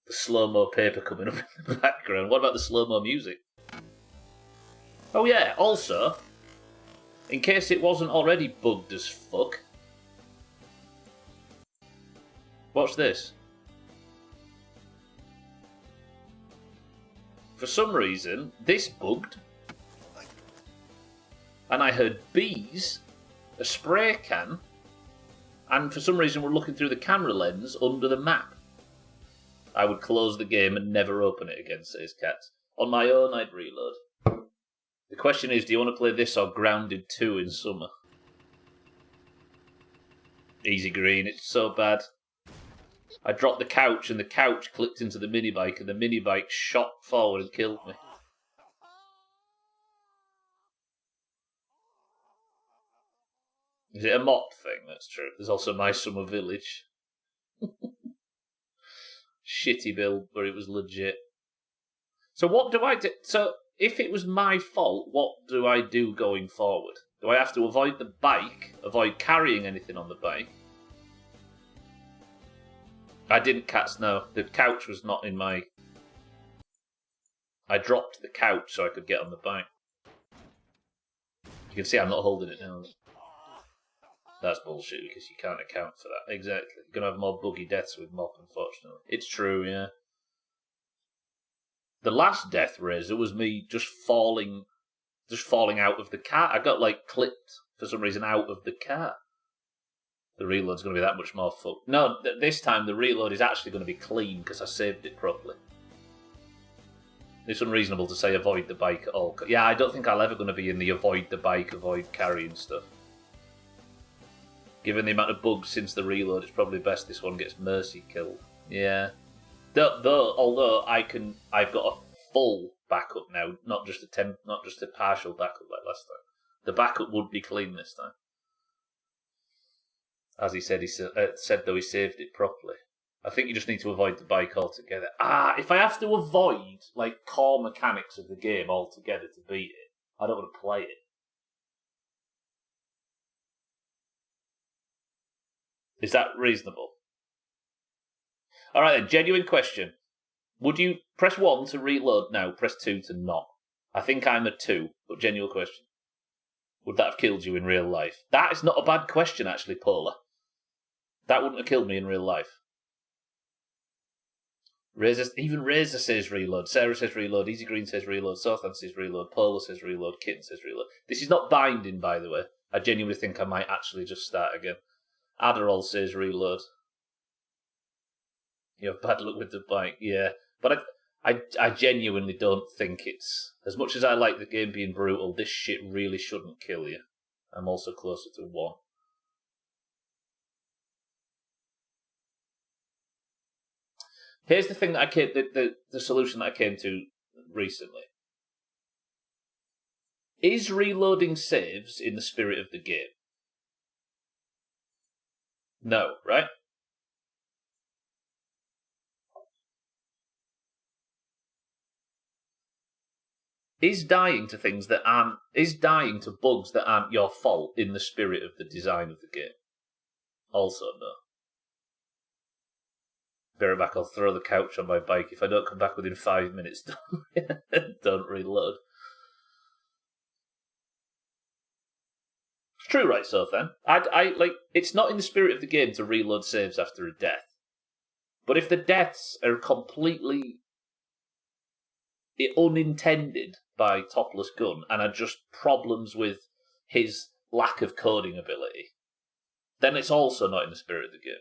The slow-mo paper coming up in the background. What about the slow-mo music? Oh yeah, also, in case it wasn't already bugged as fuck, watch this. For some reason, this bugged, and I heard bees, a spray can, and for some reason we're looking through the camera lens under the map. I would close the game and never open it again, says Cats. On my own, I'd reload. The question is, do you want to play this or Grounded 2 in summer? Easy green, it's so bad. I dropped the couch and the couch clipped into the mini bike and the mini bike shot forward and killed me. Is it a mop thing? That's true. There's also My Summer Village. Shitty build where it was legit. So what do I do? So if it was my fault, what do I do going forward? Do I have to avoid the bike? Avoid carrying anything on the bike? I didn't Cats, no. The couch was not in my... I dropped the couch so I could get on the bike. You can see I'm not holding it now. That's bullshit because you can't account for that. Exactly. You're going to have more buggy deaths with mop, unfortunately. It's true, yeah. The last death, Razor, was me just falling just falling out of the car. I got like clipped for some reason out of the car. The reload's going to be that much more fun. No, this time the reload is actually going to be clean because I saved it properly. It's unreasonable to say avoid the bike at all. Yeah, I don't think I'll ever going to be in the avoid the bike, avoid carrying stuff. Given the amount of bugs since the reload, it's probably best this one gets mercy killed. Yeah. Although I've got a full backup now, not just a partial backup like last time. The backup would be clean this time. As he said, though he saved it properly. I think you just need to avoid the bike altogether. If I have to avoid like core mechanics of the game altogether to beat it, I don't want to play it. Is that reasonable? Alright then, genuine question. Would you press 1 to reload now, press 2 to not? I think I'm a 2, but genuine question. Would that have killed you in real life? That is not a bad question, actually, Paula. That wouldn't have killed me in real life. Even Razor says reload. Sarah says reload. Easy Green says reload. Sothan says reload. Paula says reload. Kitten says reload. This is not binding, by the way. I genuinely think I might actually just start again. Adderall says reload. You have bad luck with the bike, yeah. But I genuinely don't think it's... As much as I like the game being brutal, this shit really shouldn't kill you. I'm also closer to 1. Here's the thing that the solution that I came to recently. Is reloading saves in the spirit of the game? No, right? Is dying to bugs that aren't your fault in the spirit of the design of the game? Also no. Bear back, I'll throw the couch on my bike. If I don't come back within 5 minutes, don't reload. It's true, right, so then? It's not in the spirit of the game to reload saves after a death. But if the deaths are completely unintended by Topless Gun and are just problems with his lack of coding ability, then it's also not in the spirit of the game.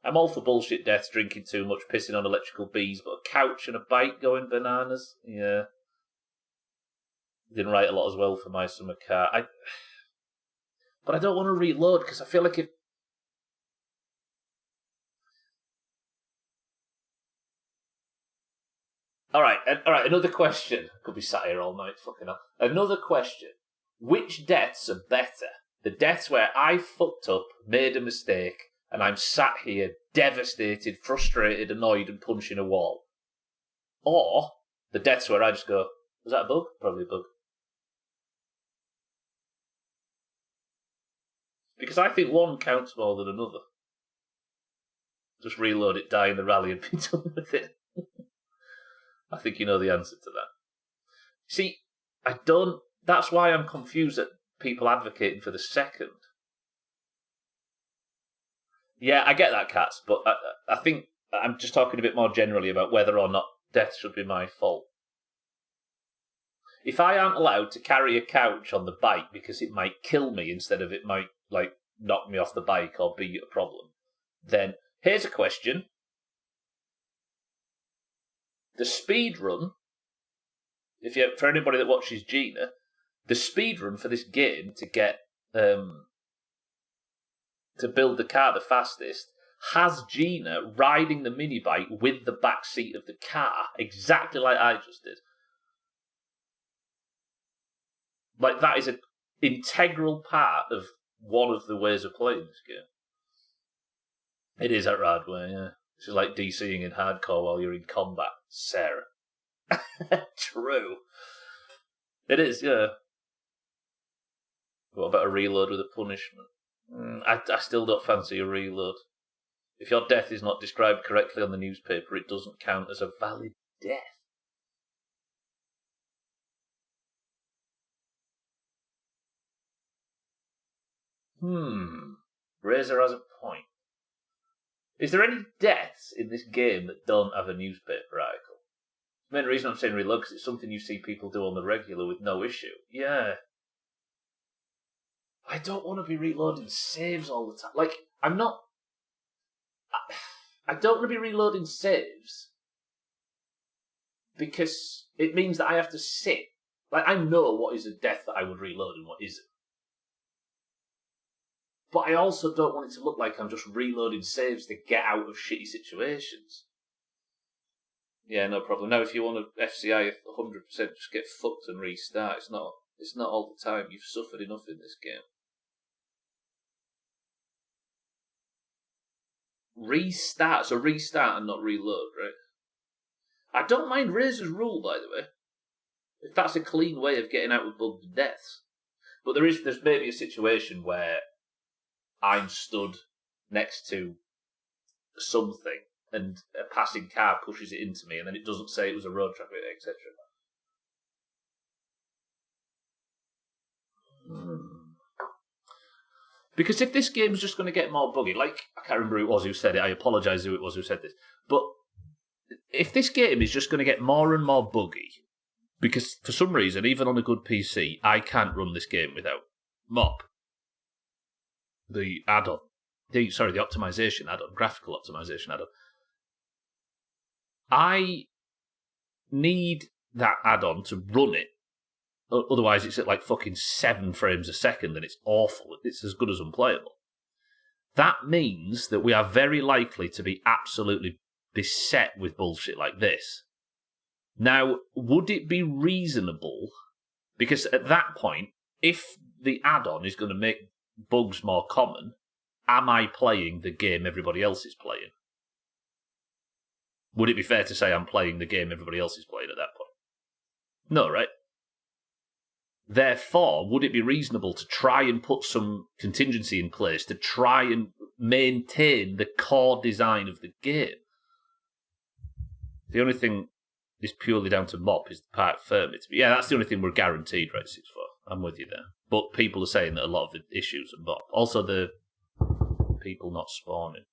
I'm all for bullshit deaths, drinking too much, pissing on electrical bees, but a couch and a bike going bananas? Yeah. Didn't write a lot as well for my summer car. But I don't want to reload because I feel like if... Alright, another question. Could be sat here all night, fucking hell. Another question. Which deaths are better? The deaths where I fucked up, made a mistake, and I'm sat here devastated, frustrated, annoyed, and punching a wall? Or the deaths where I just go, was that a bug? Probably a bug. Because I think one counts more than another. Just reload it, die in the rally, and be done with it. I think you know the answer to that. See, that's why I'm confused at people advocating for the second. Yeah, I get that, Cats, but I think I'm just talking a bit more generally about whether or not death should be my fault. If I aren't allowed to carry a couch on the bike because it might kill me instead of it might, knock me off the bike or be a problem, then here's a question. The speed run, for anybody that watches Gina, the speed run for this game to get to build the car the fastest has Gina riding the mini bike with the back seat of the car, exactly like I just did. Like that is an integral part of one of the ways of playing this game. It is that rad way, yeah. This is like DCing in hardcore while you're in combat, Sarah. True. It is, yeah. What about a reload with a punishment? I still don't fancy a reload. If your death is not described correctly on the newspaper, it doesn't count as a valid death. Razor has a point. Is there any deaths in this game that don't have a newspaper article? The main reason I'm saying reload because it's something you see people do on the regular with no issue. Yeah. I don't want to be reloading saves all the time. Like, I'm not... I don't want to be reloading saves because it means that I have to sit. Like, I know what is a death that I would reload and what isn't. But I also don't want it to look like I'm just reloading saves to get out of shitty situations. Yeah, no problem. Now, if you want to FCI 100%, just get fucked and restart. It's not all the time. You've suffered enough in this game. Restart. So restart and not reload, right? I don't mind Razor's rule, by the way. If that's a clean way of getting out of bugged deaths. But there's maybe a situation where I'm stood next to something and a passing car pushes it into me and then it doesn't say it was a road traffic, etc. Because if this game's just going to get more buggy, like, I can't remember who it was who said it, I apologise who it was who said this, but if this game is just going to get more and more buggy, because for some reason, even on a good PC, I can't run this game without Mop, the add-on, the optimization add-on, graphical optimization add-on. I need that add-on to run it. Otherwise, it's at like fucking 7 frames a second and it's awful. It's as good as unplayable. That means that we are very likely to be absolutely beset with bullshit like this. Now, would it be reasonable? Because at that point, if the add-on is going to make bugs more common, am I playing the game everybody else is playing? Would it be fair to say I'm playing the game everybody else is playing at that point? No, right? Therefore, would it be reasonable to try and put some contingency in place to try and maintain the core design of the game? The only thing is purely down to Mop is the part Fermit. But yeah, that's the only thing we're guaranteed, right, 6-4. I'm with you there. But people are saying that a lot of the issues are Mop. Also, the people not spawning.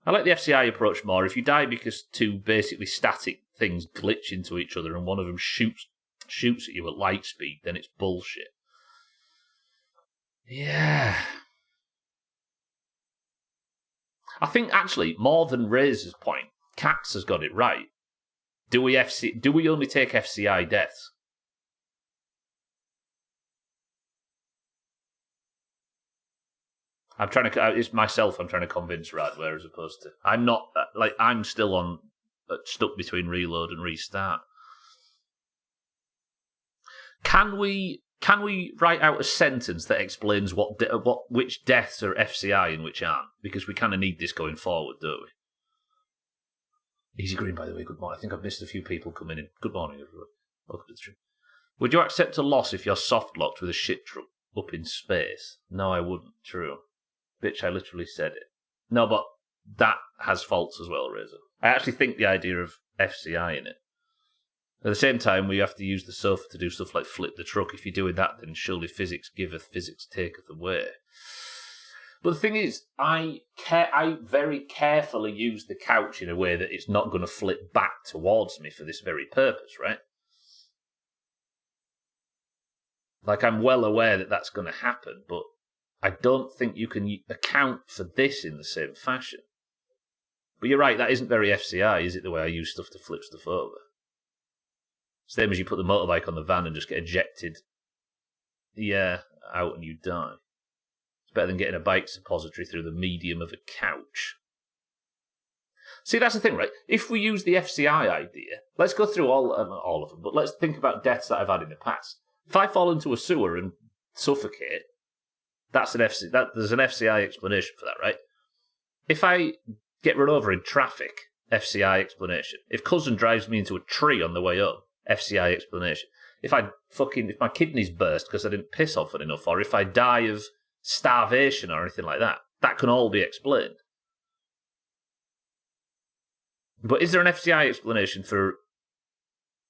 I like the FCI approach more. If you die because two basically static things glitch into each other and one of them shoots at you at light speed, then it's bullshit. Yeah. I think, actually, more than Razor's point, Cax has got it right. Do we only take FCI deaths? It's myself I'm trying to convince Radware as opposed to... I'm not, like, I'm still on, stuck between reload and restart. Can we write out a sentence that explains which deaths are FCI and which aren't? Because we kind of need this going forward, don't we? Easy Green, by the way, good morning. I think I've missed a few people coming in. Good morning, everyone. Welcome to the stream. Would you accept a loss if you're soft-locked with a shit truck up in space? No, I wouldn't. True. Bitch, I literally said it. No, but that has faults as well, Razor. I actually think the idea of FCI in it. At the same time, we have to use the sofa to do stuff like flip the truck. If you're doing that, then surely physics giveth, physics taketh away. But the thing is, I very carefully use the couch in a way that it's not going to flip back towards me for this very purpose, right? Like, I'm well aware that that's going to happen, but I don't think you can account for this in the same fashion. But you're right, that isn't very FCI, is it, the way I use stuff to flip stuff over? Same as you put the motorbike on the van and just get ejected, out and you die. It's better than getting a bike suppository through the medium of a couch. See, that's the thing, right? If we use the FCI idea, let's go through all of them, but let's think about deaths that I've had in the past. If I fall into a sewer and suffocate, there's an FCI explanation for that, right? If I get run over in traffic, FCI explanation. If cousin drives me into a tree on the way home, FCI explanation. If my kidneys burst because I didn't piss often enough, or if I die of starvation or anything like that, that can all be explained. But is there an FCI explanation for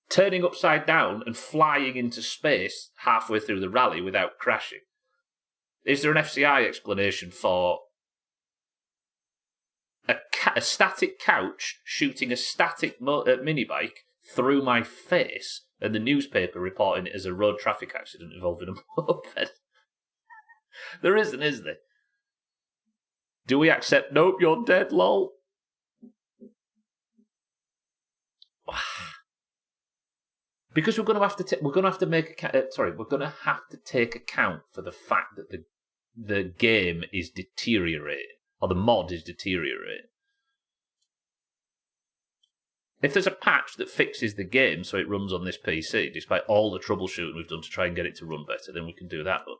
turning upside down and flying into space halfway through the rally without crashing? Is there an FCI explanation for a static couch shooting a static mini bike through my face and the newspaper reporting it as a road traffic accident involving a moped. There isn't, is there? Do we accept? Nope, you're dead, lol. Because we're going to have to we're going to have to take account for the fact that the game is deteriorating, or the mod is deteriorating. If there's a patch that fixes the game so it runs on this PC, despite all the troubleshooting we've done to try and get it to run better, then we can do that. But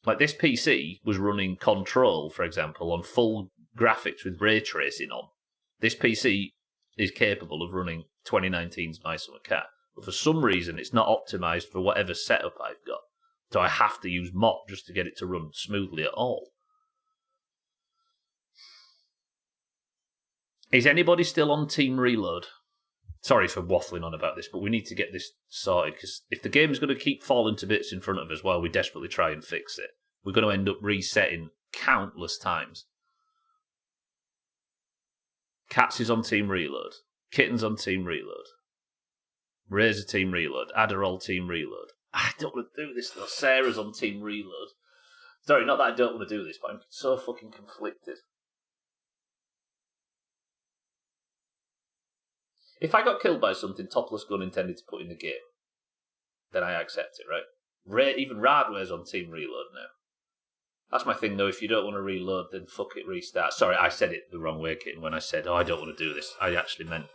like this PC was running Control, for example, on full graphics with ray tracing on. This PC is capable of running 2019's My Summer Cat, but for some reason it's not optimized for whatever setup I've got. So I have to use mod just to get it to run smoothly at all. Is anybody still on Team Reload? Sorry for waffling on about this, but we need to get this sorted, because if the game's going to keep falling to bits in front of us while we desperately try and fix it, we're going to end up resetting countless times. Cats is on Team Reload. Kitten's on Team Reload. Razor Team Reload. Adderall Team Reload. I don't want to do this though. Sarah's on Team Reload. Sorry, not that I don't want to do this, but I'm so fucking conflicted. If I got killed by something Topless Gun intended to put in the game, then I accept it, right? Even Radware's on Team Reload now. That's my thing, though. If you don't want to reload, then fuck it, restart. Sorry, I said it the wrong way, Kitten, when I said, I don't want to do this. I actually meant,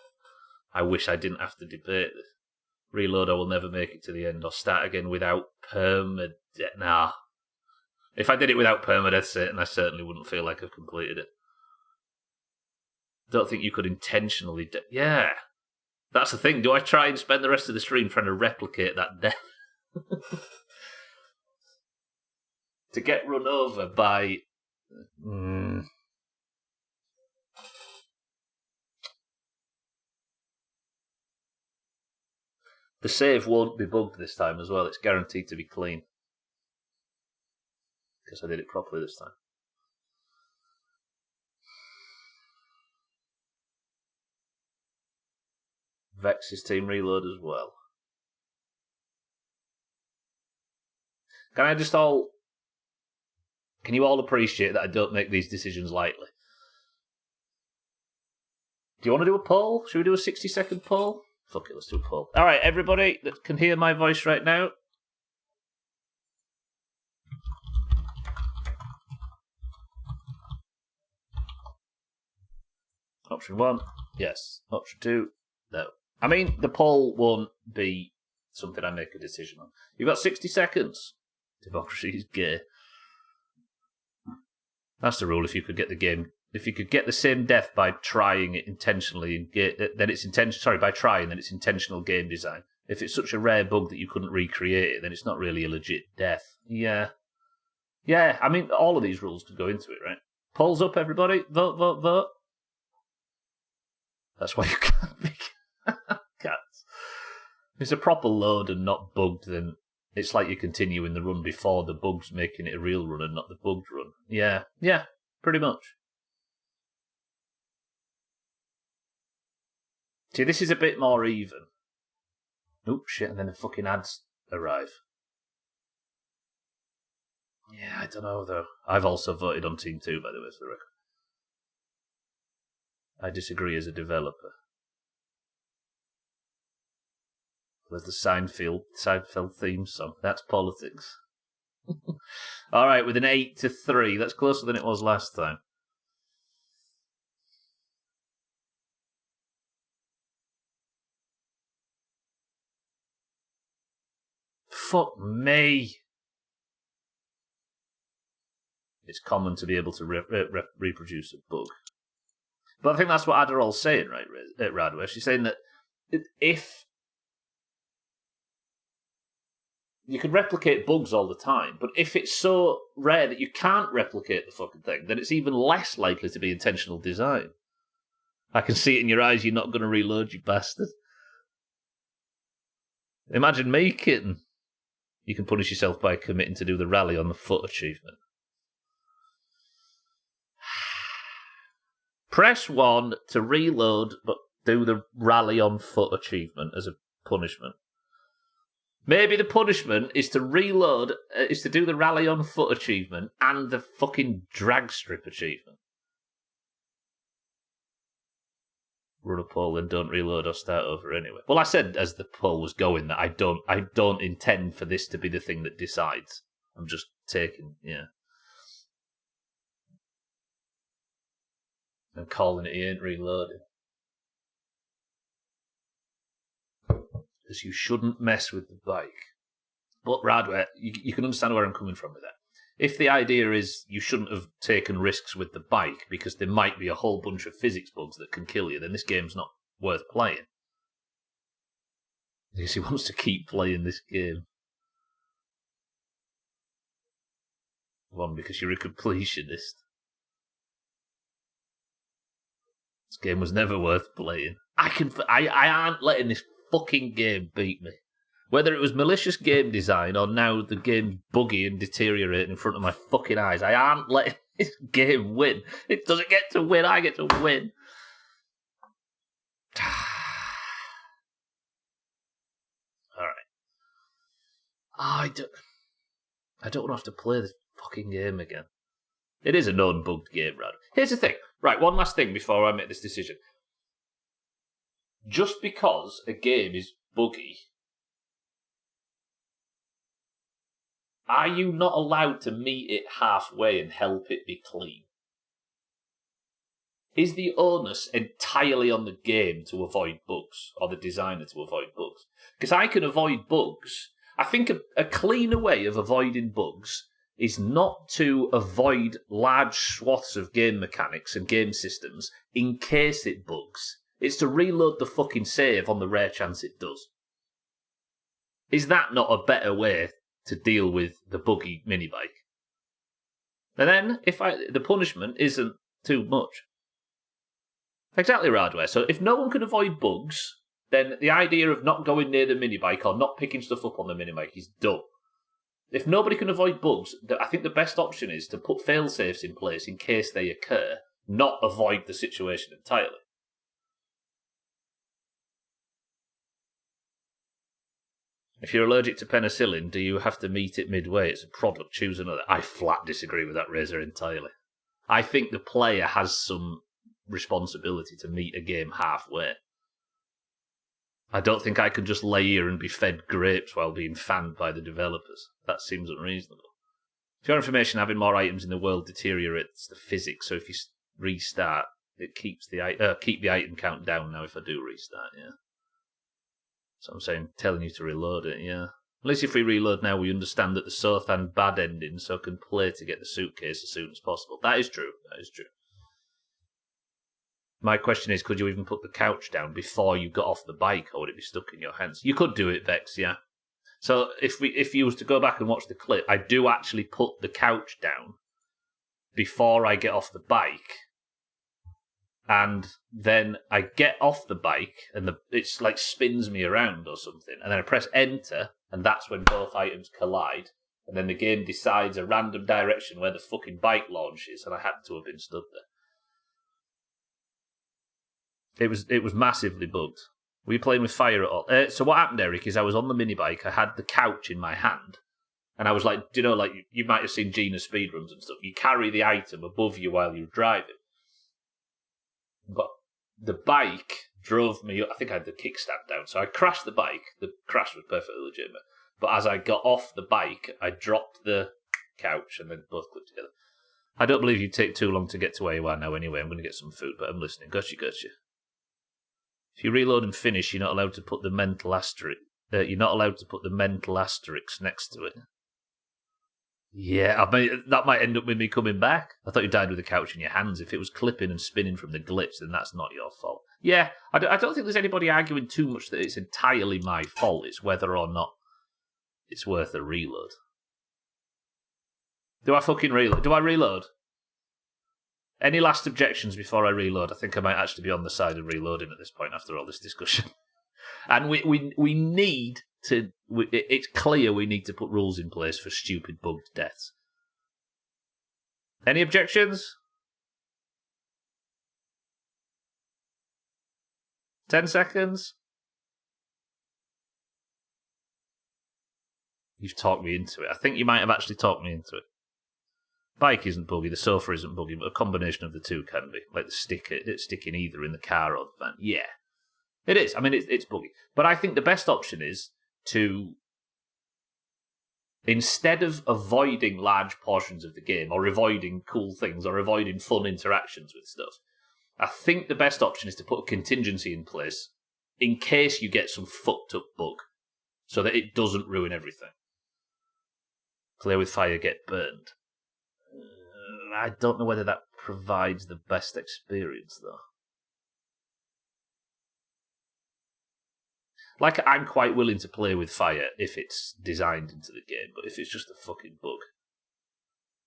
I wish I didn't have to debate this. Reload, I will never make it to the end, or start again without permadeath. Nah. If I did it without permadeath, and I certainly wouldn't feel like I've completed it. Don't think you could intentionally... Yeah. That's the thing. Do I try and spend the rest of the stream trying to replicate that death? To get run over by... The save won't be bugged this time as well. It's guaranteed to be clean. Because I did it properly this time. Vex's Team Reload as well. Can you all appreciate that I don't make these decisions lightly? Do you want to do a poll? Should we do a 60-second poll? Fuck it, let's do a poll. Alright, everybody that can hear my voice right now. Option 1, yes. Option 2, no. I mean, the poll won't be something I make a decision on. You've got 60 seconds. Democracy is gay. That's the rule. If you could get the same death by trying it intentionally, then it's intentional game design. If it's such a rare bug that you couldn't recreate it, then it's not really a legit death. Yeah. I mean, all of these rules could go into it, right? Polls up, everybody. Vote, vote, vote. That's why you can't be cats. If it's a proper load and not bugged, then it's like you're continuing the run before the bug's making it a real run and not the bugged run. Yeah, pretty much. See, this is a bit more even. Oop, shit, and then the fucking ads arrive. Yeah, I don't know, though. I've also voted on Team 2, by the way, for the record. I disagree as a developer. There's the Seinfeld theme song. That's politics. Alright, with an 8-3. That's closer than it was last time. Fuck me. It's common to be able to reproduce a bug. But I think that's what Adderall's saying, right, Radware? She's saying that if you can replicate bugs all the time, but if it's so rare that you can't replicate the fucking thing, then it's even less likely to be intentional design. I can see it in your eyes, you're not going to reload, you bastard. Imagine me, Kitten. You can punish yourself by committing to do the rally on the foot achievement. Press 1 to reload, but do the rally on foot achievement as a punishment. Maybe the punishment is to reload, is to do the rally on foot achievement and the fucking drag strip achievement. Run a poll and don't reload or start over anyway. Well, I said as the poll was going that I don't intend for this to be the thing that decides. I'm just taking, I'm calling it he ain't reloading. Because you shouldn't mess with the bike. But Radware, you can understand where I'm coming from with that. If the idea is you shouldn't have taken risks with the bike because there might be a whole bunch of physics bugs that can kill you, then this game's not worth playing. Because he wants to keep playing this game. One, because you're a completionist. This game was never worth playing. I aren't letting this fucking game beat me. Whether it was malicious game design or now the game's buggy and deteriorating in front of my fucking eyes, I aren't letting this game win. It doesn't get to win, I get to win. Alright. I don't want to have to play this fucking game again. It is a known bugged game, Rad. Here's the thing. Right, one last thing before I make this decision. Just because a game is buggy, are you not allowed to meet it halfway and help it be clean? Is the onus entirely on the game to avoid bugs, or the designer to avoid bugs? Because I can avoid bugs. I think a cleaner way of avoiding bugs is not to avoid large swaths of game mechanics and game systems in case it bugs. It's to reload the fucking save on the rare chance it does. Is that not a better way to deal with the buggy minibike? And then, the punishment isn't too much. Exactly, Radware. So if no one can avoid bugs, then the idea of not going near the minibike or not picking stuff up on the minibike is dumb. If nobody can avoid bugs, I think the best option is to put fail-safes in place in case they occur, not avoid the situation entirely. If you're allergic to penicillin, do you have to meet it midway? It's a product, choose another. I flat disagree with that, Razor, entirely. I think the player has some responsibility to meet a game halfway. I don't think I can just lay here and be fed grapes while being fanned by the developers. That seems unreasonable. For your information, having more items in the world deteriorates the physics, so if you restart, it keeps keep the item count down now if I do restart, yeah. So I'm saying, telling you to reload it, yeah. At least if we reload now, we understand that the Sothan bad ending, so can play to get the suitcase as soon as possible. That is true, that is true. My question is, could you even put the couch down before you got off the bike, or would it be stuck in your hands? You could do it, Vex, yeah. So if you was to go back and watch the clip, I do actually put the couch down before I get off the bike, and then I get off the bike, and it's like spins me around or something, and then I press enter, and that's when both items collide, and then the game decides a random direction where the fucking bike launches, and I had to have been stood there. It was massively bugged. Were you playing with fire at all? So what happened, Eric, is I was on the mini bike. I had the couch in my hand, and I was like, do you know, like you might have seen Gina speedruns and stuff. You carry the item above you while you're driving. But the bike drove me. I think I had the kickstand down, so I crashed the bike. The crash was perfectly legitimate. But as I got off the bike, I dropped the couch, and then both clipped together. I don't believe you take too long to get to where you are now. Anyway, I'm going to get some food, but I'm listening. Gotcha. If you reload and finish, you're not allowed to put the mental asterisk. You're not allowed to put the mental asterisk next to it. Yeah, that might end up with me coming back. I thought you died with the couch in your hands. If it was clipping and spinning from the glitch, then that's not your fault. Yeah, I don't think there's anybody arguing too much that it's entirely my fault. It's whether or not it's worth a reload. Do I fucking reload? Do I reload? Any last objections before I reload? I think I might actually be on the side of reloading at this point after all this discussion. And we need to... It's clear we need to put rules in place for stupid bugged deaths. Any objections? 10 seconds. You've talked me into it. I think you might have actually talked me into it. Bike isn't buggy, the sofa isn't buggy, but a combination of the two can be. Like the sticking either in the car or the van. Yeah. It is. I mean, it's buggy. But I think the best option is to, instead of avoiding large portions of the game, or avoiding cool things, or avoiding fun interactions with stuff, I think the best option is to put a contingency in place in case you get some fucked up bug, so that it doesn't ruin everything. Play with fire, get burned. I don't know whether that provides the best experience, though. Like, I'm quite willing to play with fire if it's designed into the game, but if it's just a fucking bug,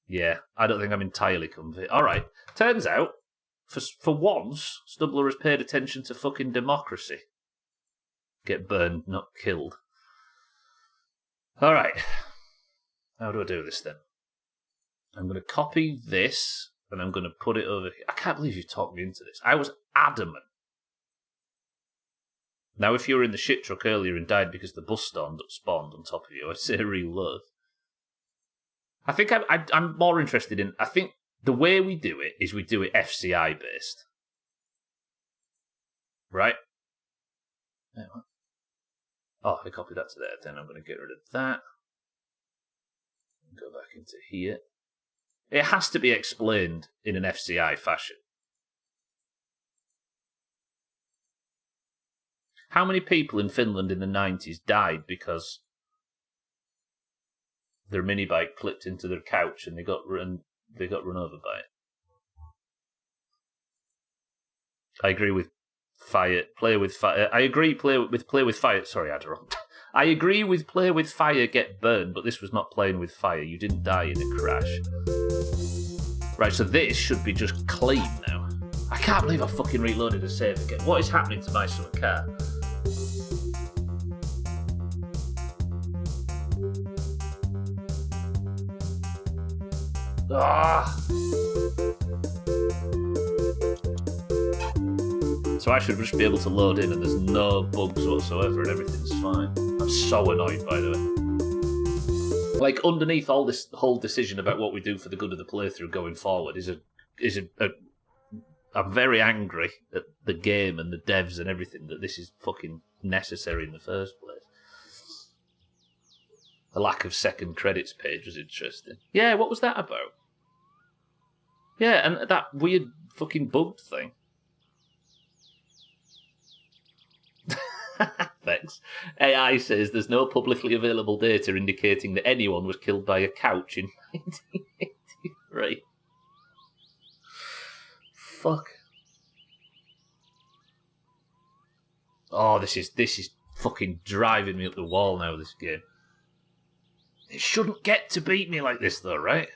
yeah, I don't think I'm entirely convinced. Alright, turns out, for once, Stubbler has paid attention to fucking democracy. Get burned, not killed. Alright, how do I do this then? I'm going to copy this, and I'm going to put it over here. I can't believe you talked me into this. I was adamant. Now, if you were in the shit truck earlier and died because the bus spawned on top of you, I'd say reload. I think I'm more interested in... I think the way we do it is we do it FCI based. Right? Oh, I copied that to there. Then I'm going to get rid of that. Go back into here. It has to be explained in an FCI fashion. How many people in Finland in the 90s died because their minibike clipped into their couch and they got run over by it? I agree with fire. Play with fire. I agree. Play with fire. Sorry, Adderall. I agree with play with fire, get burned, but this was not playing with fire. You didn't die in a crash. Right, so this should be just clean now. I can't believe I fucking reloaded the save again. What is happening to my summer car? Ah! So I should just be able to load in and there's no bugs whatsoever and everything's fine. I'm so annoyed, by the way. Like, underneath all this whole decision about what we do for the good of the playthrough going forward I'm very angry at the game and the devs and everything that this is fucking necessary in the first place. The lack of second credits page was interesting. Yeah, what was that about? Yeah, and that weird fucking bugged thing. Thanks. AI says there's no publicly available data indicating that anyone was killed by a couch in 1983. Fuck. Oh, this is fucking driving me up the wall now, this game. It shouldn't get to beat me like this, though, right?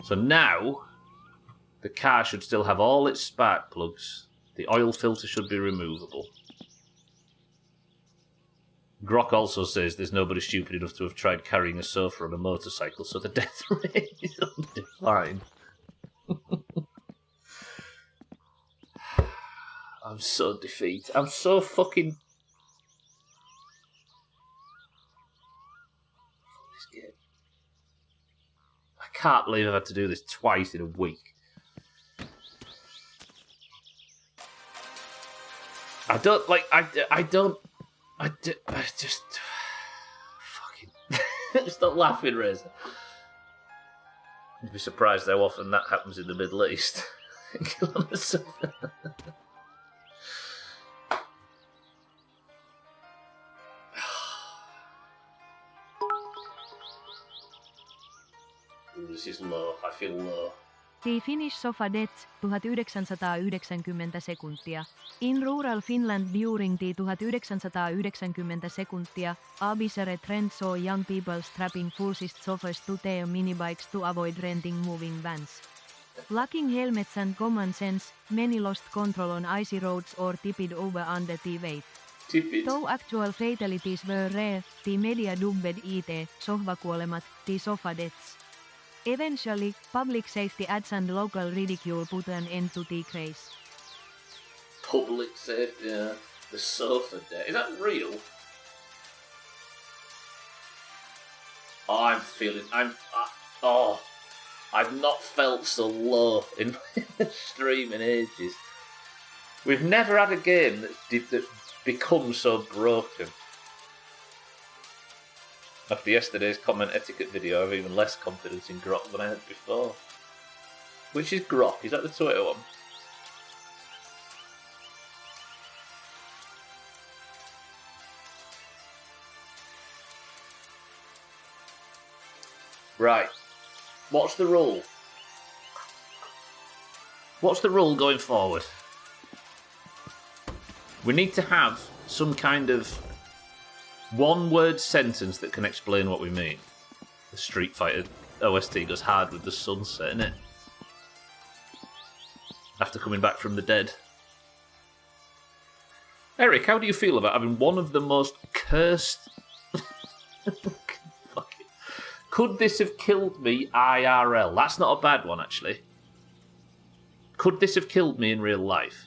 So now, the car should still have all its spark plugs. The oil filter should be removable. Grok also says there's nobody stupid enough to have tried carrying a sofa on a motorcycle, so the death rate is undefined. I'm so defeated. I'm so fucking... This game. I can't believe I've had to do this twice in a week. I just fucking stop laughing, Reza. You'd be surprised how often that happens in the Middle East. This is low. I feel low. The Finnish Sofa Deaths, 1990 sekuntia. In rural Finland during the 1990 sekuntia, Abisere trend saw young people strapping full-sized sofas to their minibikes to avoid renting moving vans. Lacking helmets and common sense, many lost control on icy roads or tipped over under the weight. Though actual fatalities were rare, the media dubbed it sohvakuolemat, the Sofa Deaths. Eventually, public safety ads and local ridicule put an end to the craze. Public safety, yeah. The sofa debt. Is that real? Oh, I'm feeling... I've not felt so low in my stream in ages. We've never had a game that's become so broken. After yesterday's comment etiquette video, I have even less confidence in Grok than I had before. Which is Grok? Is that the Twitter one? Right. What's the rule? What's the rule going forward? We need to have some kind of one-word sentence that can explain what we mean. The Street Fighter OST goes hard with the sunset, innit? After coming back from the dead. Eric, how do you feel about having one of the most cursed... Fuck it. Could this have killed me IRL? That's not a bad one, actually. Could this have killed me in real life?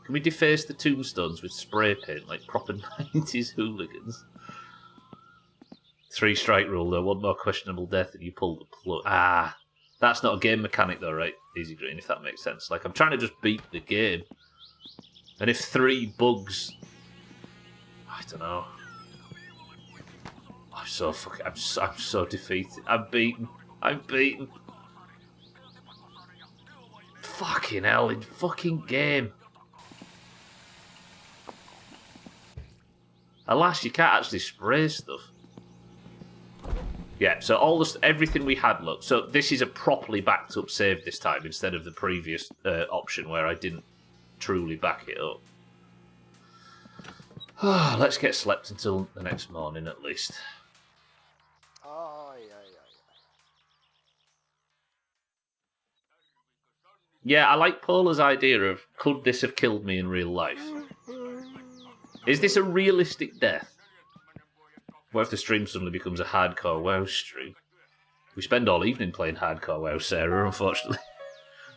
Can we deface the tombstones with spray paint like proper 90s hooligans? 3-strike rule, though. One more questionable death and you pull the plug. Ah, that's not a game mechanic, though, right? Easy Green, if that makes sense. Like, I'm trying to just beat the game. And if 3 bugs... I don't know. I'm so fucking... I'm so defeated. I'm beaten. Fucking hell, in fucking game. Alas, you can't actually spray stuff. Yeah, so everything we had, look. So this is a properly backed up save this time instead of the previous option where I didn't truly back it up. Let's get slept until the next morning at least. Yeah, I like Paula's idea of, could this have killed me in real life? Is this a realistic death? What if the stream suddenly becomes a hardcore WoW stream? We spend all evening playing hardcore WoW, Sarah, unfortunately.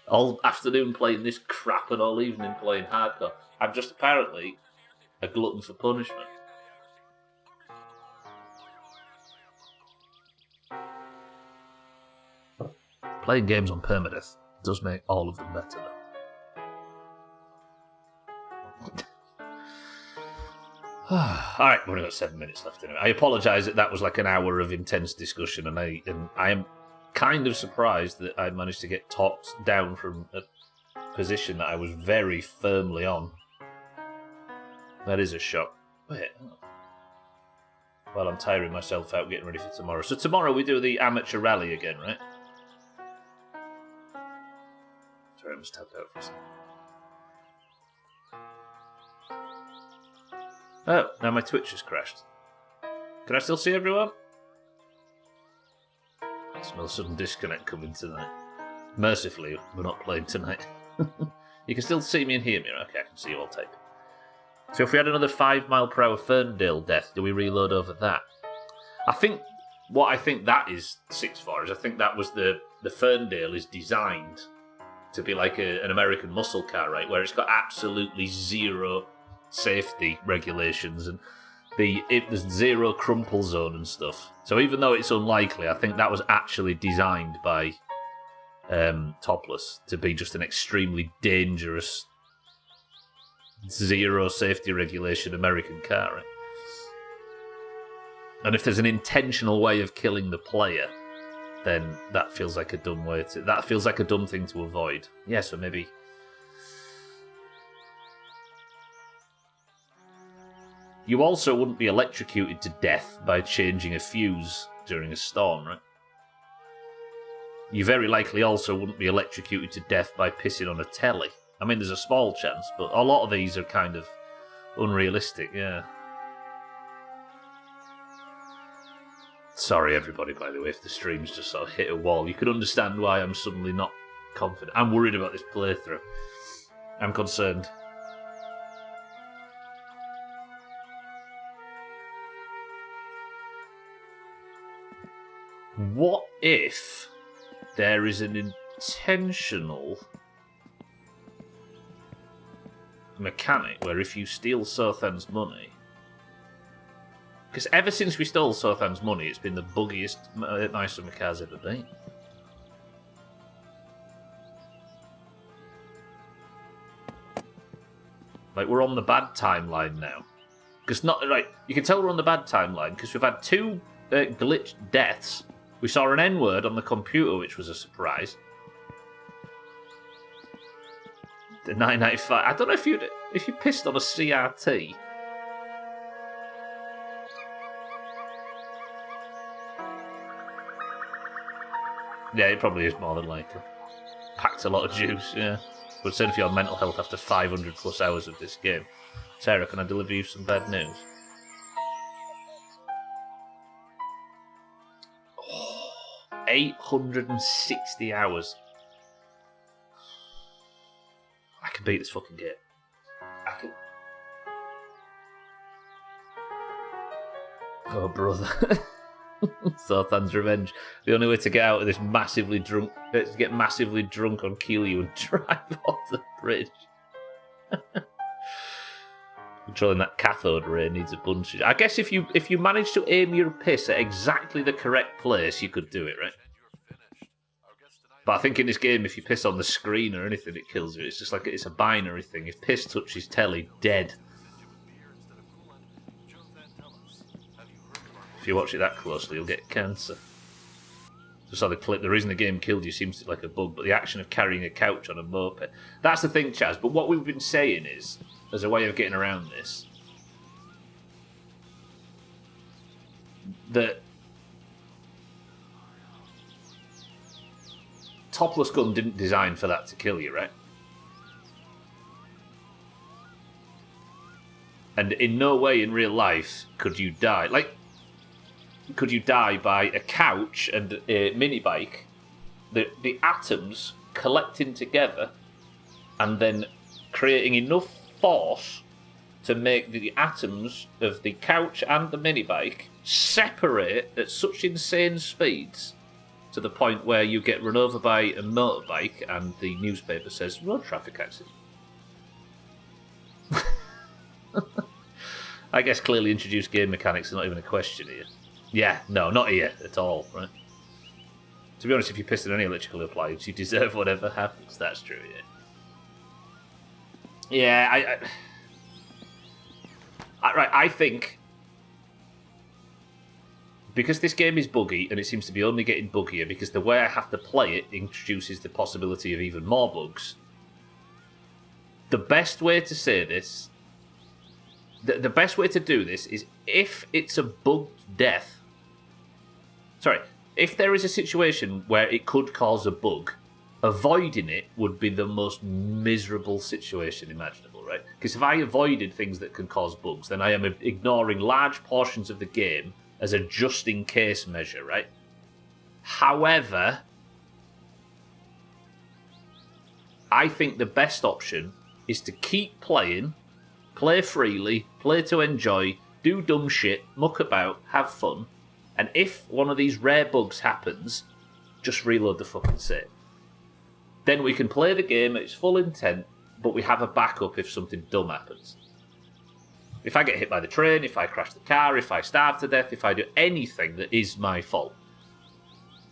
All afternoon playing this crap and all evening playing hardcore. I'm just apparently a glutton for punishment. Playing games on permadeath does make all of them better, though. Alright, we've only got 7 minutes left anyway. I apologise that was like an hour of intense discussion, and I am kind of surprised that I managed to get talked down from a position that I was very firmly on. That is a shock. Wait. Well, I'm tiring myself out getting ready for tomorrow. So tomorrow we do the amateur rally again, right? Sorry, I just tapped out for a second. Oh, now my Twitch has crashed. Can I still see everyone? I smell a sudden disconnect coming tonight. Mercifully, we're not playing tonight. You can still see me and hear me, right? Okay, I can see you all typing. So if we had another 5 mile per hour Ferndale death, do we reload over that? I think that is 6 for is I think that was the Ferndale is designed to be like an American muscle car, right? Where it's got absolutely zero safety regulations and there's zero crumple zone and stuff. So even though it's unlikely, I think that was actually designed by Topless to be just an extremely dangerous zero safety regulation American car, right? And if there's an intentional way of killing the player, then that feels like a dumb thing to avoid. Yeah, so maybe. You also wouldn't be electrocuted to death by changing a fuse during a storm, right? You very likely also wouldn't be electrocuted to death by pissing on a telly. I mean, there's a small chance, but a lot of these are kind of unrealistic, yeah. Sorry, everybody, by the way, if the stream's just sort of hit a wall. You can understand why I'm suddenly not confident. I'm worried about this playthrough. I'm concerned. What if there is an intentional mechanic where if you steal Sothan's money... Because ever since we stole Sothan's money, it's been the buggiest My Summer Car's ever been. Like, we're on the bad timeline now. Because you can tell we're on the bad timeline because we've had 2 glitched deaths. We saw an N-word on the computer, which was a surprise. The 995. I don't know if you pissed on a CRT. Yeah, it probably is more than likely. Packed a lot of juice, yeah. But certainly for your mental health after 500 plus hours of this game. Sarah, can I deliver you some bad news? Oh, 860 hours. I can beat this fucking game. I can. Oh, brother. Sothan's Revenge. The only way to get out of this massively drunk is to get massively drunk on Keeley and drive off the bridge. Controlling that cathode ray needs a bunch of... I guess if you manage to aim your piss at exactly the correct place, you could do it, right? But I think in this game, if you piss on the screen or anything, it kills you. It's just like it's a binary thing. If piss touches telly, dead. If you watch it that closely, you'll get cancer. Just saw the clip. The reason the game killed you seems like a bug, but the action of carrying a couch on a moped. That's the thing, Chaz. But what we've been saying is, as a way of getting around this, that Topless Gun didn't design for that to kill you, right? And in no way in real life could you die. Could you die by a couch and a mini bike, the atoms collecting together and then creating enough force to make the atoms of the couch and the mini bike separate at such insane speeds to the point where you get run over by a motorbike and the newspaper says road traffic accident. I guess clearly introduced game mechanics are not even a question here. Yeah, no, not here at all, right? To be honest, if you piss on any electrical appliance, you deserve whatever happens. That's true, yeah. Yeah, I think because this game is buggy, and it seems to be only getting buggier because the way I have to play it introduces the possibility of even more bugs. The best way to say this, the best way to do this is if it's a bugged death. Sorry, if there is a situation where it could cause a bug, avoiding it would be the most miserable situation imaginable, right? Because if I avoided things that can cause bugs, then I am ignoring large portions of the game as a just-in-case measure, right? However, I think the best option is to keep playing, play freely, play to enjoy, do dumb shit, muck about, have fun, and if one of these rare bugs happens, just reload the fucking save. Then we can play the game at its full intent, but we have a backup if something dumb happens. If I get hit by the train, if I crash the car, if I starve to death, if I do anything that is my fault.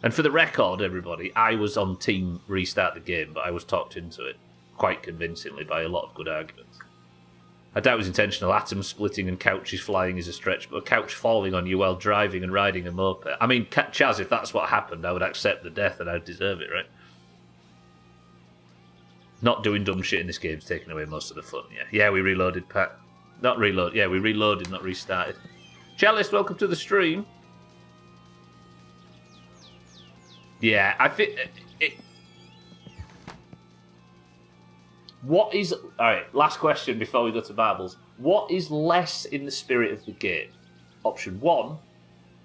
And for the record, everybody, I was on team restart the game, but I was talked into it quite convincingly by a lot of good arguments. I doubt it was intentional. Atoms splitting and couches flying is a stretch, but a couch falling on you while driving and riding a moped. I mean, Chaz, if that's what happened, I would accept the death and I'd deserve it, right? Not doing dumb shit in this game's taking away most of the fun, yeah. Yeah, we reloaded, Pat. Not reload. Yeah, we reloaded, not restarted. Chalice, welcome to the stream. Yeah, I think... What is... Alright, last question before we go to marbles. What is less in the spirit of the game? Option 1,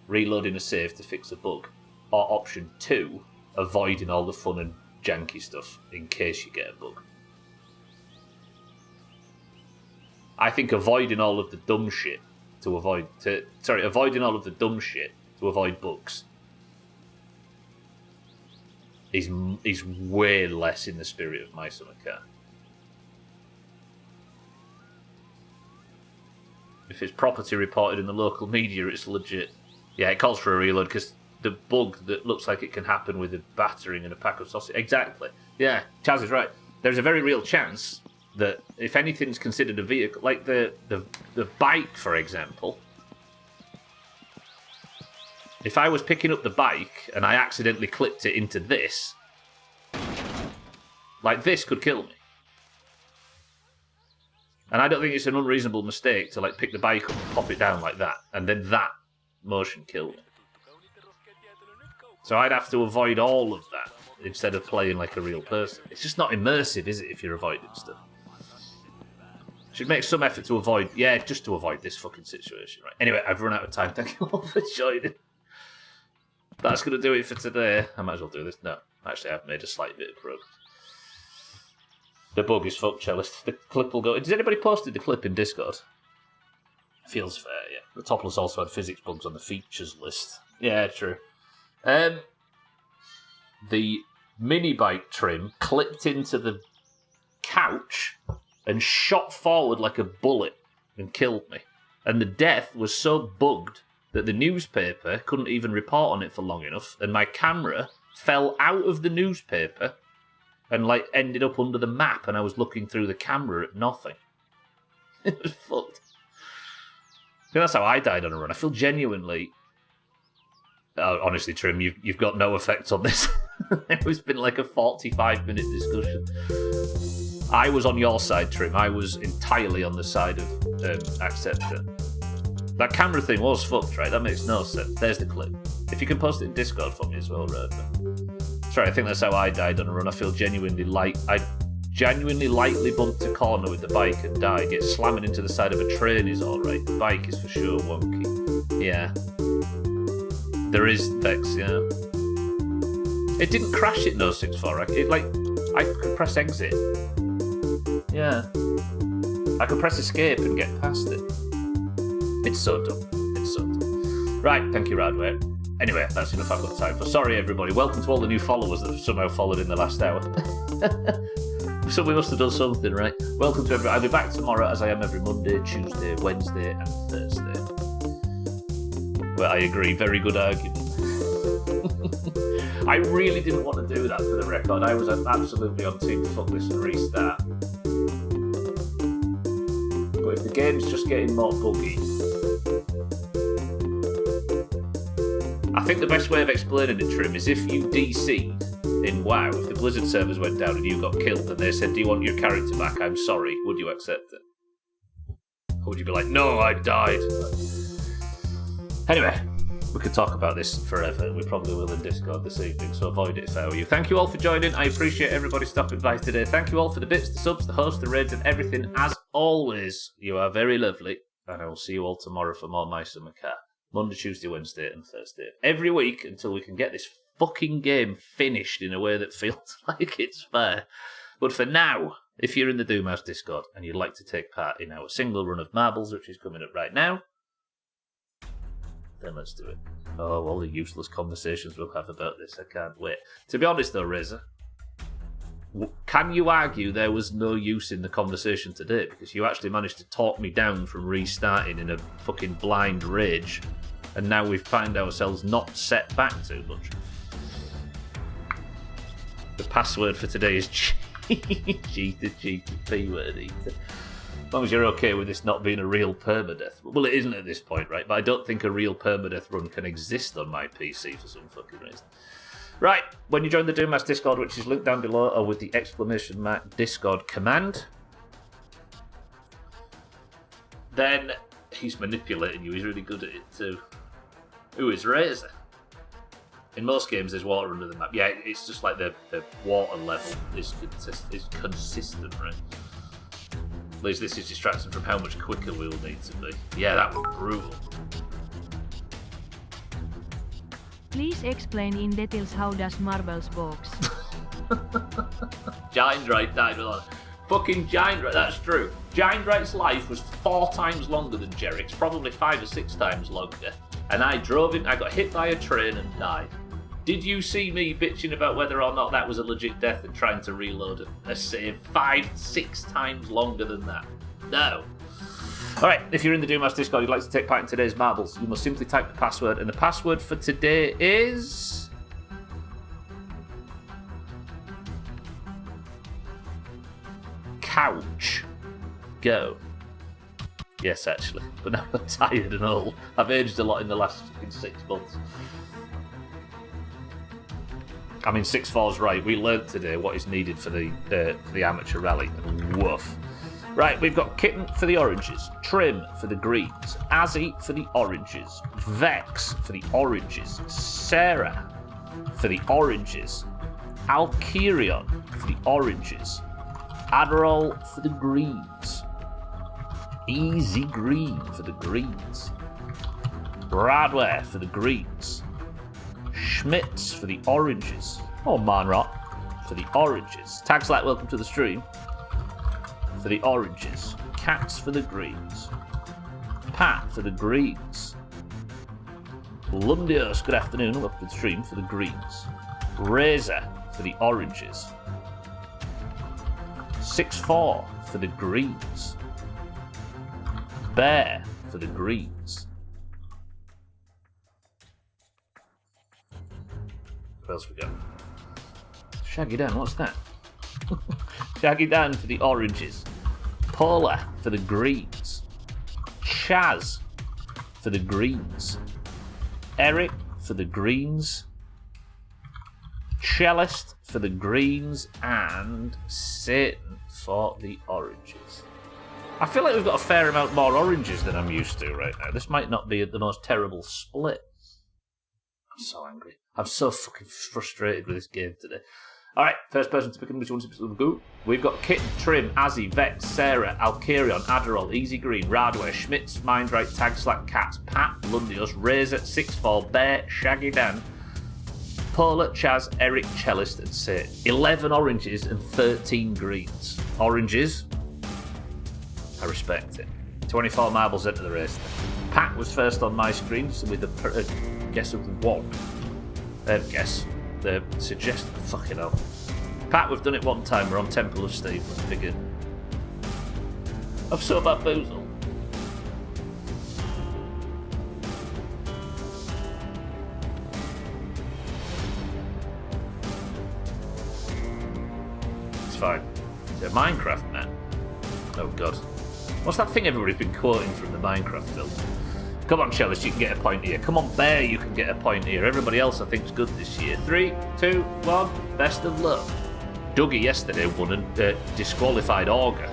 reloading a save to fix a bug. Or option 2, avoiding all the fun and janky stuff in case you get a bug. I think avoiding all of the dumb shit to avoid... avoiding all of the dumb shit to avoid bugs is way less in the spirit of My Summer Car. If it's property reported in the local media, it's legit. Yeah, it calls for a reload because the bug that looks like it can happen with a battering and a pack of sausage. Exactly. Yeah, Chaz is right. There's a very real chance that if anything's considered a vehicle, like the bike, for example, if I was picking up the bike and I accidentally clipped it into this, like this could kill me. And I don't think it's an unreasonable mistake to like pick the bike up and pop it down like that, and then that motion kill me. So I'd have to avoid all of that instead of playing like a real person. It's just not immersive, is it, if you're avoiding stuff? Should make some effort to avoid, just to avoid this fucking situation, right? Anyway, I've run out of time. Thank you all for joining. That's going to do it for today. I might as well do this. No, actually, I've made a slight bit of progress. The bug is fucked, Cellist. The clip will go... Did anybody posted the clip in Discord? Feels fair, yeah. The Topless also had physics bugs on the features list. Yeah, true. The mini bike trim clipped into the couch and shot forward like a bullet and killed me. And the death was so bugged that the newspaper couldn't even report on it for long enough, and my camera fell out of the newspaper and like ended up under the map, and I was looking through the camera at nothing. It was fucked. I think that's how I died on a run. I feel genuinely... honestly, Trim, you've got no effect on this. It's been like a 45-minute discussion. I was on your side, Trim. I was entirely on the side of Acceptor. That camera thing was fucked, right? That makes no sense. There's the clip. If you can post it in Discord for me as well, Rod. Sorry, I think that's how I died on a run. I feel genuinely I genuinely lightly bumped a corner with the bike and died. Yet slamming into the side of a train is alright. The bike is for sure wonky. Yeah. There is Vex, yeah. It didn't crash at no 64. I could press exit. Yeah. I could press escape and get past it. It's so dumb. It's so dumb. Right, thank you, Radway. Anyway, that's enough I've got time for. Sorry, everybody. Welcome to all the new followers that have somehow followed in the last hour. So we must have done something, right? Welcome to everybody. I'll be back tomorrow, as I am every Monday, Tuesday, Wednesday, and Thursday. Well, I agree. Very good argument. I really didn't want to do that for the record. I was absolutely on team fuck this and restart. But if the game's just getting more buggy... I think the best way of explaining it, Trim, is if you DC'd in WoW, if the Blizzard servers went down and you got killed and they said, do you want your character back? I'm sorry. Would you accept it? Or would you be like, no, I died? Anyway, we could talk about this forever. We probably will in Discord this evening, so avoid it if I were you. Thank you all for joining. I appreciate everybody stopping by today. Thank you all for the bits, the subs, the hosts, the raids, and everything. As always, you are very lovely. And I will see you all tomorrow for more My Summer Car. Monday, Tuesday, Wednesday, and Thursday. Every week until we can get this fucking game finished in a way that feels like it's fair. But for now, if you're in the Doomhaus Discord and you'd like to take part in our single run of marbles, which is coming up right now, then let's do it. Oh, all the useless conversations we'll have about this. I can't wait. To be honest though, Razor, can you argue there was no use in the conversation today? Because you actually managed to talk me down from restarting in a fucking blind rage, and now we find ourselves not set back too much. The password for today is cheated, P-word eater. As long as you're okay with this not being a real permadeath. Well, it isn't at this point, right? But I don't think a real permadeath run can exist on my PC for some fucking reason. Right, when you join the Doomhaus Discord, which is linked down below, or with the ! Discord command, then he's manipulating you. He's really good at it too. Who is Razor? In most games, there's water under the map. Yeah, it's just like the water level is consistent, right? At least this is distracting from how much quicker we'll need to be. Yeah, that was brutal. Please explain in details how does marbles box. Giant Right died with honor. Fucking Giant Right, that's true. Giant Right's life was 4 times longer than Jerrick's, probably 5 or 6 times longer. And I drove him, I got hit by a train and died. Did you see me bitching about whether or not that was a legit death and trying to reload a save 5, 6 times longer than that? No. Alright, if you're in the Doomhaus Discord, you'd like to take part in today's marbles, you must simply type the password, and the password for today is... couch. Go. Yes, actually. But now I'm tired and old. I've aged a lot in the last 6 months. I mean, 6-4's right. We learnt today what is needed for the amateur rally. Woof. Right, we've got Kitten for the oranges, Trim for the greens, Azzy for the oranges, Vex for the oranges, Sarah for the oranges, Alkirion for the oranges, Adderall for the greens, Easy Green for the greens, Bradware for the greens, Schmitz for the oranges, Manrot for the oranges, Tags like welcome to the stream for the oranges, Cats for the greens, Pat for the greens, Lundios, good afternoon, welcome to the stream for the greens, Razor for the oranges, 6-4 for the greens, Bear for the greens. What else we got? Shaggy Dan, what's that? Shaggy Dan for the oranges, Paula for the greens, Chaz for the greens, Eric for the greens, Cellist for the greens, and Satan for the oranges. I feel like we've got a fair amount more oranges than I'm used to right now. This might not be the most terrible split. I'm so angry. I'm so fucking frustrated with this game today. Alright, first person to pick which one's to go. We've got Kitten, Trim, Azzy, Vex, Sarah, Alkirion, Adderall, Easy Green, Radway, Schmitz, Mindright, Tag Slack, Cats, Pat, Lundios, Razor, 6-4, Bear, Shaggy Dan, Paula, Chaz, Eric, Cellist, and Satan. 11 oranges and 13 greens. Oranges, I respect it. 24 marbles into the race. Pat was first on my screen, so with a guess of 1. Guess. Suggest fucking hell. Pat, we've done it one time. We're on Temple of Steve. Let's begin. I'm so bamboozled. It's fine. Is it a Minecraft, man? Oh god. What's that thing everybody's been quoting from the Minecraft film? Come on, Cellist, you can get a point here. Come on, Bear, you can get a point here. Everybody else, I think, is good this year. 3, 2, 1, best of luck. Dougie yesterday won a disqualified Augur.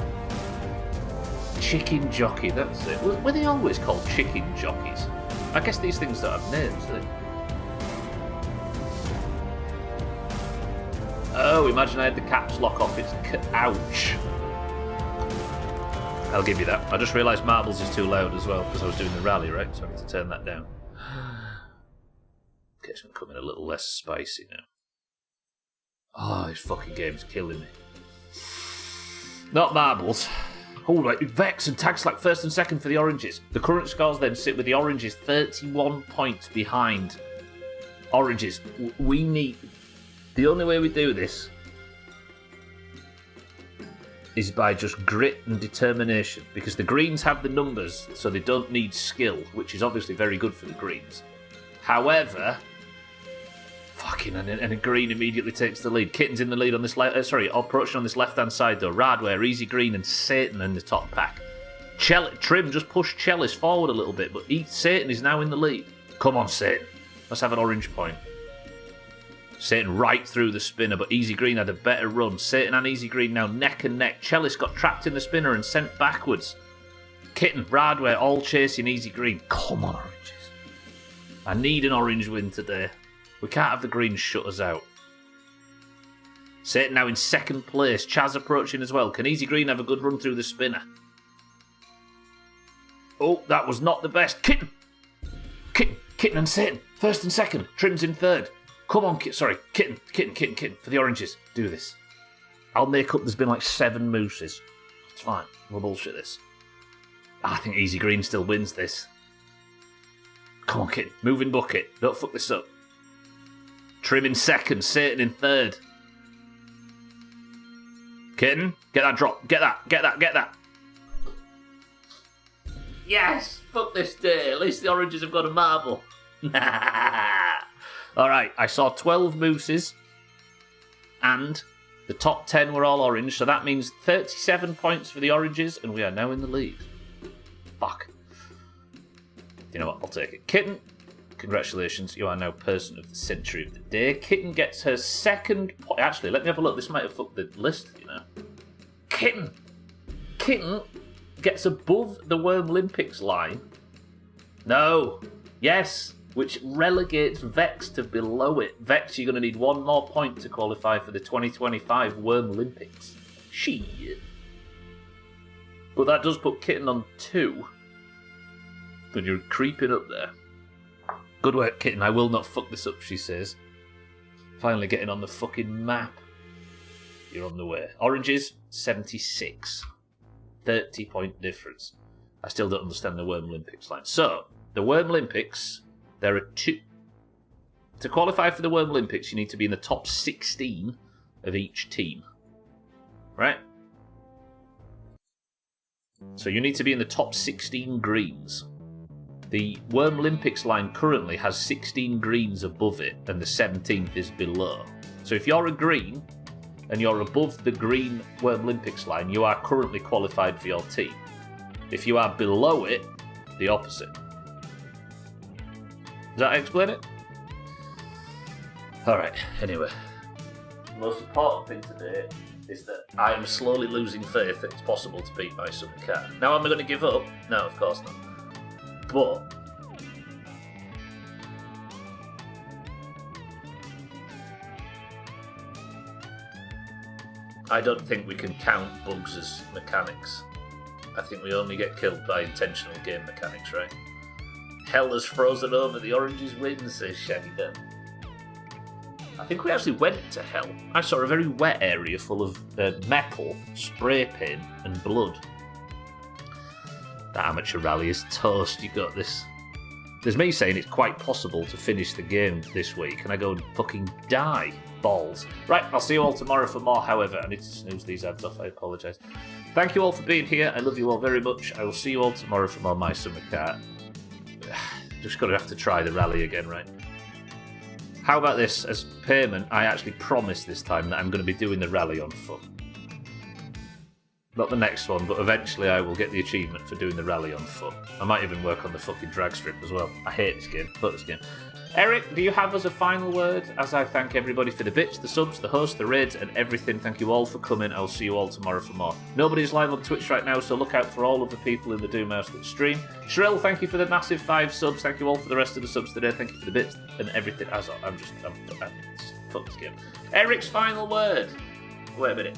Chicken Jockey, that's it. Were they always called chicken jockeys? I guess these things don't have names, do they? Oh, imagine I had the caps lock off. It's ouch. I'll give you that. I just realised marbles is too loud as well because I was doing the rally, right? So I need to turn that down. Okay, it's going to come in a little less spicy now. Oh, this fucking game's killing me. Not marbles. Oh, right. Vex and Tag Slack first and second for the oranges. The current scores then sit with the oranges 31 points behind. Oranges. We need... The only way we do this is by just grit and determination, because the greens have the numbers, so they don't need skill, which is obviously very good for the greens. However, and a green immediately takes the lead. Kitten's in the lead on this approaching on this left-hand side though. Radware, Easy Green, and Satan in the top pack. Trim just pushed Cellist forward a little bit, but Satan is now in the lead. Come on, Satan. Let's have an orange point. Satan right through the spinner, but Easy Green had a better run. Satan and Easy Green now neck and neck. Cellist got trapped in the spinner and sent backwards. Kitten, Bradware, all chasing Easy Green. Come on, oranges. I need an orange win today. We can't have the greens shut us out. Satan now in second place. Chaz approaching as well. Can Easy Green have a good run through the spinner? Oh, that was not the best. Kitten and Satan. First and second. Trim's in third. Come on, Kitten for the oranges. Do this. I'll make up there's been like 7 mooses. It's fine. We'll bullshit this. I think Easy Green still wins this. Come on, Kitten. Moving bucket. Don't fuck this up. Trim in second. Satan in third. Kitten, get that drop. Get that. Yes! Fuck this day. At least the oranges have got a marble. Alright, I saw 12 mooses, and the top 10 were all orange, so that means 37 points for the oranges, and we are now in the lead. Fuck. You know what? I'll take it. Kitten, congratulations. You are now person of the century of the day. Kitten gets her second point. Actually, let me have a look. This might have fucked the list, you know. Kitten gets above the Worm Olympics line. No. Yes. Which relegates Vex to below it. Vex, you're going to need one more point to qualify for the 2025 Worm Olympics. Shit. But that does put Kitten on 2. But you're creeping up there. Good work, Kitten. I will not fuck this up, she says. Finally getting on the fucking map. You're on the way. Oranges, 76. 30-point difference. I still don't understand the Worm Olympics line. So, the Worm Olympics, there are 2. To qualify for the Worm Olympics, you need to be in the top 16 of each team. Right? So you need to be in the top 16 greens. The Worm Olympics line currently has 16 greens above it, and the 17th is below. So if you're a green, and you're above the green Worm Olympics line, you are currently qualified for your team. If you are below it, the opposite. Does that explain it? Alright, anyway. The most important thing today is that I am slowly losing faith that it's possible to beat my summer cat. Now, am I going to give up? No, of course not. But I don't think we can count bugs as mechanics. I think we only get killed by intentional game mechanics, right? Hell has frozen over, the oranges win, says Shaggy Dan. I think we actually went to hell. I saw a very wet area full of metal, spray paint, and blood. The amateur rally is toast, you got this. There's me saying it's quite possible to finish the game this week, and I go and fucking die. Balls. Right, I'll see you all tomorrow for more, however. I need to snooze these ads off, I apologise. Thank you all for being here, I love you all very much. I will see you all tomorrow for more My Summer Cat. Just gonna have to try the rally again, right? How about this? As payment, I actually promise this time that I'm going to be doing the rally on foot. Not the next one, but eventually I will get the achievement for doing the rally on foot. I might even work on the fucking drag strip as well. I hate this game. Fuck this game. Eric, do you have as a final word? As I thank everybody for the bits, the subs, the hosts, the raids, and everything. Thank you all for coming. I'll see you all tomorrow for more. Nobody's live on Twitch right now, so look out for all of the people in the Doomhaus that stream. Shrill, thank you for the massive 5 subs. Thank you all for the rest of the subs today. Thank you for the bits and everything. As I'm fuck this game. Eric's final word. Wait a minute.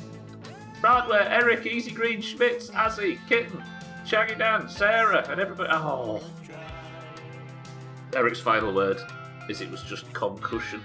Broadway, Eric, Easy Green, Schmitz, Azzy, Kitten, Shaggy Dan, Sarah, and everybody. Oh. Eric's final word is it was just concussion.